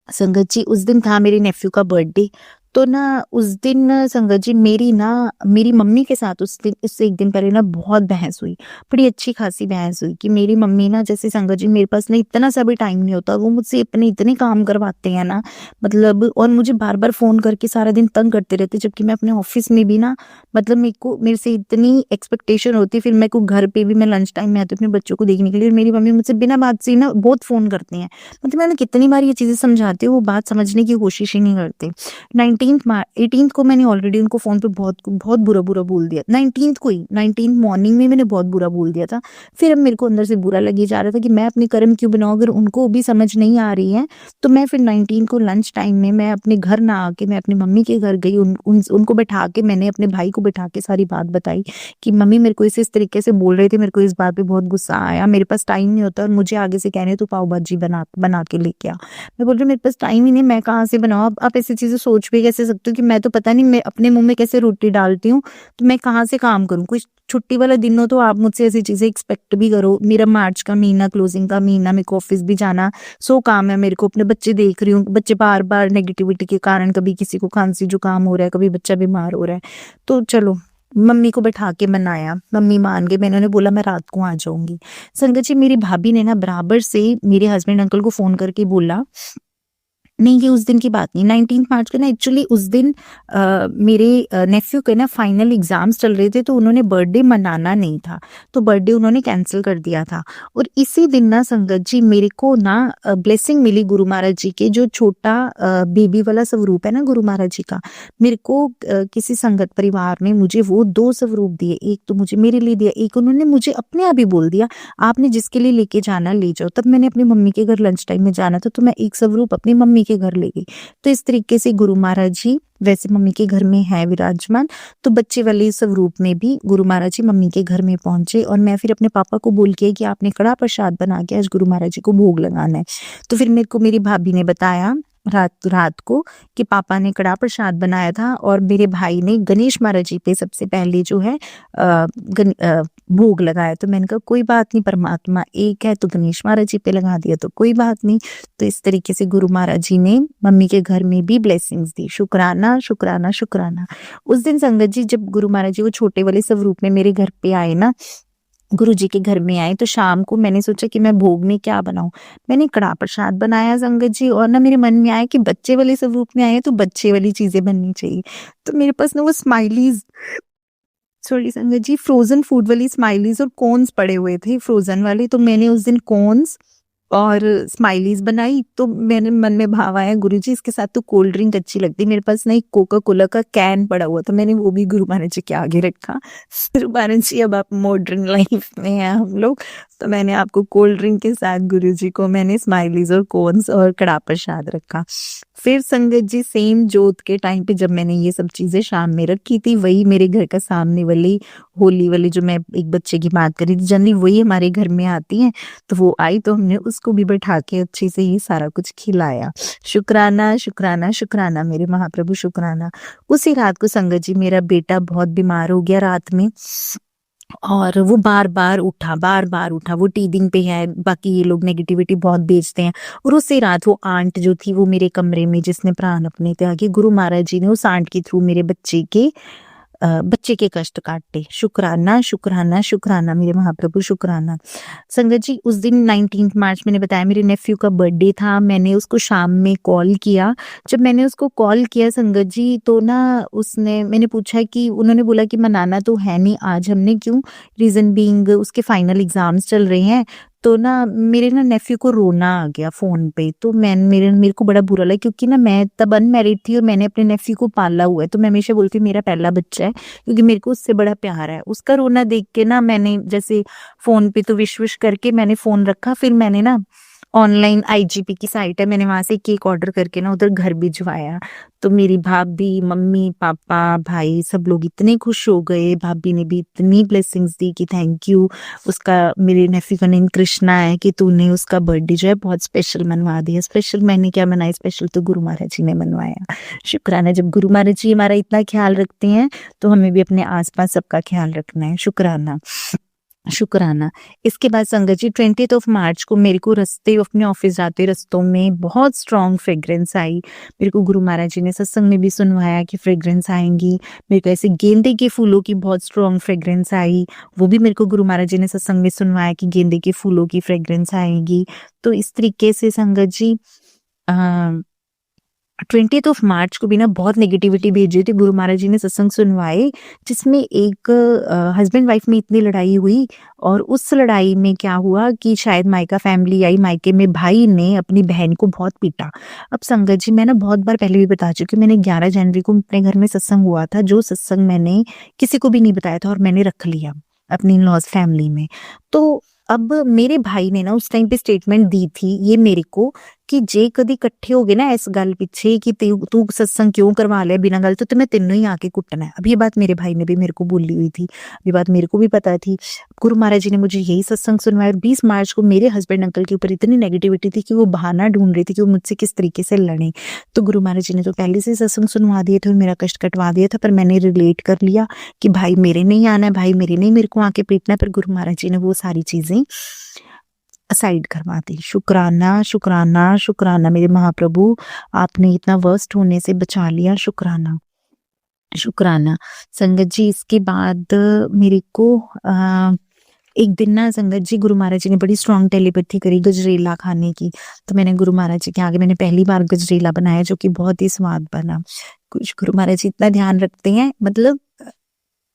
संगत जी, उस दिन था मेरे नेफ्यू का बर्थडे। तो ना उस दिन संगत जी मेरी मम्मी के साथ उससे एक दिन पहले ना बहुत बहस हुई, बड़ी अच्छी खासी बहस हुई कि मेरी मम्मी ना, जैसे संगत जी मेरे पास ना इतना सा भी टाइम नहीं होता, वो मुझसे अपने इतने काम करवाते हैं ना, मतलब, और मुझे बार बार फोन करके सारा दिन तंग करते रहते, जबकि मैं अपने ऑफिस में भी ना, मतलब मेरे से इतनी एक्सपेक्टेशन होती है। फिर मेरे को घर पे भी मैं लंच टाइम में आती हूँ अपने बच्चों को देखने के लिए, मेरी मम्मी मुझसे बिना बात से ना बहुत फोन करती हैं। मतलब मैंने कितनी बार ये चीजें समझाती हूँ, वो बात समझने की कोशिश ही नहीं करते। 18th को मैंने ऑलरेडी उनको फ़ोन पे बहुत बहुत बुरा बोल दिया। 19th मॉर्निंग में मैंने बहुत बुरा बोल दिया था। फिर अब मेरे को अंदर से बुरा लगे जा रहा था कि मैं अपने कर्म क्यों बनाऊँ, अगर उनको भी समझ नहीं आ रही है। तो मैं फिर 19 को लंच टाइम में मैं अपने घर ना आके मैं अपनी मम्मी के घर गई। उनको बैठा के मैंने अपने भाई को बैठा के सारी बात बताई कि मम्मी मेरे को इस तरीके से बोल रहे थे, मेरे को इस बात पे बहुत गुस्सा आया, मेरे पास टाइम नहीं होता और मुझे आगे से कह रहे तू पाव भाजी बना के लेके आ। मैं बोल रही मेरे पास टाइम ही नहीं, मैं कहाँ से बनाऊँ। आप ऐसी चीजें सोच भी कैसे सकते हो कि मैं तो पता नहीं मैं अपने मुंह में कैसे रोटी डालती हूँ, तो मैं कहाँ से काम करूँ। कोई छुट्टी वाला दिन हो तो आप मुझसे ऐसी चीजें एक्सपेक्ट भी करो। मेरा मार्च का महीना, क्लोजिंग का महीना, मेरे को ऑफिस भी जाना, सो काम है मेरे को, अपने बच्चे देख रही हूँ, बच्चे बार बार नेगेटिविटी के कारण कभी किसी को खांसी जुकाम हो रहा है, कभी बच्चा बीमार हो रहा है। तो चलो मम्मी को बैठा के मनाया, मम्मी मान गए। मैंने उन्हें बोला मैं रात को आ जाऊंगी। संगत जी मेरी भाभी ने ना बराबर से मेरे हस्बैंड अंकल को फोन करके बोला, नहीं ये उस दिन की बात नहीं, 19 मार्च को ना एक्चुअली उस दिन मेरे नेफ्यू के ना फाइनल एग्जाम्स चल रहे थे, तो उन्होंने बर्थडे मनाना नहीं था, तो बर्थडे उन्होंने कैंसिल कर दिया था। और इसी दिन ना संगत जी मेरे को ना ब्लेसिंग मिली गुरु महाराज जी के, जो छोटा बेबी वाला स्वरूप है ना गुरु महाराज जी का, मेरे को किसी संगत परिवार ने मुझे वो 2 स्वरूप दिए। एक तो मुझे मेरे लिए दिया, एक उन्होंने मुझे अपने आप ही बोल दिया आपने जिसके लिए लेके जाना ले जाओ। तब मैंने अपनी मम्मी के घर लंच टाइम में जाना था, तो मैं एक स्वरूप अपनी मम्मी के घर ले गई। तो इस तरीके से गुरु महाराज जी वैसे मम्मी के घर में है विराजमान, तो बच्चे वाले स्वरूप में भी गुरु महाराज जी मम्मी के घर में पहुंचे। और मैं फिर अपने पापा को बोल के कि आपने कड़ा प्रसाद बना के आज गुरु महाराज जी को भोग लगाना है। तो फिर मेरे को मेरी भाभी ने बताया रात को कि पापा ने कड़ा प्रसाद बनाया था और मेरे भाई ने गणेश महाराज जी पे सबसे पहले जो है भोग लगाया। तो मैंने कहा कोई बात नहीं, परमात्मा एक है, तो गणेश महाराज जी पे लगा दिया तो कोई बात नहीं। तो इस तरीके से गुरु महाराज जी ने मम्मी के घर में भी ब्लेसिंग्स दी। शुक्राना शुक्राना शुक्राना। उस दिन संगत जी जब गुरु महाराज जी वो छोटे वाले स्वरूप में मेरे घर पे आए ना, गुरु जी के घर में आए, तो शाम को मैंने सोचा कि मैं भोग में क्या बनाऊं। मैंने कड़ा प्रसाद बनाया संगत जी, और ना मेरे मन में आया कि बच्चे वाले स्वरूप में आए तो बच्चे वाली चीजें बननी चाहिए। तो मेरे पास ना वो स्माइलीज, सॉरी संगत जी, फ्रोजन फूड वाली स्माइलीज और कॉर्न्स पड़े हुए थे फ्रोजन वाले। तो मैंने उस दिन कॉर्न्स और स्माइलीज बनाई। तो मेरे मन में भाव आया गुरुजी इसके साथ तो कोल्ड ड्रिंक अच्छी लगती। मेरे पास ना एक कोका कोला का कैन पड़ा हुआ था, मैंने वो भी गुरु महाराज जी के आगे रखा। गुरु महाराज जी अब आप मॉडर्न लाइफ में हैं हम लोग, तो मैंने आपको कोल्ड ड्रिंक के साथ गुरुजी को मैंने स्माइलीज और कोन्स और कड़ा प्रसाद रखा। फिर संगत जी सेम जोत के टाइम पे जब मैंने ये सब चीजें शाम में रखी थी, वही मेरे घर का सामने वाली होली वाली जो मैं एक बच्चे की बात करी थी, जनरली वही हमारे घर में आती है, तो वो आई तो हमने उसको भी बैठा के अच्छे से ये सारा कुछ खिलाया। शुक्राना शुक्राना शुक्राना मेरे महाप्रभु शुक्राना। उसी रात को संगत जी मेरा बेटा बहुत बीमार हो गया रात में, और वो बार बार उठा। वो टीदिंग पे है, बाकी ये लोग नेगेटिविटी बहुत बेचते हैं। और उसी रात वो आंट जो थी वो मेरे कमरे में जिसने प्राण अपने त्यागे, गुरु महाराज जी ने उस आंट के थ्रू मेरे बच्चे के कष्ट काटे। शुक्राना शुक्राना शुक्राना मेरे महाप्रभु शुक्राना। संगत जी उस दिन 19 मार्च मैंने बताया मेरे नेफ्यू का बर्थडे था। मैंने उसको शाम में कॉल किया। जब मैंने उसको कॉल किया संगत जी, तो ना मैंने पूछा कि उन्होंने बोला कि मनाना तो है नहीं आज हमने, क्यों, रीजन बीइंग उसके फाइनल एग्जाम्स चल रहे हैं। तो ना मेरे ना नेफ्यू को रोना आ गया फोन पे। तो मेरे को बड़ा बुरा लगा, क्योंकि ना मैं तब अनमैरिड थी और मैंने अपने नेफ्यू को पाला हुआ है। तो मैं हमेशा बोलती हूँ मेरा पहला बच्चा है, क्योंकि मेरे को उससे बड़ा प्यार है। उसका रोना देख के ना मैंने जैसे फोन पे तो विश करके मैंने फोन रखा। फिर मैंने ना ऑनलाइन IGP की साइट है, मैंने वहां से केक ऑर्डर करके ना उधर घर भिजवाया। तो मेरी भाभी, मम्मी, पापा, भाई सब लोग इतने खुश हो गए। भाभी ने भी इतनी ब्लेसिंग्स दी कि थैंक यू। उसका, मेरे नेफ्यू का नेम कृष्णा है, कि तूने उसका बर्थडे जो है बहुत स्पेशल मनवा दिया। स्पेशल मैंने क्या मनाया, स्पेशल तो गुरु महाराज जी ने मनवाया। शुक्राना, जब गुरु महाराज जी हमारा इतना ख्याल रखते हैं तो हमें भी अपने आसपास सबका ख्याल रखना है। शुक्राना शुक्राना। इसके बाद संगत जी 20 मार्च को मेरे को अपने ऑफिस जाते रस्तों में बहुत स्ट्रॉन्ग फ्रेग्रेंस आई। मेरे को गुरु महाराज जी ने सत्संग में भी सुनवाया कि फ्रेग्रेंस आएंगी। मेरे को ऐसे गेंदे के फूलों की बहुत स्ट्रॉन्ग फ्रेग्रेंस आई, वो भी मेरे को गुरु महाराज जी ने सत्संग में सुनवाया कि गेंदे के फूलों की फ्रेग्रेंस आएगी। तो इस तरीके से संगत जी 20th ऑफ मार्च को भी ना बहुत नेगेटिविटी भेजी थी। गुरु महाराज जी ने सत्संग सुनवाए जिसमें एक हस्बैंड वाइफ में इतनी लड़ाई हुई और उस लड़ाई में क्या हुआ कि शायद मायका फैमिली आई, मायके में भाई ने अपनी बहन को बहुत पीटा। अब संगत जी मैं ना बहुत बार पहले भी बता चुकी हूँ, मैंने 11 जनवरी को अपने घर में सत्संग हुआ था, जो सत्संग मैंने किसी को भी नहीं बताया था और मैंने रख लिया अपनी इन-लॉज फैमिली में। तो अब मेरे भाई ने ना उस टाइम पे स्टेटमेंट दी थी ये मेरे को कि जे कदी इकट्ठे हो गए ना इस गल पिछे कि तू सत्संग क्यों करवा लिया बिना गल तो मैं तेनों ही आके कुटना है। अब ये बात मेरे भाई ने भी मेरे को बोली हुई थी, ये बात मेरे को भी पता थी। गुरु महाराज जी ने मुझे यही सत्संग सुनवाया और 20 मार्च को मेरे हस्बैंड अंकल के ऊपर इतनी नेगेटिविटी थी कि वो बहाना ढूंढ रही थी कि वो मुझसे किस तरीके से लड़े। तो गुरु महाराज जी ने तो पहले से सत्संग सुनवा दिए थे और मेरा कष्ट कटवा दिया था, पर मैंने रिलेट कर लिया कि भाई मेरे नहीं आना है, भाई मेरे नहीं मेरे को आके पीटना है। पर गुरु महाराज जी ने वो सारी चीजें असाइड करवा दी। शुक्राना शुक्राना शुक्राना मेरे महाप्रभु, आपने इतना वर्स्ट होने से बचा लिया, शुक्राना शुक्राना। संगत जी इसके बाद मेरे को एक दिन ना संगत जी गुरु महाराज जी ने बड़ी स्ट्रांग टेलीपैथी करी गजरेला खाने की। तो मैंने गुरु महाराज जी के आगे मैंने पहली बार गजरेला बनाया जो कि बहुत ही स्वाद बना। कुछ गुरु महाराज जी इतना ध्यान रखते हैं, मतलब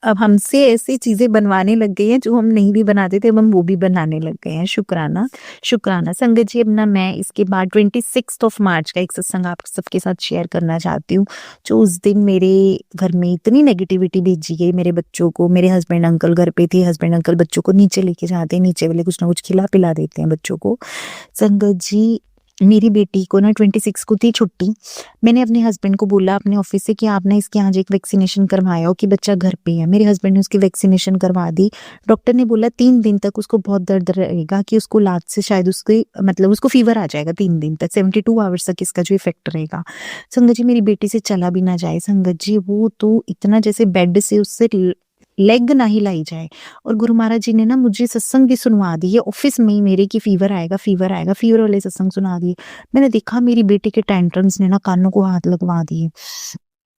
अब हमसे ऐसी चीजें बनवाने लग गई हैं जो हम नहीं भी बनाते थे, अब हम वो भी बनाने लग गए हैं। शुक्राना शुक्राना। संगत जी अब ना मैं इसके बाद 26 ऑफ मार्च का एक सत्संग आप सबके साथ शेयर करना चाहती हूँ। जो उस दिन मेरे घर में इतनी नेगेटिविटी भेजी गई मेरे बच्चों को, मेरे हस्बैंड अंकल घर पे थे, हस्बैंड अंकल बच्चों को नीचे लेके जाते हैं, नीचे वाले कुछ ना कुछ खिला पिला देते हैं बच्चों को। संगत जी मेरी बेटी को ना 26 को थी छुट्टी, मैंने अपने हस्बैंड को बोला अपने ऑफिस से कि आप ना इसके यहाँ एक वैक्सीनेशन करवाया हो कि बच्चा घर पे है। मेरे हस्बैंड ने उसकी वैक्सीनेशन करवा दी। डॉक्टर ने बोला 3 दिन तक उसको बहुत दर्द रहेगा, कि उसको लात से शायद उसके मतलब उसको फीवर आ जाएगा 3 दिन तक, 72 आवर्स तक इसका जो इफेक्ट रहेगा। संगत जी मेरी बेटी से चला भी ना जाए, संगत जी वो तो इतना जैसे बेड से उससे लेग ना ही लाई जाए। और गुरु महाराज जी ने ना मुझे सत्संग भी सुनवा दिए ऑफिस में ही मेरे की फीवर आएगा फीवर आएगा, फीवर वाले सत्संग सुना दिए। मैंने देखा मेरी बेटी के टेंट्रम्स ने ना कानों को हाथ लगवा दिए।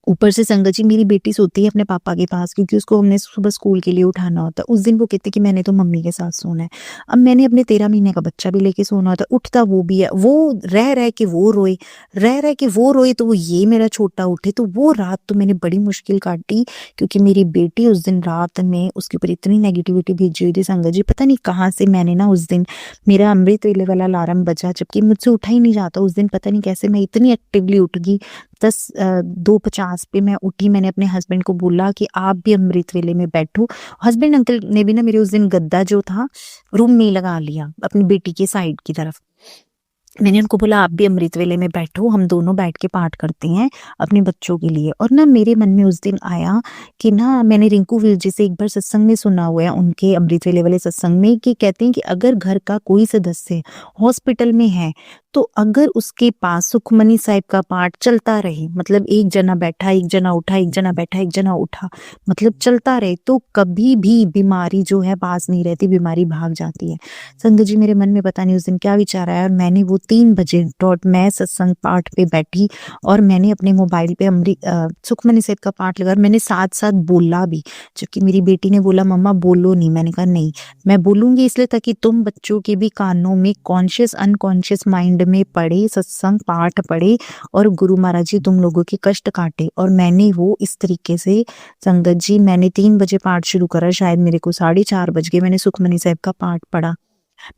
ऊपर से संगत जी मेरी बेटी सोती है अपने पापा के पास क्योंकि उसको हमने सुबह स्कूल के लिए उठाना होता है। उस दिन वो कहते कि मैंने तो मम्मी के साथ सोना है। अब मैंने अपने 13 महीने का बच्चा भी लेके सोना होता, उठता वो भी है, वो रह रह के वो रोए, रह रह के वो रोए तो वो ये मेरा छोटा उठे। तो वो रात तो मैंने बड़ी मुश्किल काटी क्योंकि मेरी बेटी उस दिन रात में उसके ऊपर इतनी नेगेटिविटी भेजी हुई थी। संगत जी पता नहीं कहाँ से मैंने ना उस दिन मेरा अमृत वेले वाला अलार्म बजा जबकि मुझसे उठा ही नहीं जाता। उस दिन पता नहीं कैसे मैं इतनी एक्टिवली उठ गई। 2:50 पे मैं उठी। मैंने अपने हस्बैंड को बोला कि आप भी अमृत वेले में बैठो। हस्बैंड अंकल ने भी ना मेरे उस दिन गद्दा जो था रूम में ही लगा लिया अपनी बेटी के साइड की तरफ। मैंने उनको बोला आप भी अमृत वेले में बैठो, हम दोनों बैठ के पाठ करते हैं अपने बच्चों के लिए। और ना मेरे मन में उस दिन आया कि ना मैंने रिंकू वीर जी से एक बार सत्संग में सुना हुआ है, उनके अमृत वेले वाले सत्संग में, कि कहते हैं कि अगर घर का कोई सदस्य हॉस्पिटल में है तो अगर उसके पास सुखमनी साहिब का पाठ चलता रहे, मतलब एक जना बैठा एक जना उठा, एक जना बैठा एक जना उठा, मतलब चलता रहे, तो कभी भी बीमारी जो है पास नहीं रहती, बीमारी भाग जाती है। संगत जी मेरे मन में पता नहीं उस दिन क्या विचार आया और मैंने वो 3 बजे डॉट मैं सत्संग पाठ पे बैठी और मैंने अपने मोबाइल पे सुखमनी साहिब का पाठ लगा और मैंने साथ साथ बोला भी। जबकि मेरी बेटी ने बोला मम्मा बोलो नहीं, मैंने कहा नहीं मैं बोलूंगी इसलिए ताकि तुम बच्चों के भी कानों में कॉन्शियस अनकॉन्शियस माइंड में पढ़े, सत्संग पाठ पढ़े और गुरु महाराज जी तुम लोगों के कष्ट काटे। और मैंने वो इस तरीके से संगत जी मैंने 3 बजे पाठ शुरू करा, शायद मेरे को 4:30 बज गए, मैंने सुखमनी साहिब का पाठ पढ़ा।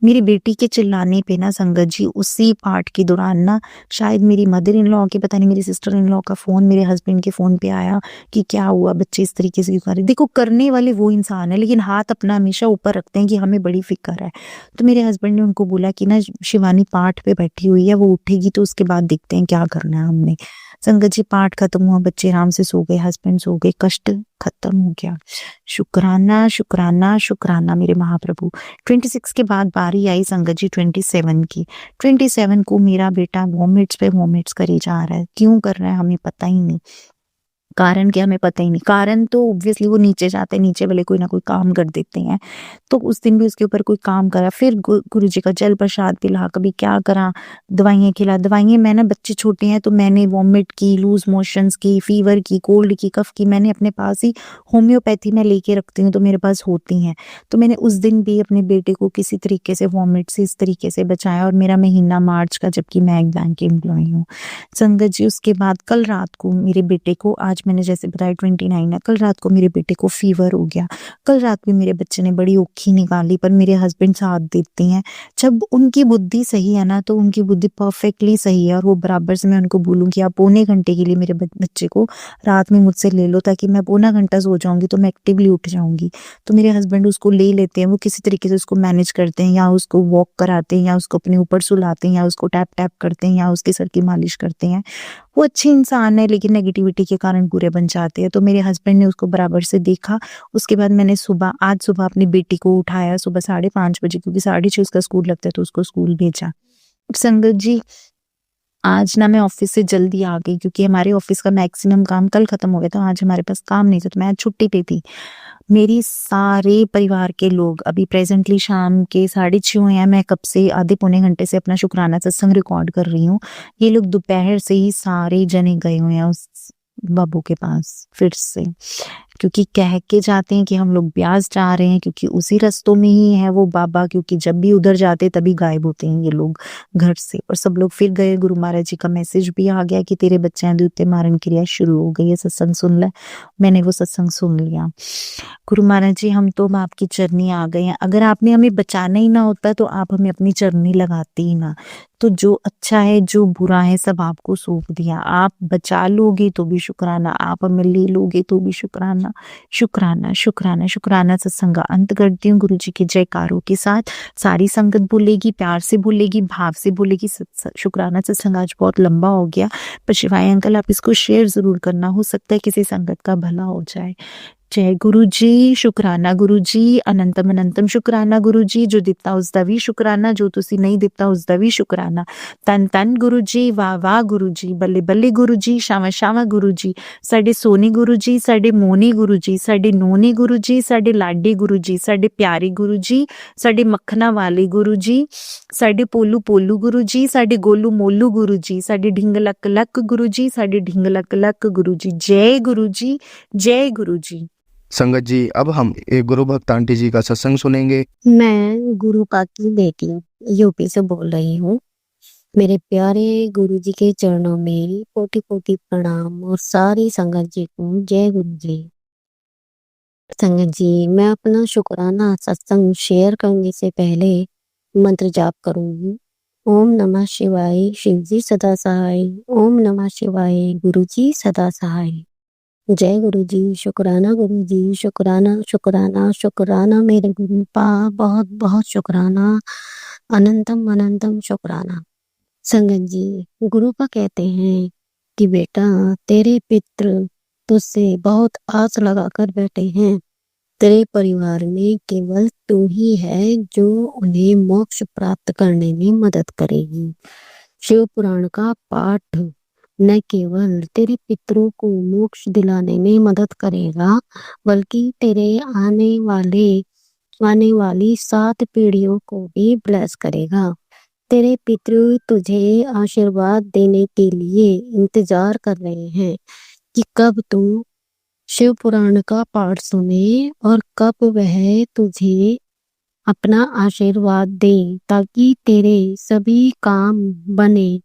मेरी बेटी के चिल्लाने पे ना संगत जी उसी पाठ के दौरान ना शायद मेरी मदर इन लॉ के पता नहीं मेरी सिस्टर इन लॉ का फोन मेरे हस्बैंड के फोन पे आया कि क्या हुआ, बच्चे इस तरीके से क्यों कर रहे। देखो करने वाले वो इंसान है लेकिन हाथ अपना हमेशा ऊपर रखते हैं कि हमें बड़ी फिक्र है। तो मेरे हस्बैंड ने उनको बोला कि ना शिवानी पाठ पे बैठी हुई है, वो उठेगी तो उसके बाद देखते हैं क्या करना है हमने। संगत जी पाठ खत्म हुआ, बच्चे आराम से सो गए, हस्बैंड सो गए, कष्ट खत्म हो गया। शुक्राना शुक्राना शुक्राना मेरे महाप्रभु। 26 के बाद बारी आई संगत जी 27 की। 27 को मेरा बेटा वॉमिट्स पे वॉमिट्स करे जा रहा है, क्यों कर रहा है हमें पता ही नहीं। कारण क्या हमें पता ही नहीं। कारण तो ऑब्वियसली वो नीचे जाते हैं, नीचे वाले कोई ना कोई काम कर देते हैं। तो उस दिन भी उसके ऊपर कोई काम करा, फिर गुरु जी का जल प्रसाद पिला, कभी क्या करा, दवाइयाँ खिला। दवाइयाँ मैं ना, बच्चे छोटे हैं तो मैंने वॉमिट की, लूज मोशंस की, फीवर की, कोल्ड की, कफ की, मैंने अपने पास ही होम्योपैथी में लेके रखती हूँ, तो मेरे पास होती हैं। तो मैंने उस दिन भी अपने बेटे को किसी तरीके से वॉमिट से इस तरीके से बचाया। और मेरा महीना मार्च का, जबकि मैं एक बैंक की एम्प्लॉई हूँ। संगत जी, उसके बाद कल रात को मेरे बेटे को, आज मैंने जैसे बताया 29 है, कल रात को मेरे बेटे को फीवर हो गया। कल रात भी मेरे बच्चे ने बड़ी औखी निकाली, पर मेरे हस्बैंड साथ देते हैं। जब उनकी बुद्धि सही है ना, तो उनकी बुद्धि परफेक्टली सही है। और वो बराबर से, मैं उनको बोलूँ कि आप पौने घंटे के लिए मेरे बच्चे को रात में मुझसे ले लो, ताकि मैं पौना घंटा सो जाऊंगी तो मैं एक्टिवली उठ जाऊंगी। तो मेरे हस्बैंड उसको ले लेते हैं, वो किसी तरीके से उसको मैनेज करते हैं, या उसको वॉक कराते हैं, या उसको अपने ऊपर सुलाते हैं, या उसको टैप टैप करते हैं, या उसके सर की मालिश करते हैं। वो अच्छे इंसान है, लेकिन नेगेटिविटी के कारण बुरे बन जाते हैं। तो मेरे हस्बैंड ने उसको बराबर से देखा। उसके बाद मैंने आज सुबह अपनी बेटी को उठाया, सुबह 5:30 बजे, क्योंकि 6:30 उसका स्कूल लगता है, तो उसको स्कूल भेजा। संगत जी, आज ना मैं ऑफिस से जल्दी आ गई, क्योंकि हमारे ऑफिस का मैक्सिमम काम कल खत्म हो गया था। आज हमारे पास काम नहीं था, तो मैं आज छुट्टी पे थी। मेरी सारे परिवार के लोग अभी प्रेजेंटली शाम के 6:30 हुए हैं। मैं कब से आधे पौने घंटे से अपना शुक्राना सत्संग रिकॉर्ड कर रही हूँ। ये लोग दोपहर से ही सारे जने गए हुए हैं उस बाबू के पास फिर से, क्योंकि कह के जाते हैं कि हम लोग ब्यास जा रहे हैं, क्योंकि उसी रास्तों में ही है वो बाबा। क्योंकि जब भी उधर जाते तभी गायब होते हैं ये लोग घर से। और सब लोग फिर गए। गुरु महाराज जी का मैसेज भी आ गया कि तेरे बच्चे हैं द्वितीय मारण क्रिया शुरू हो गई है, सत्संग सुन ले। मैंने वो सत्संग सुन लिया। गुरु महाराज जी, हम तो आपकी चरनी आ गए हैं। अगर आपने हमें बचाना ही ना होता तो आप हमें अपनी चरनी लगाते ही ना। तो जो अच्छा है जो बुरा है सब आपको सौंप दिया। आप बचा लोगे तो भी शुक्राना, आप हमें ले लोगे तो भी शुक्राना। शुक्राना शुक्राना शुक्राना। सत्संग का अंत करती हूँ गुरु जी के जयकारों के साथ। सारी संगत बोलेगी, प्यार से बोलेगी, भाव से बोलेगी। शुक्राना सत्संग आज बहुत लंबा हो गया, पर शिवाय अंकल आप इसको शेयर जरूर करना, हो सकता है किसी संगत का भला हो जाए। जय गुरु जी। शुक्राना गुरु जी, अनंतम अनंतम शुक्राना गुरु जी। जो दिता उसका भी शुक्राना, जो तुसी नहीं दिता उसका भी शुक्राना। तन तन गुरु जी, वाह वाह गुरु जी, बल्ले बल्ले गुरु जी, शावा शावा गुरु जी। साडे सोनी गुरु जी, साडे मोनी गुरु जी, साडे नोनी गुरु जी, साडे लाडे गुरु जी, साडे प्यारे गुरु जी, साडे मक्खना वाले गुरु जी, साडे पोलू पोलू गुरु जी, साडे गोलू मोलू गुरु जी, साडे ढिंग लक लक गुरु जी, साडे ढिंग लक लक गुरु जी। जय गुरु जी, जय गुरु जी। संगत जी, अब हम एक गुरु भक्त आंटी जी का सत्संग सुनेंगे। मैं गुरुपा की बेटी यूपी से बोल रही हूँ। मेरे प्यारे गुरु जी के चरणों में कोटि कोटि प्रणाम और सारी संगत जी को जय गुरु जी। संगत जी, मैं अपना शुक्राना सत्संग शेयर करने से पहले मंत्र जाप करूंगी। ओम नमः शिवाय, शिव जी सदा सहाय। ओम नमः शिवाय, गुरु जी सदा सहाय। जय गुरु जी। शुक्राना गुरु जी, शुक्राना शुक्राना शुक्राना मेरे गुरु पा, बहुत बहुत शुक्राना, अनंतम अनंतम शुक्राना। संगत जी, गुरु पा कहते हैं कि बेटा तेरे पितृ तुझसे बहुत आस लगा कर बैठे हैं। तेरे परिवार में केवल तू ही है जो उन्हें मोक्ष प्राप्त करने में मदद करेगी। शिव पुराण का पाठ न केवल तेरे पितरों को मोक्ष दिलाने में मदद करेगा, बल्कि तेरे आने वाली 7 पीढ़ियों को भी ब्लेस करेगा। तेरे पितृ तुझे आशीर्वाद देने के लिए इंतजार कर रहे हैं कि कब तू शिव पुराण का पाठ सुने और कब वह तुझे अपना आशीर्वाद दे, ताकि तेरे सभी काम बने।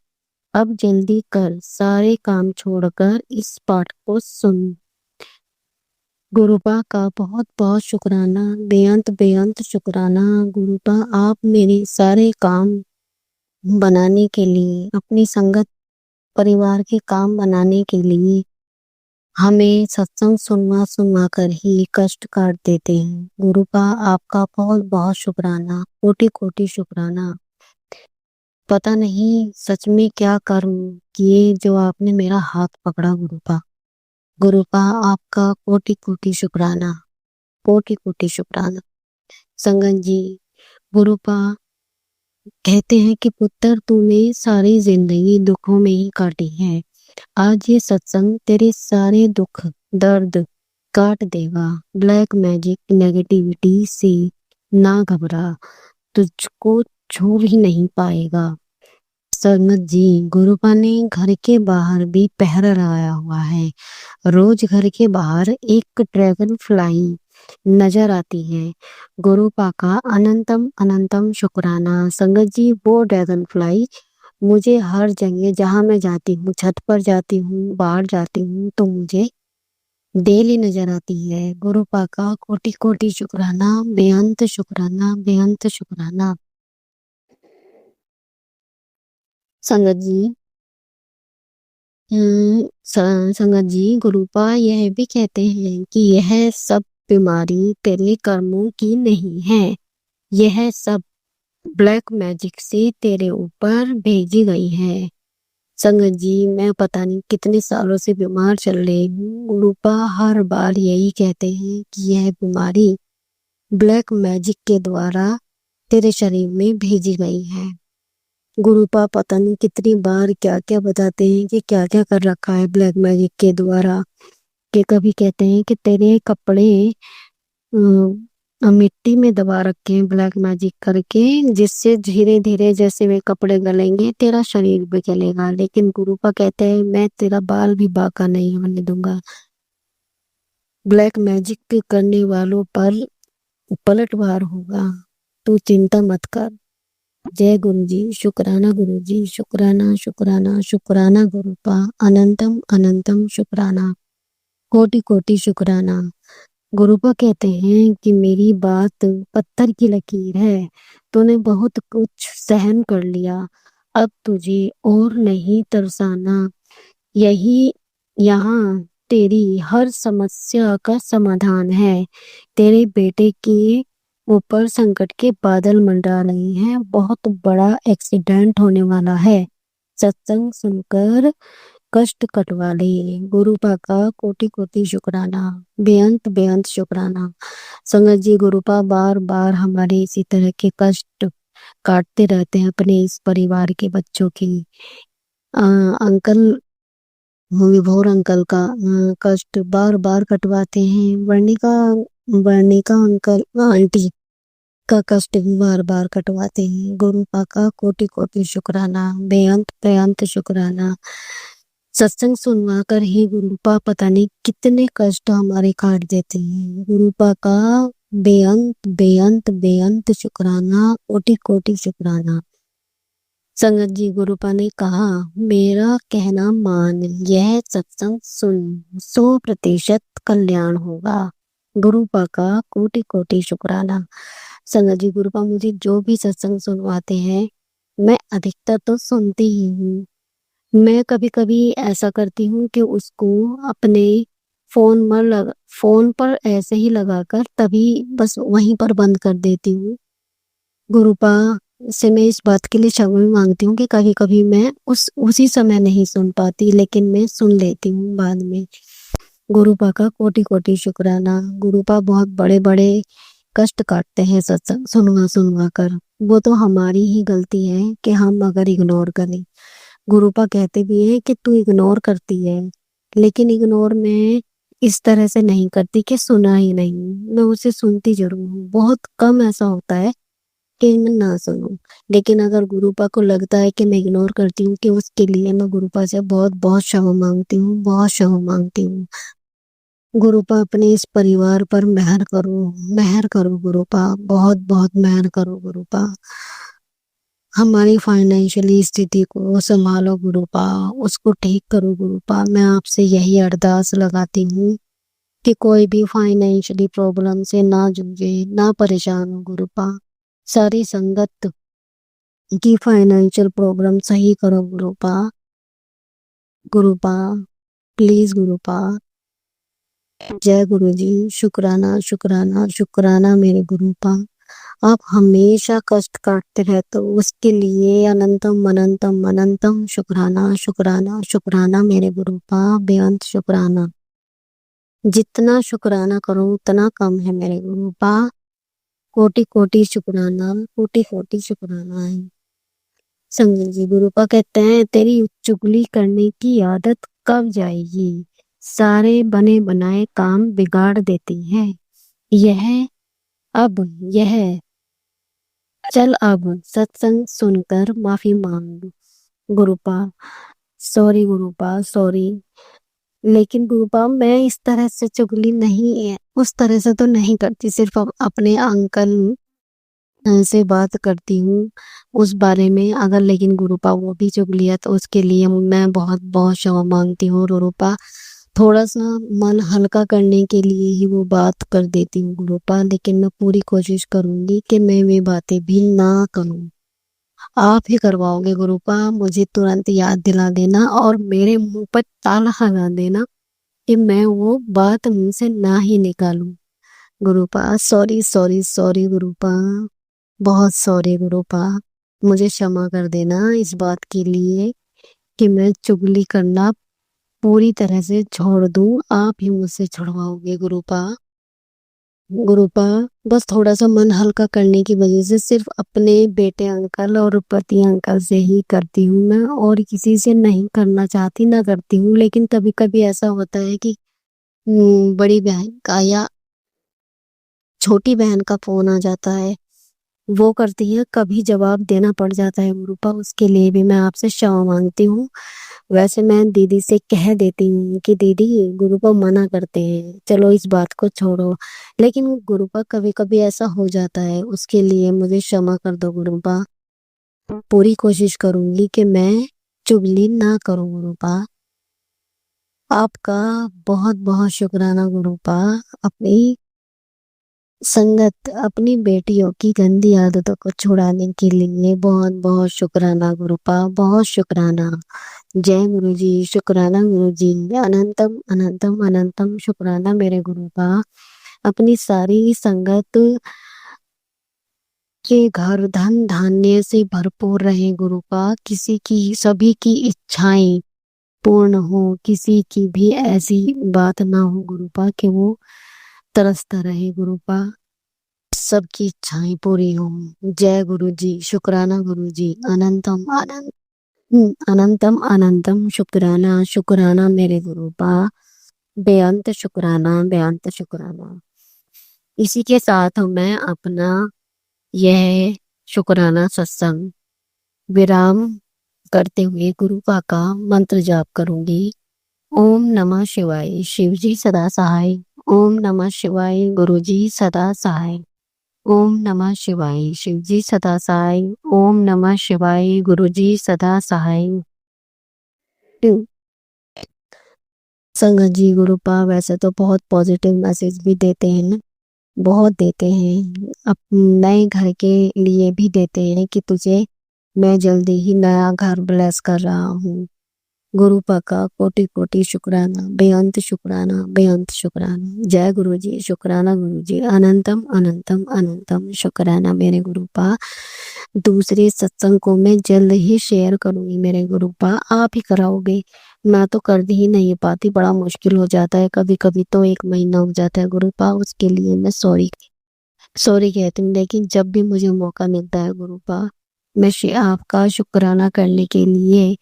अब जल्दी कर, सारे काम छोड़कर इस पाठ को सुन। गुरुपा का बहुत बहुत शुक्राना, बेअंत बेअंत शुक्राना। गुरुपा, आप मेरे सारे काम बनाने के लिए, अपनी संगत परिवार के काम बनाने के लिए हमें सत्संग सुनवा कर ही कष्ट काट देते हैं। गुरुपा, आपका बहुत बहुत शुक्राना, कोटि कोटि शुक्राना। पता नहीं सच में क्या कर्म किए जो आपने मेरा हाथ पकड़ा। गुरुपा, गुरुपा आपका कोटि कोटि शुक्राना, कोटि कोटि शुक्राना। संगत जी, गुरुपा कहते हैं कि पुत्र तूने सारी जिंदगी दुखों में ही काटी है, आज ये सत्संग तेरे सारे दुख दर्द काट देगा। ब्लैक मैजिक नेगेटिविटी से ना घबरा, तुझको छू भी नहीं पाएगा। संगत जी, गुरुपा ने घर के बाहर भी पहरा लगाया हुआ है। रोज घर के बाहर एक ड्रैगन फ्लाई नजर आती है। गुरुपा का अनंतम अनंतम शुक्राना। संगत जी, वो ड्रैगन फ्लाई मुझे हर जगह जहाँ मैं जाती हूँ, छत पर जाती हूँ, बाहर जाती हूँ, तो मुझे डेली नजर आती है। गुरुपा का कोटि कोटि शुक्राना, बेअंत शुक्राना, बेअंत शुक्राना। संगत जी, संगत जी, गुरुपा यह भी कहते हैं कि यह सब बीमारी तेरे कर्मों की नहीं है। यह सब ब्लैक मैजिक से तेरे ऊपर भेजी गई है। संगत जी, मैं पता नहीं कितने सालों से बीमार चल रही हूँ। गुरुपा हर बार यही कहते हैं कि यह बीमारी ब्लैक मैजिक के द्वारा तेरे शरीर में भेजी गई है। गुरुपा पता नहीं कितनी बार क्या क्या बताते हैं कि क्या क्या कर रखा है ब्लैक मैजिक के द्वारा। कि कभी कहते हैं कि तेरे कपड़े मिट्टी में दबा रखे हैं ब्लैक मैजिक करके, जिससे धीरे धीरे जैसे वे कपड़े गलेंगे तेरा शरीर भी गलेगा। लेकिन गुरुपा कहते हैं मैं तेरा बाल भी बाका नहीं होने दूंगा। ब्लैक मैजिक करने वालों पर पलटवार होगा, तू चिंता मत कर। जय गुरु जी, शुक्राना गुरु जी, शुक्राना शुक्राना शुक्राना गुरुपा, अनंतम अनंतम शुक्राना, कोटि कोटि शुक्राना। गुरुपा कहते हैं कि मेरी बात पत्थर की लकीर है, तूने बहुत कुछ सहन कर लिया, अब तुझे और नहीं तरसाना। यही यहाँ तेरी हर समस्या का समाधान है। तेरे बेटे के ऊपर संकट के बादल मंडरा रहे हैं, बहुत बड़ा एक्सीडेंट होने वाला है। सत्संग सुनकर कष्ट कटवा ले। गुरुपा का कोटि कोटि शुक्राना, बेअंत बेअंत शुक्राना। संगत जी, गुरुपा बार बार हमारे इसी तरह के कष्ट काटते रहते हैं अपने इस परिवार के बच्चों की। अंकल विभोर अंकल का कष्ट बार बार कटवाते हैं। वर्णिका अंकल आंटी का कष्ट भी बार बार कटवाते हैं। गुरुपा का कोटि कोटि शुक्राना, बेअंत बेअंत शुक्राना। सत्संग सुनवा कर ही गुरुपा पता नहीं कितने कष्ट हमारे काट देते हैं। गुरुपा का बेअंत बेअंत बेअंत शुक्राना, कोटि कोटि शुक्राना। संगत जी, गुरुपा ने कहा मेरा कहना मान, यह सत्संग सुन, 100% कल्याण होगा। गुरुपा का कोटि कोटि शुक्राना। संगत जी, गुरुपा मुझे जो भी सत्संग सुनवाते हैं मैं अधिकतर तो सुनती ही हूँ। मैं कभी कभी ऐसा करती हूँ कि उसको अपने फोन पर ऐसे ही लगाकर तभी बस वहीं पर बंद कर देती हूँ। गुरुपा से मैं इस बात के लिए क्षमा मांगती हूँ कि कभी कभी मैं उसी समय नहीं सुन पाती, लेकिन मैं सुन लेती हूँ बाद में। गुरुपा का कोटि कोटि शुक्राना। गुरुपा बहुत बड़े बड़े कष्ट काटते हैं सत्संग सुनवा सुनवा कर। वो तो हमारी ही गलती है कि हम अगर इग्नोर करें। गुरुपा कहते भी है कि तू इग्नोर करती है, लेकिन इग्नोर मैं इस तरह से नहीं करती कि सुना ही नहीं, मैं उसे सुनती जरूर हूँ। बहुत कम ऐसा होता है कि मैं ना सुनूं। लेकिन अगर गुरुपा को लगता है कि मैं इग्नोर करती हूँ, कि उसके लिए मैं गुरुपा से बहुत बहुत क्षमा मांगती हूँ, बहुत क्षमा मांगती हूँ। गुरुपा अपने इस परिवार पर मेहर करो गुरुपा, बहुत बहुत मेहर करो गुरुपा। हमारी फाइनेंशियली स्थिति को संभालो गुरुपा, उसको ठीक करो गुरुपा। मैं आपसे यही अरदास लगाती हूँ कि कोई भी फाइनेंशियली प्रॉब्लम से ना जूझे, ना परेशान हो गुरुपा। सारी संगत की फाइनेंशियल प्रॉब्लम सही करो गुरुपा। गुरुपा प्लीज गुरुपा। जय गुरु जी, शुक्राना शुक्राना शुक्राना मेरे गुरुपा। आप हमेशा कष्ट काटते रहते हो, उसके लिए अनंतम अनंतम अनंतम शुक्राना शुक्राना शुक्राना मेरे गुरुपा, बेअंत शुक्राना। जितना शुक्राना करो उतना कम है मेरे गुरुपा। कोटि कोटि शुक्राना, कोटि कोटि शुक्राना है। संगत जी गुरुपा कहते हैं तेरी चुगली करने की आदत कब जाएगी, सारे बने बनाए काम बिगाड़ देती है। यह चल अब सत्संग सुनकर माफी मांग। गुरुपा सॉरी गुरुपा सॉरी, लेकिन गुरुपा मैं इस तरह से चुगली नहीं है, उस तरह से तो नहीं करती, सिर्फ अपने अंकल से बात करती हूँ उस बारे में। अगर लेकिन गुरुपा वो भी चुगली है तो उसके लिए मैं बहुत बहुत क्षमा मांगती हूँ गुरुपा। थोड़ा सा मन हल्का करने के लिए ही वो बात कर देती हूँ गुरुपा, लेकिन मैं पूरी कोशिश करूंगी कि मैं वे बातें भी ना करूँ। आप ही करवाओगे गुरुपा, मुझे तुरंत याद दिला देना और मेरे मुंह पर ताला लगा देना कि मैं वो बात मुंह से ना ही निकालूं। गुरुपा सॉरी सॉरी सॉरी गुरुपा, बहुत सॉरी गुरुपा, मुझे क्षमा कर देना इस बात के लिए कि मैं चुगली करना पूरी तरह से छोड़ दूं, आप ही मुझसे छुड़वाओगे गुरुपा। गुरुपा बस थोड़ा सा मन हल्का करने की वजह से सिर्फ अपने बेटे अंकल और पति अंकल से ही करती हूँ मैं, और किसी से नहीं करना चाहती, ना करती हूँ। लेकिन कभी कभी ऐसा होता है कि बड़ी बहन का या छोटी बहन का फोन आ जाता है, वो करती है, कभी जवाब देना पड़ जाता है गुरुपा, उसके लिए भी मैं आपसे क्षमा मांगती हूँ। वैसे मैं दीदी से कह देती हूँ कि दीदी गुरुपा मना करते हैं, चलो इस बात को छोड़ो, लेकिन गुरुपा कभी कभी ऐसा हो जाता है, उसके लिए मुझे क्षमा कर दो गुरुपा। पूरी कोशिश करूंगी कि मैं चुगली ना करूं गुरुपा। आपका बहुत बहुत शुक्राना गुरुपा, अपनी संगत, अपनी बेटियों की गंदी आदतों को छुड़ाने के लिए बहुत बहुत शुक्राना गुरुपा, बहुत शुक्राना। जय गुरु जी, शुक्राना गुरु जी, अनंतम अनंतम अनंतम शुक्राना मेरे गुरुपा। अपनी सारी संगत के घर धन धान्य से भरपूर रहे गुरुपा, किसी की सभी की इच्छाएं पूर्ण हो, किसी की भी ऐसी बात ना हो गुरुपा कि वो तरसता रहे गुरुपा, सबकी इच्छाएं पूरी हो। जय गुरु जी, शुक्राना गुरु जी, अनंतम अनंत अनंतम अनंतम शुक्राना शुक्राना मेरे गुरुपा, बेअंत शुक्राना बेअंत शुक्राना। इसी के साथ मैं अपना यह शुक्राना सत्संग विराम करते हुए गुरुपा का मंत्र जाप करूंगी। ओम नमः शिवाय, शिवजी सदा सहाय। ओम नमः शिवाय, गुरुजी सदा सहाय। ओम नमः शिवाय, शिवजी सदा सहाय। ओम नमः शिवाय, गुरुजी सदा सहाय। संगत जी गुरुपा वैसे तो बहुत पॉजिटिव मैसेज भी देते हैं ना, बहुत देते हैं, अब नए घर के लिए भी देते हैं कि तुझे मैं जल्दी ही नया घर ब्लेस कर रहा हूँ। गुरुपा का कोटि कोटि शुक्राना, बेअंत शुक्राना बेअंत शुक्राना। जय गुरु जी, शुक्राना गुरु जी, अनंतम अनंतम अनंतम शुक्राना मेरे गुरुपा। दूसरे सत्संग को मैं जल्द ही शेयर करूंगी मेरे गुरुपा, आप ही कराओगे, मैं तो कर ही नहीं पाती, बड़ा मुश्किल हो जाता है, कभी कभी तो 1 महीना हो जाता है गुरुपा, उसके लिए मैं सॉरी सॉरी कहती हूँ। लेकिन जब भी मुझे मौका मिलता है गुरुपा, मैं आपका शुक्राना करने के लिए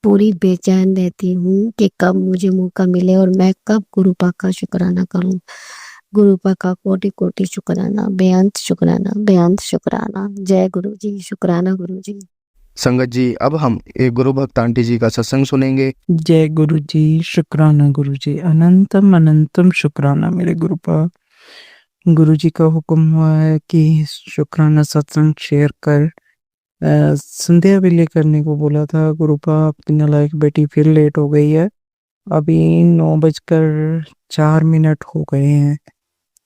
पूरी बेचैन रहती हूँ कि कब मुझे मौका मिले और मैं कब गुरुपा का शुक्राना करूँ। गुरुपा का कोटि कोटि शुक्राना, बेअंत शुक्राना बेअंत शुक्राना। जय गुरु जी, शुक्राना गुरु जी। संगत जी अब हम एक गुरु भक्त आंटी जी का सत्संग सुनेंगे। जय गुरु जी, शुक्राना गुरु जी, अनंतम अनंतम शुक्राना मेरे गुरुपा। गुरु जी का हुक्म हुआ है कि शुक्राना सत्संग शेयर कर संध्या भी ले करने को बोला था गुरुपा। आपकी नालायक बेटी फिर लेट हो गई है, अभी 9:04 हो गए हैं,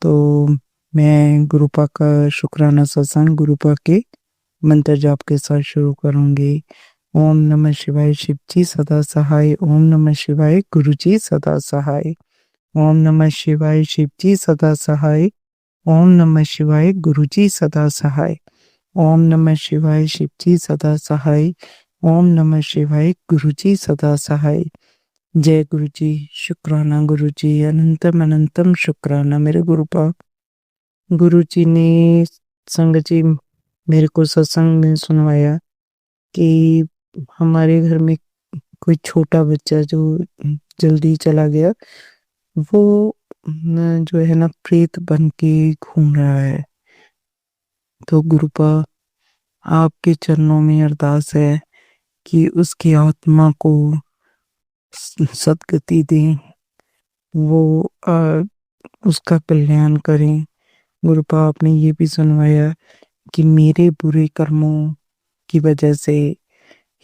तो मैं गुरुपा का शुक्राना सत्संग गुरुपा के मंत्र जाप के साथ शुरू करूंगी। ओम नमः शिवाय, शिव जी सदा सहाय। ओम नमः शिवाय, गुरु जी सदा सहाय। ओम नमः शिवाय, शिव जी सदा सहाय। ओम नमः शिवाय, गुरु जी सदा सहाय। ओम नमः शिवाय, शिव जी सदा सहाय। ओम नमः शिवाय, गुरु जी सदा सहाय। जय गुरु जी, शुक्राना गुरु जी, अनंतम अनंतम शुक्राना मेरे गुरुपा। गुरु जी ने संगत जी मेरे को सत्संग में सुनवाया कि हमारे घर में कोई छोटा बच्चा जो जल्दी चला गया, वो जो है ना प्रेत बन के घूम रहा है। तो गुरुपा आपके चरणों में अरदास है कि उसकी आत्मा को सद्गति दें, वो उसका कल्याण करें। गुरुपा आपने ये भी सुनवाया कि मेरे बुरे कर्मों की वजह से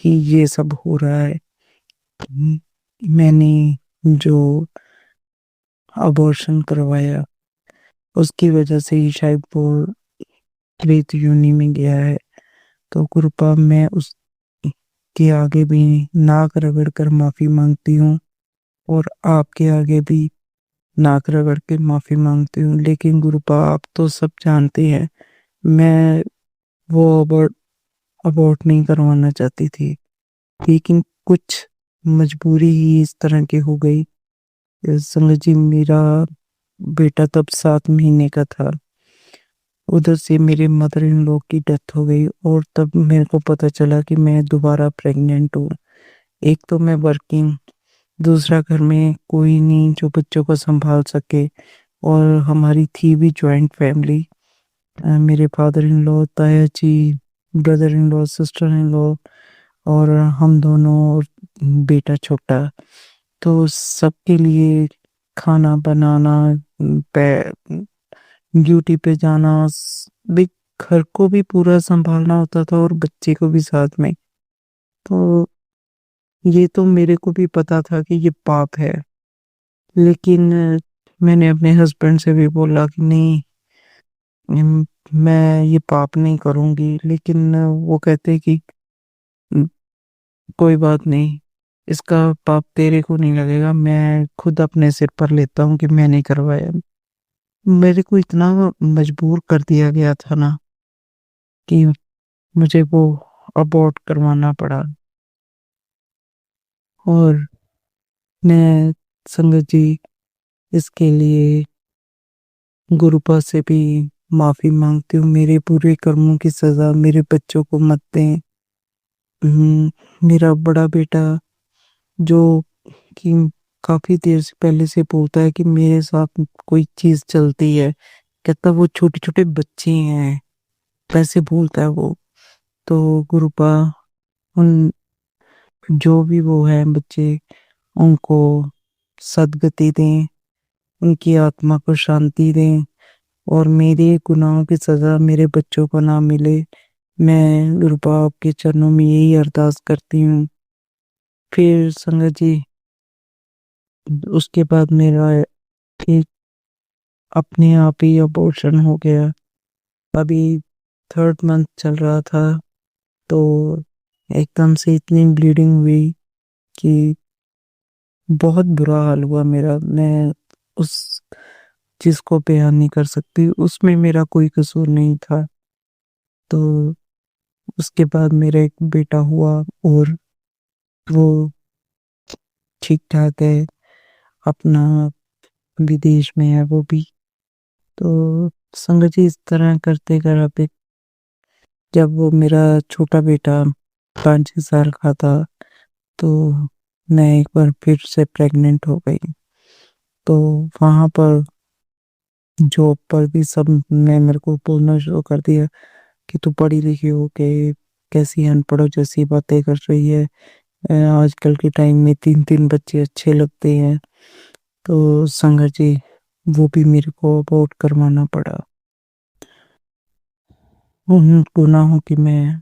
ही ये सब हो रहा है। मैंने जो अबॉर्शन करवाया उसकी वजह से ही शायद वो प्रेत योनि में गया है। तो कृपा मैं उस के आगे भी नाक रगड़ कर माफी मांगती हूँ और आपके आगे भी नाक रगड़ के माफी मांगती हूँ। लेकिन गुरुपा आप तो सब जानते हैं, मैं वो अबॉर्ट नहीं करवाना चाहती थी, लेकिन कुछ मजबूरी ही इस तरह की हो गई। संगत जी, मेरा बेटा तब 7 महीने का था। उधर से मेरे मदर इन लॉ की डेथ हो गई और तब मेरे को पता चला कि मैं दोबारा प्रेग्नेंट हूँ। एक तो मैं वर्किंग, दूसरा घर में कोई नहीं जो बच्चों को संभाल सके, और हमारी थी भी जॉइंट फैमिली। मेरे फादर इन लॉ, ताया जी, brother in law, sister in law और हम दोनों और बेटा छोटा। तो सबके लिए खाना बनाना, ड्यूटी पे जाना, भी घर को भी पूरा संभालना होता था और बच्चे को भी साथ में। तो ये तो मेरे को भी पता था कि ये पाप है, लेकिन मैंने अपने हस्बैंड से भी बोला कि नहीं, मैं ये पाप नहीं करूंगी। लेकिन वो कहते कि "न- कोई बात नहीं, इसका पाप तेरे को नहीं लगेगा, मैं खुद अपने सिर पर लेता हूँ कि मैंने करवाया"। मेरे को इतना मजबूर कर दिया गया था ना कि मुझे वो अबॉर्ट करवाना पड़ा। और मैं संगत जी इसके लिए गुरुपा से भी माफी मांगती हूँ। मेरे बुरे कर्मों की सजा मेरे बच्चों को मत दें। मेरा बड़ा बेटा जो कि काफी देर से पहले से बोलता है कि मेरे साथ कोई चीज चलती है, कहता वो छोटे छोटे बच्चे हैं, वैसे बोलता है वो। तो गुरुपा उन जो भी वो है बच्चे, उनको सद्गति दें, उनकी आत्मा को शांति दें और मेरे गुनाहों की सजा मेरे बच्चों को ना मिले। मैं गुरुपा आपके चरणों में यही अरदास करती हूँ। फिर संगत जी, उसके बाद मेरा एक अपने आप ही अबॉर्शन हो गया। अभी 3rd मंथ चल रहा था, तो एकदम से इतनी ब्लीडिंग हुई कि बहुत बुरा हाल हुआ मेरा। मैं उस चीज को बयान नहीं कर सकती, उसमें मेरा कोई कसूर नहीं था। तो उसके बाद मेरा एक बेटा हुआ और वो ठीक ठाक है, अपना विदेश में है वो भी। तो संगत जी, इस तरह करते करते जब वो मेरा छोटा बेटा 5-6 साल का था, तो मैं एक बार फिर से प्रेग्नेंट हो गई। तो वहां पर जॉब पर भी सब ने मेरे को बोलना शुरू कर दिया कि तू पढ़ी लिखी हो के कैसी अनपढ़ जैसी बातें कर रही है। आजकल के टाइम में 3-3 बच्चे अच्छे लगते हैं। तो संगत जी, वो भी मेरे को अबॉर्ट करवाना पड़ा। उन गुनाहों की मैं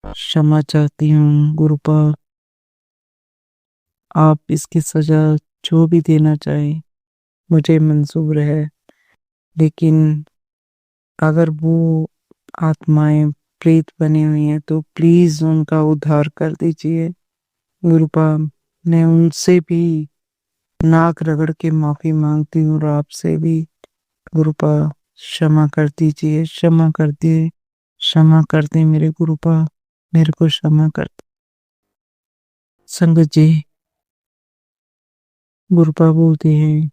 क्षमा चाहती हूँ। गुरुपा, आप इसकी सजा जो भी देना चाहें मुझे मंजूर है, लेकिन अगर वो आत्माएं प्रेत बनी हुई हैं तो प्लीज उनका उद्धार कर दीजिए। गुरुपा, मैं उनसे भी नाक रगड़ के माफी मांगती हूँ और आपसे भी। गुरुपा, क्षमा कर दीजिए, क्षमा कर दिए, क्षमा कर दे मेरे गुरुपा, मेरे को क्षमा कर दे। संगत जी, गुरुपा बोलते हैं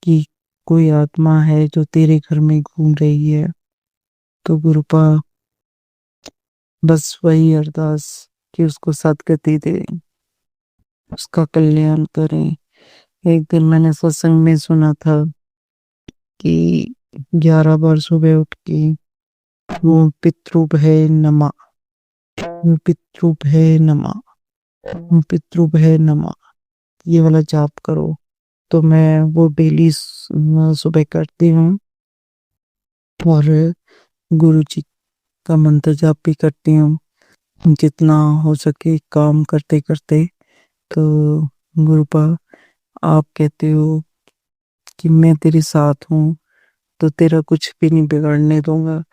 कि कोई आत्मा है जो तेरे घर में घूम रही है। तो गुरुपा, बस वही अरदास कि उसको सदगति दे, उसका कल्याण करें। एक दिन मैंने सत्संग में सुना था कि 11 बार सुबह उठ के वो पितृभ है नमा, वो पितृभ है नमा, वो पितृभ है नमा, ये वाला जाप करो। तो मैं वो डेली सुबह करती हूँ और गुरु जी का मंत्र जाप भी करती हूँ जितना हो सके काम करते करते। तो गुरुपा, आप कहते हो कि मैं तेरे साथ हूँ तो तेरा कुछ भी नहीं बिगड़ने दूंगा,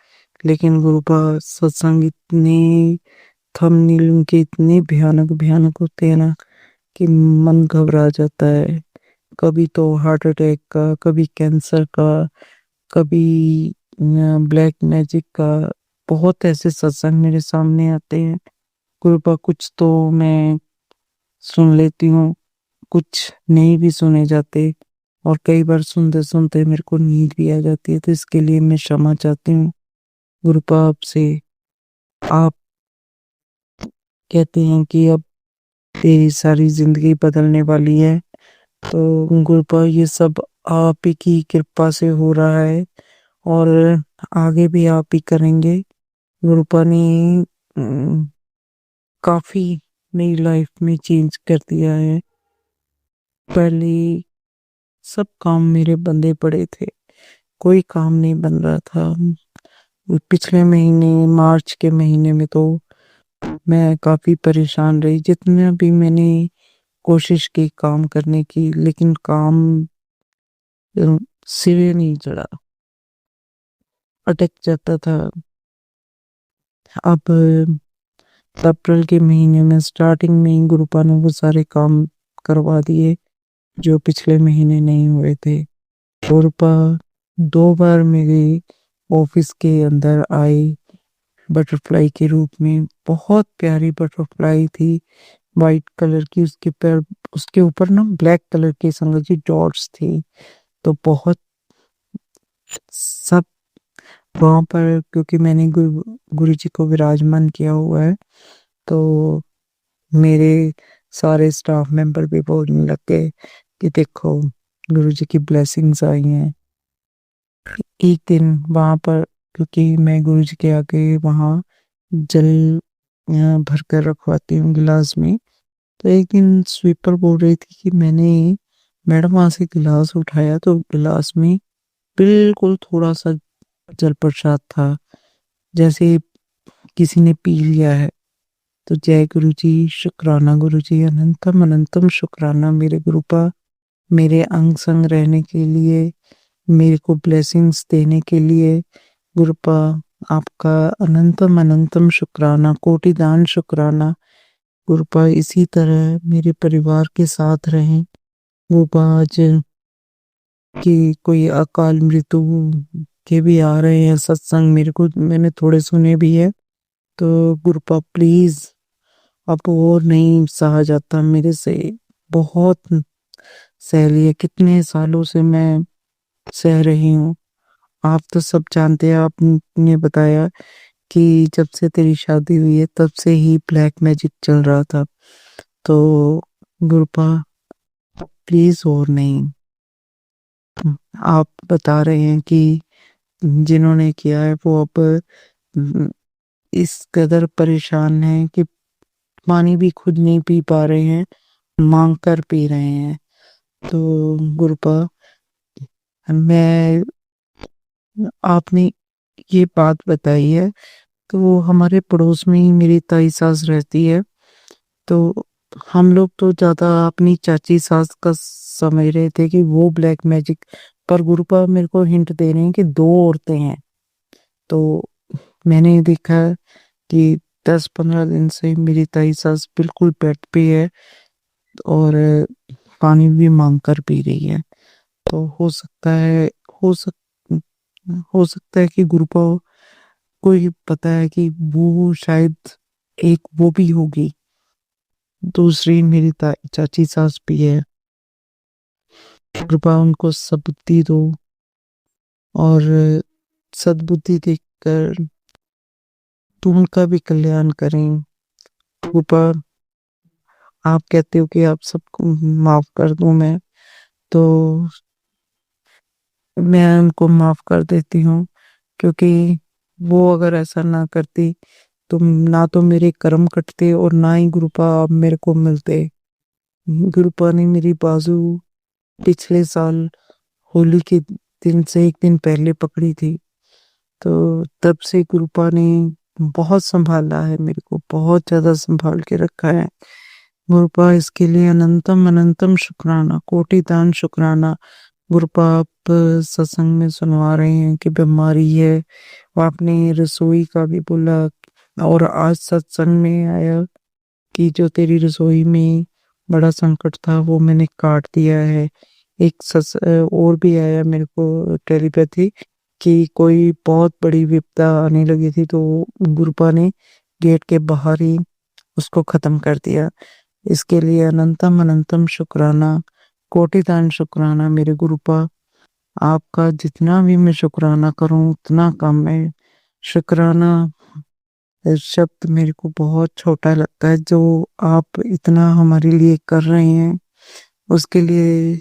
लेकिन गुरुपा सत्संग इतने थंबनेल उनके इतने भयानक भयानक होते हैं ना कि मन घबरा जाता है। कभी तो हार्ट अटैक का, कभी कैंसर का, कभी ब्लैक मैजिक का। बहुत ऐसे सत्संग मेरे सामने आते हैं गुरुपा, कुछ तो मैं सुन लेती हूँ, कुछ नहीं भी सुने जाते, और कई बार सुनते सुनते मेरे को नींद भी आ जाती है। तो इसके लिए मैं क्षमा चाहती हूँ गुरुपा आपसे। आप कहते हैं कि अब तेरी सारी जिंदगी बदलने वाली है, तो गुरुपा ये सब आप ही की कृपा से हो रहा है और आगे भी आप ही करेंगे। गुरुपा ने काफी मेरी लाइफ में चेंज कर दिया है। पहले सब काम मेरे बंदे पड़े थे, कोई काम नहीं बन रहा था। पिछले महीने मार्च के महीने में तो मैं काफी परेशान रही, जितना भी मैंने कोशिश की काम करने की, लेकिन काम सिरे नहीं चढ़ा, अटक जाता था। अब अप्रैल के महीने में स्टार्टिंग में ही गुरुपा ने वो सारे काम करवा दिए जो पिछले महीने नहीं हुए थे। गुरुपा 2 बार मेरे ऑफिस के अंदर आई बटरफ्लाई के रूप में। बहुत प्यारी बटरफ्लाई थी, वाइट कलर की, उसके पैर, उसके ऊपर ना ब्लैक कलर के संग की डॉट्स थी। तो बहुत सब वहां पर, क्योंकि मैंने गुरु जी को विराजमान किया हुआ है, तो मेरे सारे स्टाफ मेंबर भी बोलने लग गए कि देखो गुरु जी की ब्लेसिंग्स आई हैं। एक दिन वहां पर, क्योंकि मैं गुरु जी के आगे वहां जल भर कर रखवाती हूँ गिलास में, तो एक दिन स्वीपर बोल रही थी कि मैंने मैडम वहां से गिलास उठाया तो गिलास में बिल्कुल थोड़ा सा जल प्रसाद था, जैसे किसी ने पी लिया है। तो जय गुरु जी, शुक्राना गुरु जी, अनंतम अनंतम शुक्राना मेरे गुरुपा, मेरे अंग संग रहने के लिए, मेरे को ब्लेसिंग्स देने के लिए। गुरुपा आपका अनंतम अनंतम शुक्राना, कोटि दान शुक्राना। गुरुपा इसी तरह मेरे परिवार के साथ रहें। गुरुपा आज कि कोई अकाल मृत्यु के भी आ रहे हैं सत्संग, मेरे को मैंने थोड़े सुने भी है, तो गुरुपा प्लीज, अब और नहीं सहा जाता मेरे से, बहुत सह लिया, कितने सालों से मैं सह रही हूँ। आप तो सब जानते हैं, आपने बताया कि जब से तेरी शादी हुई है तब से ही ब्लैक मैजिक चल रहा था। तो गुरुपा प्लीज और नहीं। आप बता रहे हैं कि जिन्होंने किया है वो अब इस कदर परेशान हैं कि पानी भी खुद नहीं पी पा रहे हैं, मांग कर पी रहे हैं। तो गुरुपा, मैं, आपने ये बात बताई है, तो हमारे पड़ोस में ही मेरी ताई सास रहती है। तो हम लोग तो ज्यादा अपनी चाची सास का समझ रहे थे कि वो ब्लैक मैजिक, पर गुरुपा मेरे को हिंट दे रहे हैं कि 2 औरतें हैं। तो मैंने देखा कि 10-15 दिन से मेरी ताई सास बिल्कुल बेड पे है और पानी भी मांग कर पी रही है। तो हो सकता है, हो सक हो सकता है कि गुरुपा को ही पता है कि वो शायद एक वो भी होगी, दूसरी मेरी चाची सास भी है। कृपा उनको सद्बुद्धि दो और सद्बुद्धि देकर तो उनका भी कल्याण करें। कृपा आप कहते हो कि आप सबको माफ कर दूं मैं, तो मैं उनको माफ कर देती हूँ, क्योंकि वो अगर ऐसा ना करती तो ना तो मेरे कर्म कटते और ना ही गुरुपा आप मेरे को मिलते। गुरुपा ने मेरी बाजू पिछले साल होली के दिन से एक दिन पहले पकड़ी थी, तो तब से गुरुपा ने बहुत संभाला है, मेरे को बहुत ज्यादा संभाल के रखा है। गुरुपा इसके लिए अनंतम अनंतम शुक्राना, कोटि दान शुक्राना। गुरुपा आप सत्संग में सुनवा रहे हैं कि बीमारी है, वो आपने रसोई का भी बोला, और आज सत्संग में आया कि जो तेरी रसोई में बड़ा संकट था वो मैंने काट दिया है। और भी आया मेरे को टेलीपैथी कि कोई बहुत बड़ी विपदा आने लगी थी, तो गुरुपा ने गेट के बाहर ही उसको खत्म कर दिया। इसके लिए अनंतम अनंतम शुक्राना, कोटि दान शुक्राना मेरे गुरुपा। आपका जितना भी मैं शुक्राना करूं उतना कम है। शुक्राना शब्द मेरे को बहुत छोटा लगता है, जो आप इतना हमारे लिए कर रहे हैं उसके लिए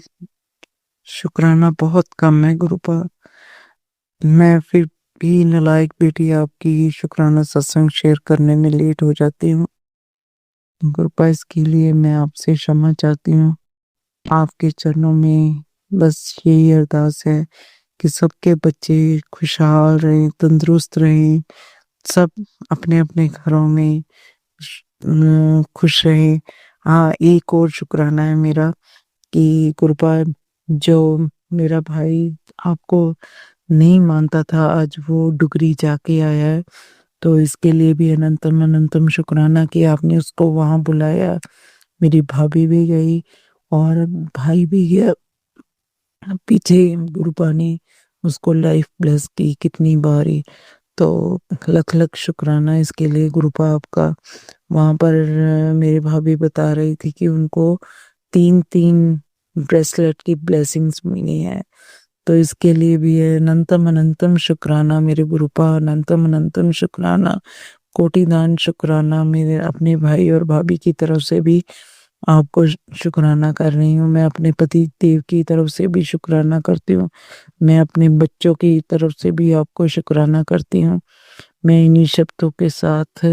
शुक्राना बहुत कम है गुरुपा। मैं फिर भी नालायक बेटी आपकी शुक्राना सत्संग शेयर करने में लेट हो जाती हूँ। गुरुपा इसके लिए मैं आपसे क्षमा चाहती हूँ। आपके चरणों में बस यही अरदास है कि सबके बच्चे खुशहाल रहें, तंदुरुस्त रहें, सब अपने अपने घरों में खुश रहें। हाँ, एक और शुक्राना है मेरा कि गुरुपा जो मेरा भाई आपको नहीं मानता था, आज वो डुगरी जाके आया है, तो इसके लिए भी अनंतम अनंतम शुक्राना कि आपने उसको वहां बुलाया। मेरी भाभी भी गई और भाई भी गया पीछे, गुरुपा ने उसको लाइफ ब्लेस की कितनी बारी, तो लख लख शुक्राना इसके लिए गुरुपा आपका। वहां पर मेरी भाभी बता रही थी कि उनको 3-3 ब्रेसलेट की ब्लेसिंग्स मिली हैं, तो इसके लिए भी है अनंतम अनंतम शुक्राना मेरे गुरुपा, अनंतम अनंतम शुक्राना, कोटि दान शुक्राना। मेरे अपने भाई और भाभी की तरफ से भी आपको शुक्राना कर रही हूँ। मैं अपने पति देव की तरफ से भी शुक्राना करती हूँ। मैं अपने बच्चों की तरफ से भी आपको शुक्राना करती हूँ। मैं इन्हीं शब्दों के साथ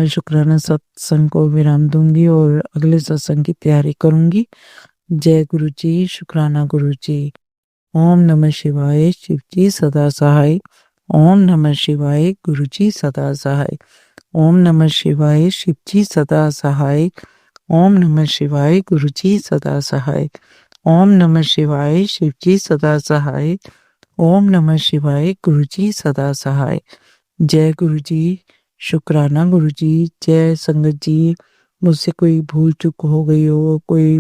शुक्राना सत्संग को विराम दूंगी और अगले सत्संग की तैयारी करूंगी। जय गुरु जी, शुक्राना गुरु जी। ओम नमः शिवाय, शिव जी सदा सहाय। ओम नमः शिवाय, गुरु जी सदा सहाय। ओम नमः शिवाय, शिव जी सदा सहाय। ओम नमः शिवाय, गुरु जी सदा सहाय। ओम नमः शिवाय, शिव जी सदा सहाय। ओम नमः शिवाय, गुरु जी सदा सहाय। जय गुरु जी, शुक्राना गुरु जी। जय संगत जी। मुझसे कोई भूल चूक हो गई हो, कोई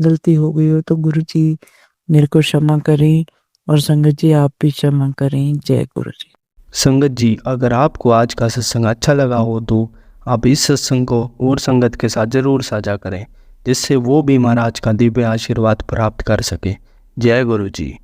गलती हो गई हो तो गुरु जी मेरे को क्षमा करें, और संगत जी आप भी क्षमा करें। जय गुरु जी। संगत जी, अगर आपको आज का सत्संग अच्छा लगा हो तो आप इस सत्संग को और संगत के साथ ज़रूर साझा करें, जिससे वो भी महाराज का दिव्य आशीर्वाद प्राप्त कर सके। जय गुरु जी।